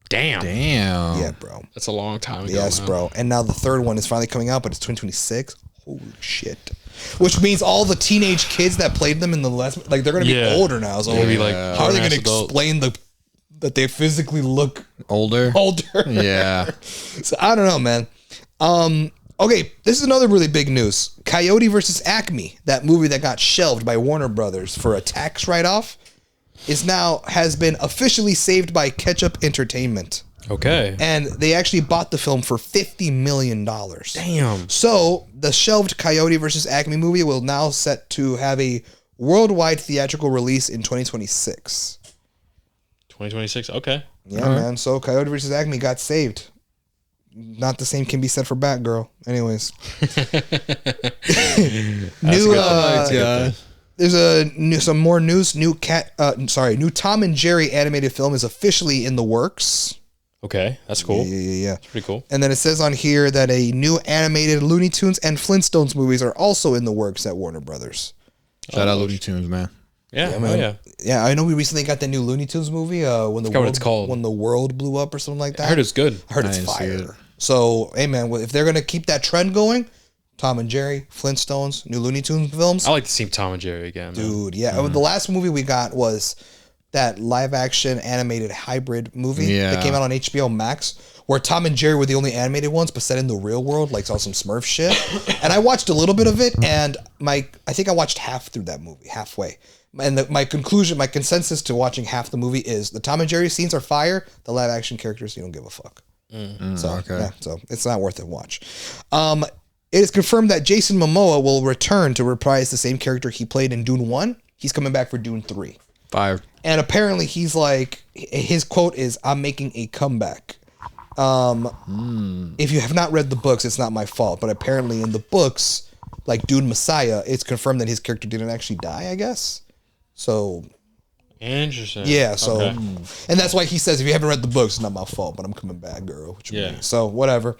Damn. Yeah, bro. That's a long time ago. Yes, huh? bro. And now the third one is finally coming out, but it's 2026. Holy shit. Which means all the teenage kids that played them in the last, like, they're going to be Yeah. older now. So They're gonna be like how are they going to grown-ass adult. explain that they physically look Older. older? Yeah. So I don't know, man. Okay, this is another really big news. Coyote versus Acme, that movie that got shelved by Warner Brothers for a tax write-off, has been officially saved by Ketchup Entertainment. Okay. And they actually bought the film for $50 million. Damn. So the shelved Coyote versus Acme movie will now set to have a worldwide theatrical release in 2026. 2026. Okay. Yeah, man. So Coyote versus Acme got saved. Not the same can be said for Batgirl. Anyways. There's some more news. New Tom and Jerry animated film is officially in the works. Okay. That's cool. Yeah. Pretty cool. And then it says on here that a new animated Looney Tunes and Flintstones movies are also in the works at Warner Brothers. Shout out Looney Tunes, man. Yeah. man. Oh, yeah. Yeah, I know we recently got the new Looney Tunes movie. When the forgot what world, it's called. when the world blew up or something like that. I heard it's good. I heard I it's didn't see it. fire. So, hey man, if they're gonna keep that trend going, Tom and Jerry, Flintstones, new Looney Tunes films, I like to see Tom and Jerry again. Man. dude. Yeah, the last movie we got was that live action animated hybrid movie that Yeah. came out on HBO Max, where Tom and Jerry were the only animated ones, but set in the real world, like saw some Smurf shit. And I watched a little bit of it, and I think I watched half through that movie, halfway. And my consensus to watching half the movie is the Tom and Jerry scenes are fire. The live action characters, you don't give a fuck. So it's not worth a watch. It is confirmed that Jason Momoa will return to reprise the same character he played in Dune 1. He's coming back for Dune 3. Fire. And apparently he's like, his quote is, "I'm making a comeback." If you have not read the books, it's not my fault. But apparently in the books, like Dune Messiah, it's confirmed that his character didn't actually die, I guess. So Interesting. yeah, so Okay. and that's why he says if you haven't read the books, it's not my fault, but I'm coming back, girl. What you Yeah. mean? So whatever.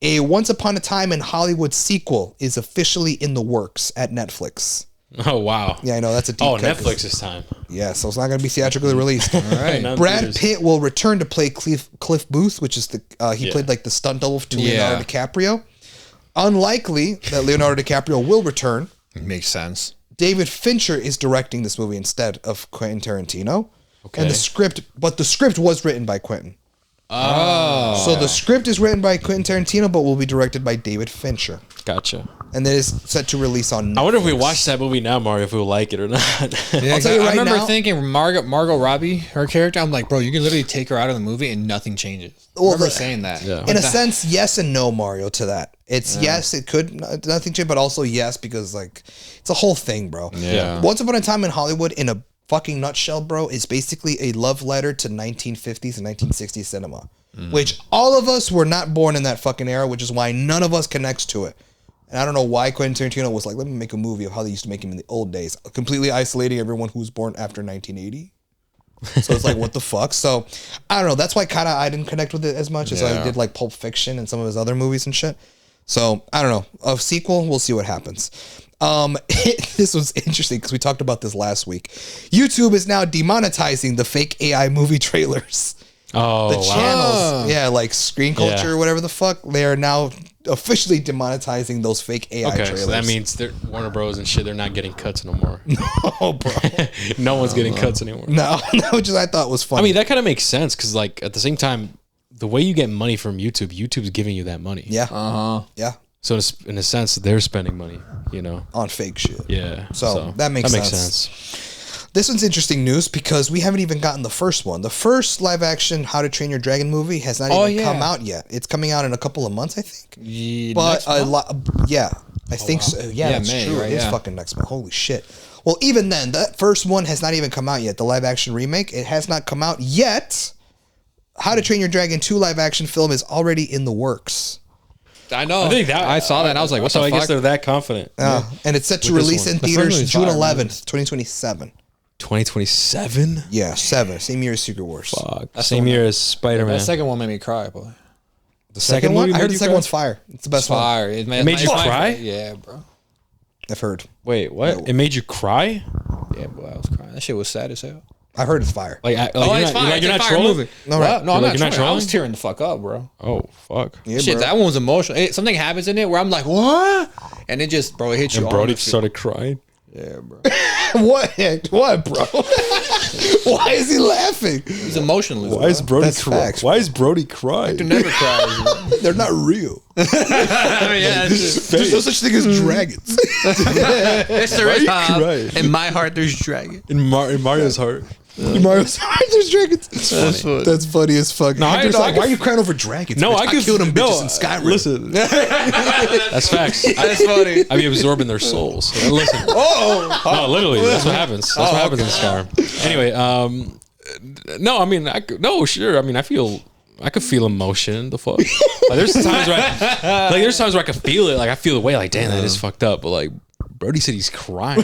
A Once Upon a Time in Hollywood sequel is officially in the works at Netflix. Oh wow. Yeah, I know that's a deep cut. Netflix this time. Yeah, so it's not going to be theatrically released. All right. Brad Pitt will return to play Cliff Booth, which is the he played like the stunt double to Leonardo DiCaprio. Unlikely that Leonardo DiCaprio will return. Makes sense. David Fincher is directing this movie instead of Quentin Tarantino. Okay. And the script was written by Quentin. Oh. So the script is written by Quentin Tarantino, but will be directed by David Fincher. Gotcha. And it is set to release on Netflix. I wonder if we watch that movie now, Mario, if we'll like it or not. Yeah, I'll tell you I right remember now- thinking Margot Robbie, her character. I'm like, bro, you can literally take her out of the movie and nothing changes. I remember saying that. Yeah. In a sense, yes and no, Mario, to that. It's yes, it could nothing change, but also yes, because like it's a whole thing, bro. Yeah. Once Upon a Time in Hollywood, in a fucking nutshell, bro, is basically a love letter to 1950s and 1960s cinema, which all of us were not born in that fucking era, which is why none of us connects to it. And I don't know why Quentin Tarantino was like, let me make a movie of how they used to make him in the old days, completely isolating everyone who was born after 1980. So it's like, what the fuck? So I don't know. That's why kind of I didn't connect with it as much as I did like Pulp Fiction and some of his other movies and shit. So I don't know. A sequel, we'll see what happens. This was interesting because we talked about this last week. YouTube is now demonetizing the fake AI movie trailers. Oh, The wow. channels, yeah, like Screen Culture Yeah. or whatever the fuck, they are now officially demonetizing those fake AI Okay, trailers. so that means they're Warner Bros. And shit, they're not getting cuts no more. oh, bro. No one's getting cuts anymore. No, which I thought was funny. I mean, that kind of makes sense because, like, at the same time, the way you get money from YouTube, YouTube's giving you that money. yeah, yeah, So in a sense, they're spending money, you know? on fake shit. Yeah. So that makes sense. This one's interesting news because we haven't even gotten the first one. The first live action How to Train Your Dragon movie has not even come out yet. It's coming out in a couple of months, I think. But I think so. Yeah, that's May, true. right, It is fucking next month. Holy shit. Well, even then, that first one has not even come out yet. The live action remake, it has not come out yet. How to Train Your Dragon 2 live action film is already in the works. I know. I think that I saw that and I was like, what so the I fuck? guess they're that confident. And it's set to With this release one. in The first theaters movie's June fire, 11th, 2027. 2027? Yeah, 7. Same year as Secret Wars. Fuck. Same year as Spider-Man. That second one made me cry, boy. The second one? movie I heard made the you second cry? one's fire. It's the best one. Fire. It made you cry? Yeah, bro. I've heard. Wait, what? It made you cry? Yeah, boy, I was crying. That shit was sad as hell. I heard it's fire. Like, Oh, you're it's not, fire. like, you're It's a not fire trolling? movie. No, right. No, I'm Like, not you're not trolling. I was trolling? tearing the fuck up, bro. Oh, fuck. Yeah, Shit, bro. that one was emotional. Something happens in it where I'm like, what? And it just, bro, it hits you. And all Brody in the started crying. Yeah, bro. What? What, bro? Why is he laughing? He's emotionless. Why is Brody That's crying? facts. Why is Brody crying? never cries? They're not real. I mean, yeah, There's no such thing as dragons. it's there is, crying? in my heart, there's dragon. In Mario's heart. Mario's there's dragons. That's funny. That's funny as fuck. No, Hector's I like, could- why are you crying over dragons? No, bitch? I could killed them no, bitches in Skyrim. Listen, that's facts. That's funny. I be absorbing their souls. Listen. No, literally, that's what happens. That's what happens in Skyrim. Anyway, no, I mean, no, sure. I mean, I could feel emotion. The fuck. Like, there's times where I could feel it. Like, I feel the way. Like, damn, that is fucked up. But like, Brody said he's crying.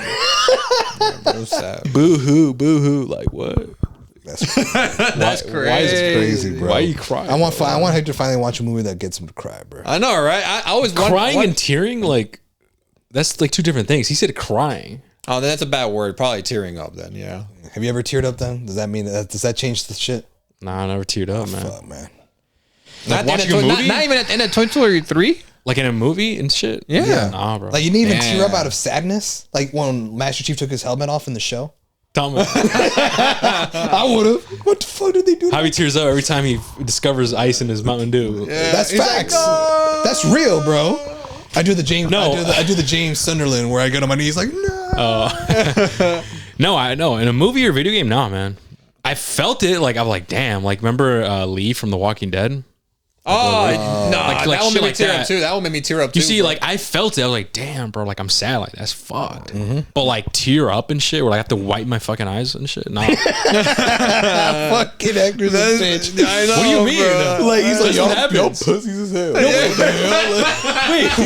sad. Boo hoo, boo hoo. Like, what? That's That's Why is it crazy, bro. Why are you crying? I want Hector to finally watch a movie that gets him to cry, bro. I know, right? I always crying and tearing. Like, that's like two different things. He said crying. Oh, that's a bad word. Probably tearing up then. Yeah. Have you ever teared up then? Does that mean does that change the shit? Nah, I never teared up, man. Fuck, man. Not, watching in a movie? not even at the end of Toy Story 3? Like in a movie and shit. Yeah. Nah, bro. Like you didn't even tear up Yeah. out of sadness? Like when Master Chief took his helmet off in the show? Tell me. I would have. What the fuck did they do? Javi tears up every time he discovers ice in his Mountain Dew. That's He's like, facts. That's real, bro. I do the James. No. I do the James Sunderland where I get on my knees like no. No, I know. In a movie or video game, nah, man. I felt it. Like, I'm like, damn. Like, remember Lee from The Walking Dead? Oh, no, like that one shit made me like tear that. up too. That one made me tear up too. You see, bro. like I felt it. I was like, damn, bro. Like I'm sad. Like that's fucked. But like tear up and shit, where like, I have to wipe my fucking eyes and shit. Nah. Fucking actors and bitch. I know, What do you mean? bro. Like he's like, That's what y'all happens. pussies as hell. Wait,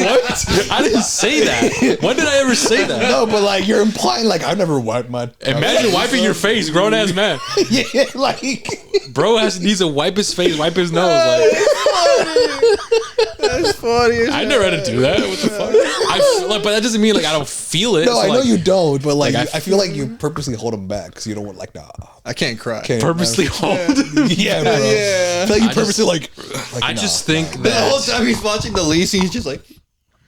what? I didn't say that. When did I ever say that? No, but like you're implying like I never wiped my. Imagine wiping your face, grown ass man. Yeah, like Bro needs to wipe his face, wipe his nose. Like That's funny. I never had to do that. What the fuck? But that doesn't mean like I don't feel it. no, So, I know like, you don't, but like, like, I feel like you purposely hold them back because you don't want like nah. I can't cry. Can't, purposely hold. Yeah, bro. Yeah. I feel like you I purposely like I nah. just think The whole that time he's watching the lease, he's just like,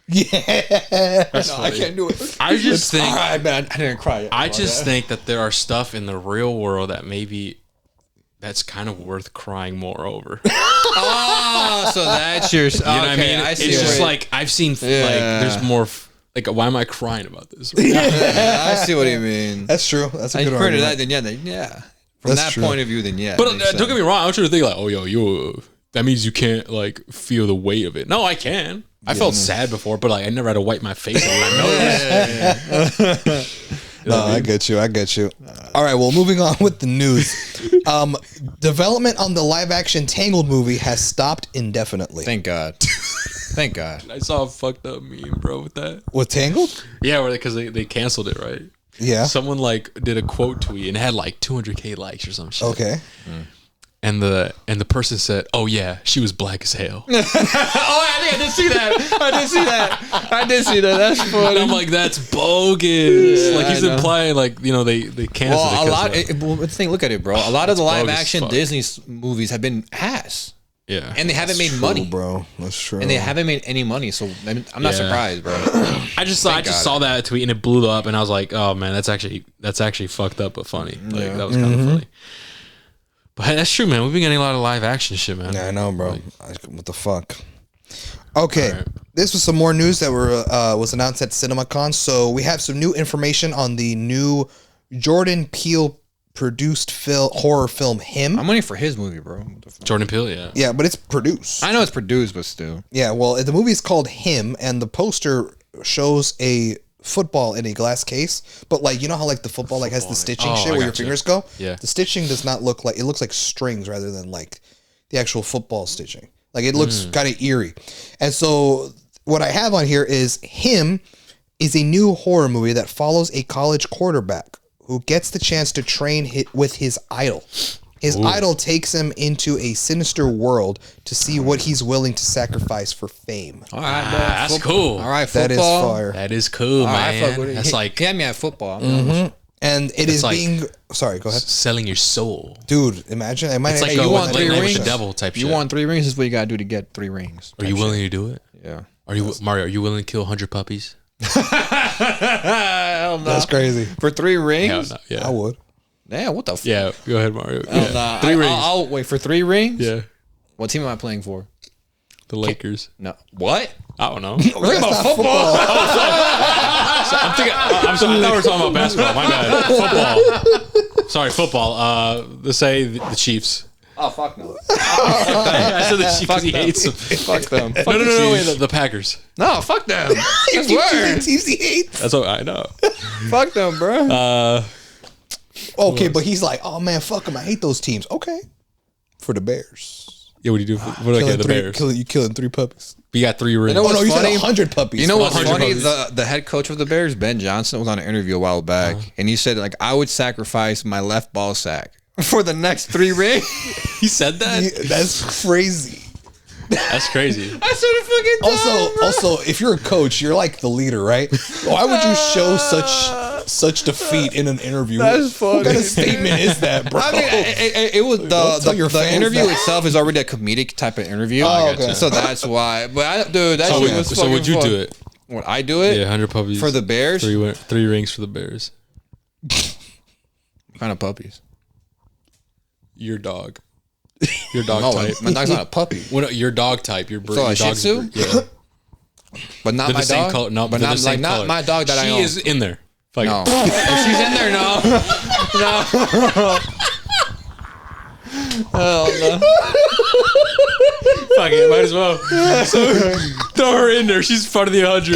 Yeah. no, I can't do it. I just think All right, man, I didn't cry yet. I just think that there are stuff in the real world that maybe that's kind of worth crying more over. Oh, so that's your. You know what I mean? I see. It's just what- like I've seen like Yeah. there's more like why am I crying about this? I see what you mean. That's true. That's a I good heard argument. that, then yeah. From That's that true. point of view, then yeah. But it makes don't get sense. me wrong. I want you to think like, oh yo, you. That means you can't like feel the weight of it. No, I can. I felt sad before, but like I never had to wipe my face and my nose. No, I get you. I get you. All right. Well, moving on with the news. Development on the live action Tangled movie has stopped indefinitely. Thank God. Thank God. I saw a fucked up meme, bro, with that. With Tangled? Yeah, where because they canceled it, right? Yeah. Someone like did a quote tweet and it had like 200K likes or some shit. Okay. And the person said, "Oh yeah, she was black as hell." And Oh, I did see that. I did see that. That's funny. I'm like, "That's bogus." Yeah, like he's I know. implying, like they canceled Well, it. a lot. 'cause, Well, the thing, look at it, bro. A lot of the live bogus as action fuck. Disney movies have been ass, yeah, and they haven't made True, money, bro. That's true. and they haven't made any money. So I'm not Yeah. surprised, bro. I just Thank God. saw that tweet and it blew up, and I was like, "Oh man, that's actually fucked up but funny." Like that was kind of funny. But hey, that's true, man. We've been getting a lot of live action shit, man. Yeah, I know, bro. What the fuck? Okay, All right. this was some more news that was announced at CinemaCon. So we have some new information on the new Jordan Peele produced horror film Him. I'm waiting for his movie, bro. What the fuck? Jordan Peele, yeah. Yeah, but it's produced. I know it's produced, but still. Yeah, well, the movie is called Him, and the poster shows a football in a glass case. But like, you know how like the football like has the stitching Oh, shit I where your got you. fingers go? Yeah. The stitching does not look like, it looks like strings rather than like the actual football stitching. Like it looks kind of eerie. And so what I have on here is Him is a new horror movie that follows a college quarterback who gets the chance to train with his idol. His idol takes him into a sinister world to see what he's willing to sacrifice for fame. All right, bro. That's cool. All right, That is football. fire. That is cool, All right, man. fuck with it. That's like He had me at football. And it is like- being, sorry, go ahead. selling your soul. Dude, imagine. I might It's like you a want Late three Night with the rings? devil type You shit. want 3 rings? This is what you gotta do to get 3 rings. Are you willing to do it? Yeah. Are you Mario? Are you willing to kill 100 puppies? Hell no. That's crazy. For 3 rings? Hell no. Yeah. I would. Damn, what the fuck? Yeah. Go ahead, Mario. Hell Yeah. nah. 3 rings. I'll wait for 3 rings? Yeah. What team am I playing for? The Lakers. No. What? I don't know. We're talking about football. I'm sorry. I thought we were talking about basketball. My bad. Football. Sorry, football. Let's say the Chiefs. Oh, fuck no. I said the Chiefs because he hates them. Fuck them. No, wait, the Packers. No, fuck them. That's worse. Teams he hates. That's what I know. Fuck them, bro. Okay, but he's like, oh man, fuck him. I hate those teams. Okay. For the Bears. Yeah, what do you do? What do I get? The Bears. You killing 3 puppies. We got 3 rings. You know Oh what's no, you funny? said 100 puppies. You know what's 100 funny? puppies. The head coach of the Bears, Ben Johnson, was on an interview a while back, and he said, like, I would sacrifice my left ball sack for the next 3 rings. He said that? Yeah, that's crazy. That's crazy. I sort of fucking died, bro. Also, if you're a coach, you're like the leader, right? Why would you show such defeat in an interview? That's funny. What kind of statement is that, bro? I mean, it was Don't tell your the fans interview that. itself is already a comedic type of interview. Oh, okay. So that's why. But dude, that shit was So would you fucking do fun. it? Would I do it? Yeah, 100 puppies. For the Bears? 3 rings for the Bears. What kind of puppies? Your dog. Your dog No, type. my dog's not a puppy. Well, no, your dog type. Your So a your Shih dog's Tzu? Yeah. But not They're my the same dog. color. No, but they're not the same like color. not my dog that I She own. is in there. Fuck No, it. if she's in there, no, no. Oh no. Fuck it, might as well. So, throw her in there. She's part of the 100.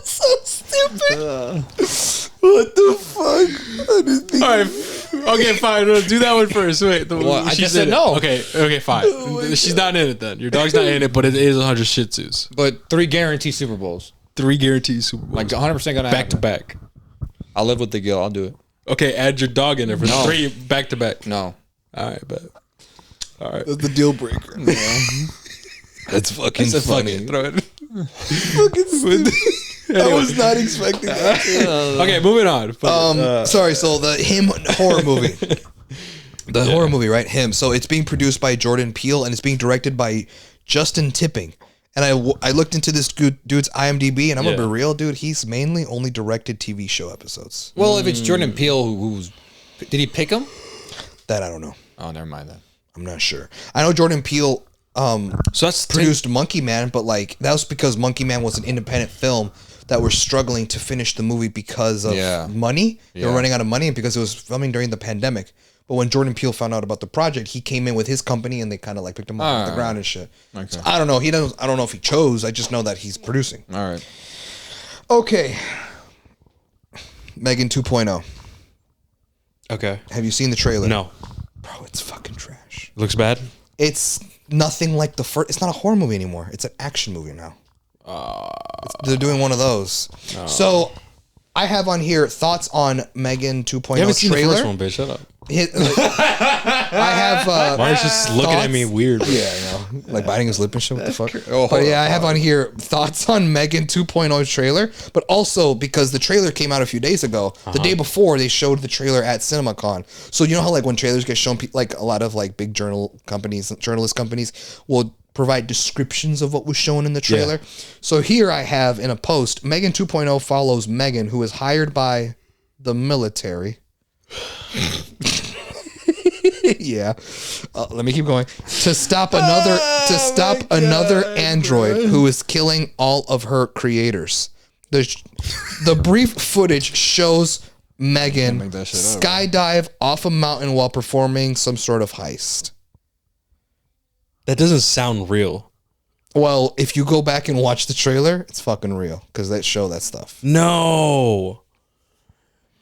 So stupid. What the fuck? All right. Okay, fine. No, do that one first. Wait. I she just said no. Okay, fine. She's not in it then. Your dog's not in it, but it is 100 Shih Tzus. But 3 guaranteed Super Bowls. 3 guaranteed Super Bowls. Like 100% gonna back to happen. back. I'll live with the Gil. I'll do it. Okay, add your dog in there for No. 3 back to back. No. All right, bet. All right. That's the deal breaker. That's fucking funny. Throw it. Fucking stupid. I was not expecting that. Okay, moving on. Sorry. So the Him horror movie, horror movie, right? Him. So it's being produced by Jordan Peele and it's being directed by Justin Tipping. And I looked into this dude's IMDb, and I'm gonna be real, dude. He's mainly only directed TV show episodes. Well, if it's Jordan Peele, who's did he pick him? That I don't know. Oh, never mind then. I'm not sure. I know Jordan Peele so that's produced Monkey Man, but like that was because Monkey Man was an independent film that were struggling to finish the movie because of money. They were running out of money, and because it was filming during the pandemic. But when Jordan Peele found out about the project, he came in with his company, and they kind of like picked him up off the ground and shit. Okay. So I don't know. I don't know if he chose. I just know that he's producing. All right. Okay. Megan 2.0. okay. Have you seen the trailer? No. Bro, it's fucking trash. Looks bad. It's nothing like the first. It's not a horror movie anymore. It's an action movie now. They're doing one of those. So I have on here thoughts on Megan 2.0 You haven't seen trailer. the first one, bitch. Shut up. I have. Mari's just looking at me weird. Yeah, I know. Like biting his lip and shit. What the fuck? But yeah, I have on here thoughts on Megan 2.0 trailer, but also because the trailer came out a few days ago. The day before, they showed the trailer at CinemaCon. So you know how like when trailers get shown, like a lot of like big journalist companies will provide descriptions of what was shown in the trailer. So here I have in a post, Megan 2.0 follows Megan, who is hired by the military. Yeah. Let me keep going. To stop another android who is killing all of her creators. The brief footage shows Megan skydive off a mountain while performing some sort of heist. That doesn't sound real. Well, if you go back and watch the trailer, it's fucking real because they show that stuff. No.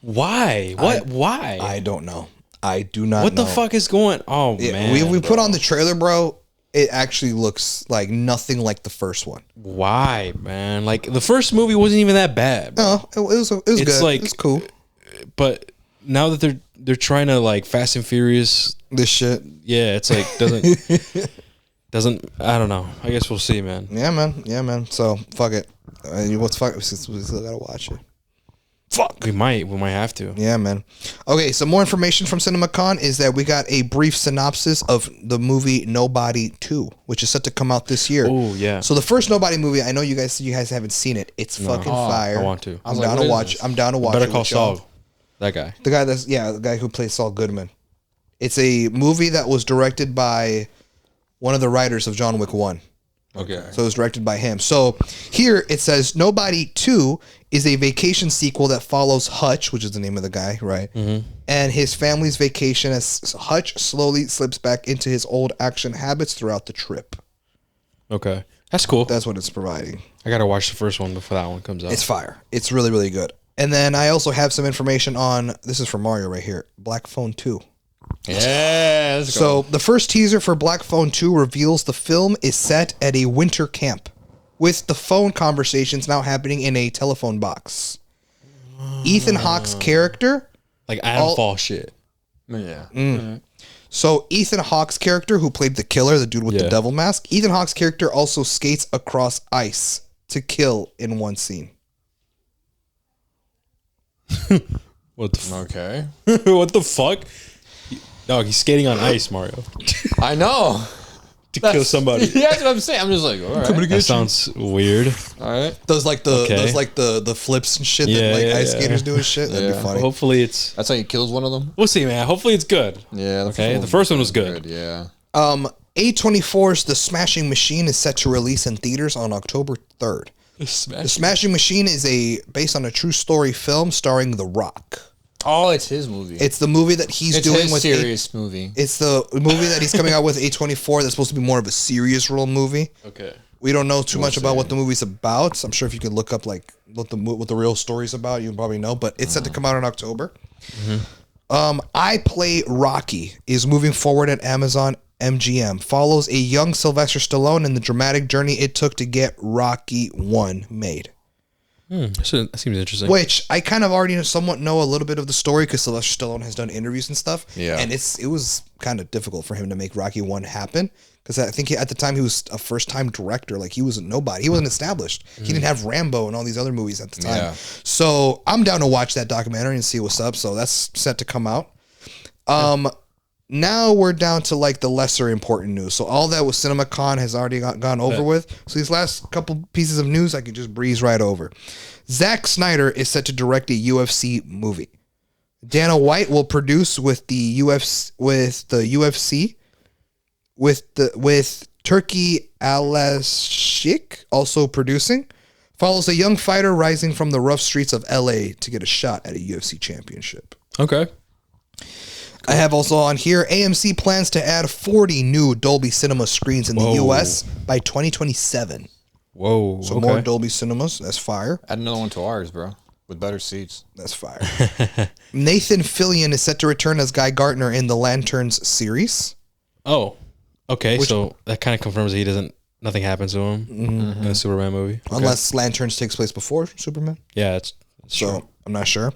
Why? What? Why? I don't know. I do not know. What the fuck is going? Oh man, we put on the trailer, bro. It actually looks like nothing like the first one. Why, man? Like the first movie wasn't even that bad. No, it was good. Like, it was cool. But now that they're trying to like Fast and Furious this shit, yeah, it's like doesn't. I don't know. I guess we'll see, man. Yeah, man. So fuck it. What's fuck? We still gotta watch it. Fuck. We might have to. Yeah, man. Okay, some more information from CinemaCon is that we got a brief synopsis of the movie Nobody 2, which is set to come out this year. Oh, yeah. So the first Nobody movie, I know you guys haven't seen it. It's fucking fire. I want to. I'm down to watch. I'm down to watch. Better Call Saul. That guy. The guy who plays Saul Goodman. It's a movie that was directed by one of the writers of John Wick 1. Okay. So it was directed by him. So here it says Nobody 2 is a vacation sequel that follows Hutch, which is the name of the guy, right? Mm-hmm. And his family's vacation as Hutch slowly slips back into his old action habits throughout the trip. Okay. That's cool. That's what it's providing. I got to watch the first one before that one comes out. It's fire. It's really, really good. And then I also have some information on, this is for Mario right here, Black Phone 2. Yeah. So the first teaser for Black Phone 2 reveals the film is set at a winter camp, with the phone conversations now happening in a telephone box. Ethan Hawke's character, like Adam Fall shit. Yeah. So Ethan Hawke's character, who played the killer, the dude with the devil mask, Ethan Hawke's character also skates across ice to kill in one scene. What the Okay. What the fuck? Dog, he's skating on ice, Mario. I know. To kill somebody. Yeah, that's what I'm saying. I'm just like, all right. That sounds weird. All right. Does like the flips and shit that like ice skaters do and shit. That'd be funny. Hopefully it's. That's how he kills one of them. We'll see, man. Hopefully it's good. Yeah. The first one was good. Yeah. A24's The Smashing Machine is set to release in theaters on October 3rd. The Smashing Machine is based on a true story film starring The Rock. Oh, it's his movie. It's the movie that he's It's doing his with serious movie. It's the movie that he's coming out with A24 that's supposed to be more of a serious role movie. Okay. We don't know too much about what the movie's about. So I'm sure if you could look up like what the real story's about, you probably know. But it's set to come out in October. I Play Rocky is moving forward at Amazon MGM. Follows a young Sylvester Stallone and the dramatic journey it took to get Rocky 1 made. So that seems interesting. Which I kind of already somewhat know a little bit of the story because Sylvester Stallone has done interviews and stuff. Yeah. And it was kind of difficult for him to make Rocky 1 happen because I think at the time he was a first-time director. Like, he wasn't nobody. He wasn't established. He didn't have Rambo and all these other movies at the time. Yeah. So I'm down to watch that documentary and see what's up. So that's set to come out. Now we're down to like the lesser important news. So all that with CinemaCon has already gone over with. So these last couple pieces of news I can just breeze right over. Zack Snyder is set to direct a UFC movie. Dana White will produce with the UFC with Turkey Alashik also producing. Follows a young fighter rising from the rough streets of LA to get a shot at a UFC championship. Okay. I have also on here, AMC plans to add 40 new Dolby Cinema screens in the US by 2027. Whoa. So more Dolby Cinemas. That's fire. Add another one to ours, bro, with better seats. That's fire. Nathan Fillion is set to return as Guy Gardner in the Lanterns series. Oh. Okay. So that kind of confirms that nothing happens to him in the Superman movie. Okay. Unless Lanterns takes place before Superman. Yeah, it's So true. I'm not sure.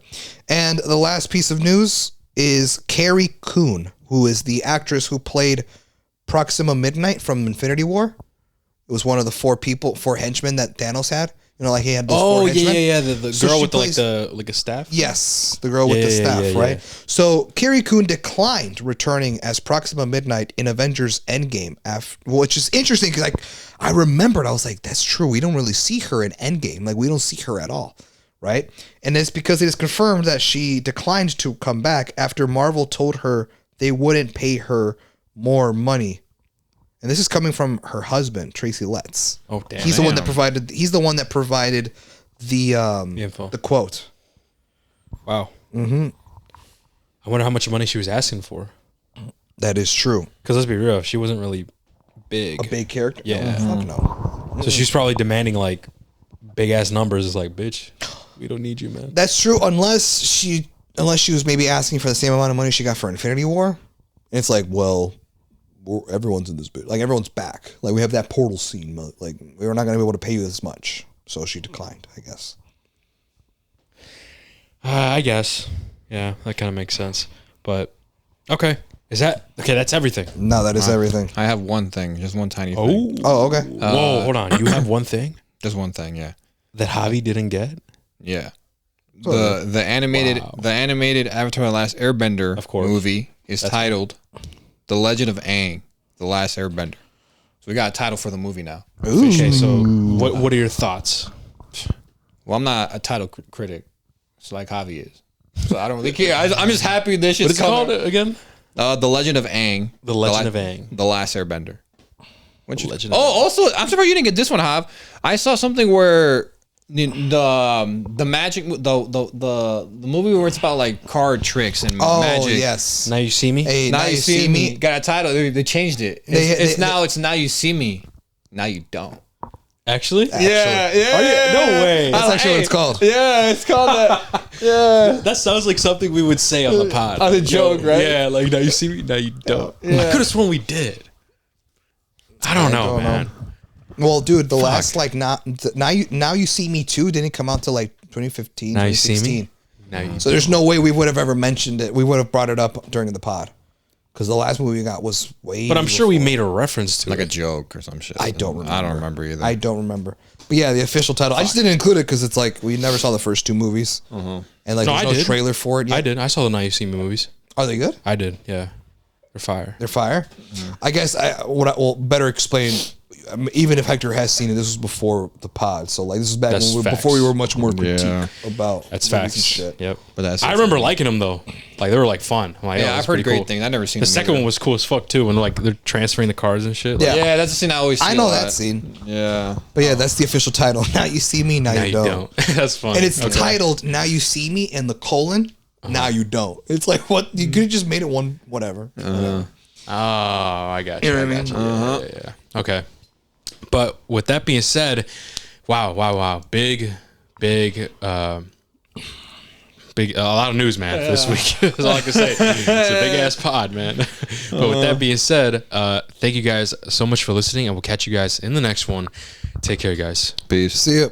And the last piece of news is Carrie Coon, who is the actress who played Proxima Midnight from Infinity War. It was one of the four henchmen that Thanos had. You know, like he had those four henchmen. yeah. The So girl she with plays- like a staff. Yes, the girl with the staff, right? So Carrie Coon declined returning as Proxima Midnight in Avengers Endgame, which is interesting because I remembered, I was like, that's true. We don't really see her in Endgame. Like, we don't see her at all, right? And it's because it is confirmed that she declined to come back after Marvel told her they wouldn't pay her more money. And this is coming from her husband, Tracy Letts. Oh, damn. He's the one that provided. He's the one that provided the info. the quote. Wow. Mm-hmm. I wonder how much money she was asking for. That is true. Because let's be real, she wasn't really big. A big character. Yeah. No, fuck no. So she's probably demanding like big ass numbers. It's like, bitch, we don't need you, man. That's true. Unless she was maybe asking for the same amount of money she got for Infinity War. It's like, well, everyone's in this bit. Like, everyone's back. Like, we have that portal scene. Like, we're not going to be able to pay you this much. So she declined, I guess. I guess. Yeah, that kind of makes sense. But okay, that's everything. No, that is everything. I have one thing, just one tiny thing. Oh, okay. Whoa, hold on. You have one thing Just one thing, yeah. that Javi didn't get. Yeah. The animated Avatar: The Last Airbender Of course. movie is titled The Legend of Aang: The Last Airbender. So we got a title for the movie now. Okay, so what are your thoughts? Well, I'm not a title critic. It's like Javi is. So I don't really care. I'm just happy this shit's What is it called coming. again? The Legend of Aang. The Legend of Aang. The Last Airbender. Legend of Also, I'm surprised you didn't get this one, Jav. I saw something where the magic the movie where it's about like card tricks and Oh, magic. yes. Now you see me. Hey, Now you see me. Got a title. They changed it. It's now you see me. Now you don't. Actually? Yeah. No way. That's actually what it's called. Yeah, it's called that. Yeah. That sounds like something we would say on the pod. As a joke, right? Yeah, like now you see me, now you don't. Yeah. I could have sworn we did. I don't know, man. Well, dude, the last like now you see me too didn't come out till like 2015. Now you see 2016. me. Now you. So there's no way we would have ever mentioned it. We would have brought it up during the pod because the last movie we got was way. But I'm sure we made a reference to Like it. a joke or some shit. I don't remember. I don't remember either. I don't remember. But yeah, the official title. I just didn't include it because it's like we never saw the first two movies, and like No, there's I no did. trailer for it yet. I did. I saw the Now You See Me movies. Are they good? I did. Yeah, they're fire. They're fire. I guess I will better explain. Even if Hector has seen it, this was before the pod. So like this is back That's when facts. before we were much more critique Yeah. about That's movies and facts. shit. Yep. But that's I remember liking them though. Like they were like fun. I'm like, Yeah, oh, I've that's heard pretty great cool. things. I've never seen The them second either. one was cool as fuck too, when like they're transferring the cars and shit. Yeah. Like, Yeah, that's the scene I always see. I know a that lot. scene. Yeah. But yeah, that's the official title. Now you see me, now, now you you don't. don't. That's fun. And it's Okay. titled "Now You See Me" and the colon Now you don't. It's like what you could have just made it one whatever. Oh, I got you. You know I what I got mean? you. Yeah. Okay. But with that being said, wow. Big, a lot of news, man, for this week. That's all I can say. It's a big ass pod, man. But with that being said, thank you guys so much for listening, and we'll catch you guys in the next one. Take care, guys. Peace. See ya.